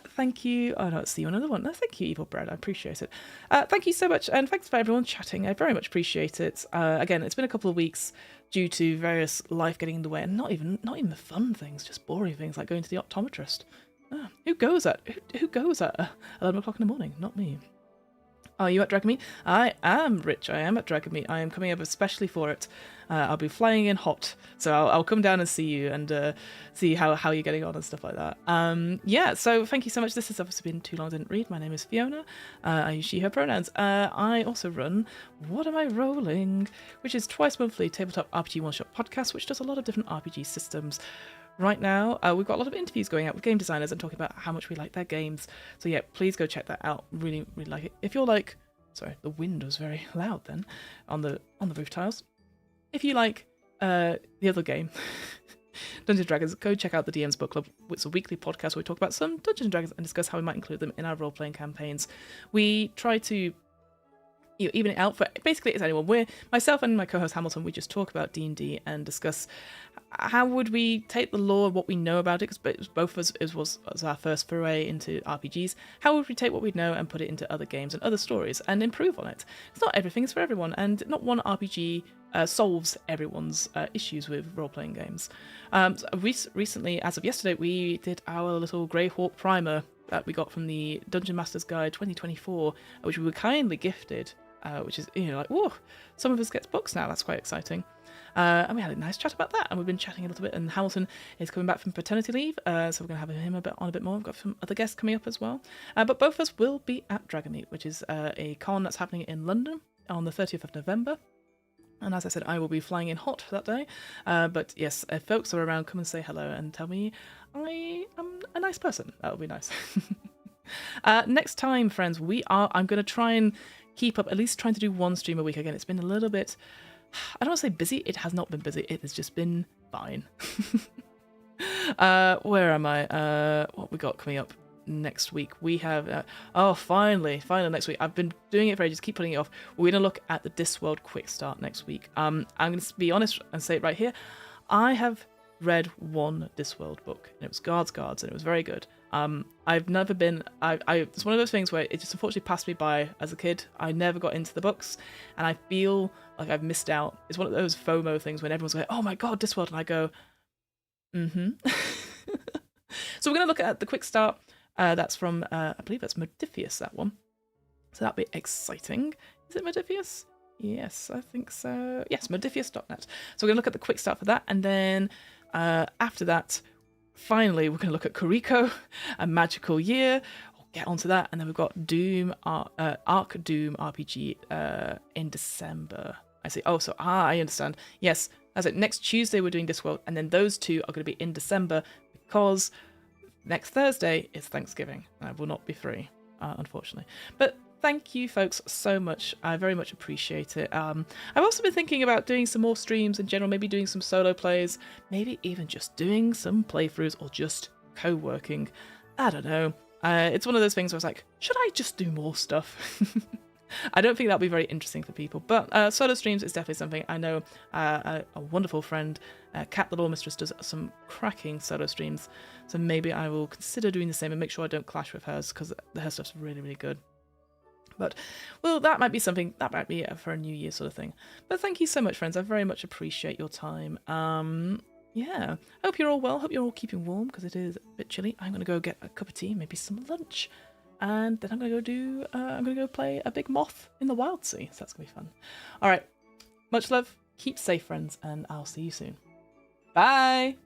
Thank you. Oh, no, let's see another one. No, thank you, Evil Bread. I appreciate it. Thank you so much, and thanks for everyone chatting. I very much appreciate it. Again, it's been a couple of weeks due to various life getting in the way, and not even the fun things, just boring things like going to the optometrist. Who goes at 11 o'clock in the morning? Not me. Are you at Dragon Meet? I am, Rich. I am at Dragon Meet. I am coming up especially for it. I'll be flying in hot, so I'll come down and see you and see how you're getting on and stuff like that. Yeah, so thank you so much. This has obviously been too long I didn't read. My name is Fiona. I use she, her pronouns. I also run What Am I Rolling, which is twice monthly tabletop RPG one-shot podcast, which does a lot of different RPG systems. Right now, we've got a lot of interviews going out with game designers and talking about how much we like their games. So yeah, please go check that out. Really, really like it. If you're like, sorry, the wind was very loud then on the roof tiles. If you like the other game, Dungeons & Dragons, go check out the DM's Book Club. It's a weekly podcast where we talk about some Dungeons & Dragons and discuss how we might include them in our role-playing campaigns. We try to even it out for basically it's anyone. Myself and my co-host Hamilton, we just talk about D&D and discuss how would we take the lore, what we know about it, because both of us it was our first foray into RPGs. How would we take what we know and put it into other games and other stories and improve on it? It's not everything, it's for everyone, and not one RPG solves everyone's issues with role-playing games. So recently, as of yesterday, we did our little Greyhawk primer that we got from the Dungeon Master's Guide 2024, which we were kindly gifted. Which is, like, whoa, some of us gets books now. That's quite exciting. And we had a nice chat about that. And we've been chatting a little bit. And Hamilton is coming back from paternity leave. So we're going to have him on a bit more. We've got some other guests coming up as well. But both of us will be at Dragon Meet, which is a con that's happening in London on the 30th of November. And as I said, I will be flying in hot that day. But yes, if folks are around, come and say hello and tell me I am a nice person. That would be nice. Next time, friends, I'm going to try and keep up, at least trying to do one stream a week. Again, it's been a little bit, I don't want to say busy, it has not been busy, it has just been fine. Where am I? What we got coming up next week? We have, finally next week. I've been doing it for ages, keep putting it off. We're going to look at the Discworld Quick Start next week. I'm going to be honest and say it right here. I have read one Discworld book, and it was Guards, and it was very good. I've never been. It's one of those things where it just unfortunately passed me by as a kid. I never got into the books, and I feel like I've missed out. It's one of those FOMO things when everyone's like, "Oh my god, Discworld," and I go, "Mm-hmm." So we're gonna look at the quick start. That's from I believe that's Modifius, that one. So that'll be exciting. Is it Modifius? Yes, I think so. Yes, modifius.net. So we're going to look at the quick start for that. And then after that, finally, we're going to look at Kuriko, A Magical Year. I'll get onto that. And then we've got Doom, Arc Doom RPG in December. I see. Oh, so I understand. Yes, that's it. Next Tuesday, we're doing Discworld. And then those two are going to be in December because next Thursday is Thanksgiving. And I will not be free, unfortunately. But thank you, folks, so much. I very much appreciate it. I've also been thinking about doing some more streams in general, maybe doing some solo plays, maybe even just doing some playthroughs or just co-working. I don't know. It's one of those things where I was like, should I just do more stuff? I don't think that'll be very interesting for people, but solo streams is definitely something. I know a wonderful friend, Kat the Law Mistress, does some cracking solo streams, so maybe I will consider doing the same and make sure I don't clash with hers, because her stuff's really, really good. But, well, that might be something, that might be for a New Year sort of thing. But thank you so much, friends. I very much appreciate your time. Yeah, hope you're all well. Hope you're all keeping warm, because it is a bit chilly. I'm going to go get a cup of tea, maybe some lunch. And then I'm going to go play a big moth in the Wild Sea. So that's going to be fun. All right, much love. Keep safe, friends, and I'll see you soon. Bye!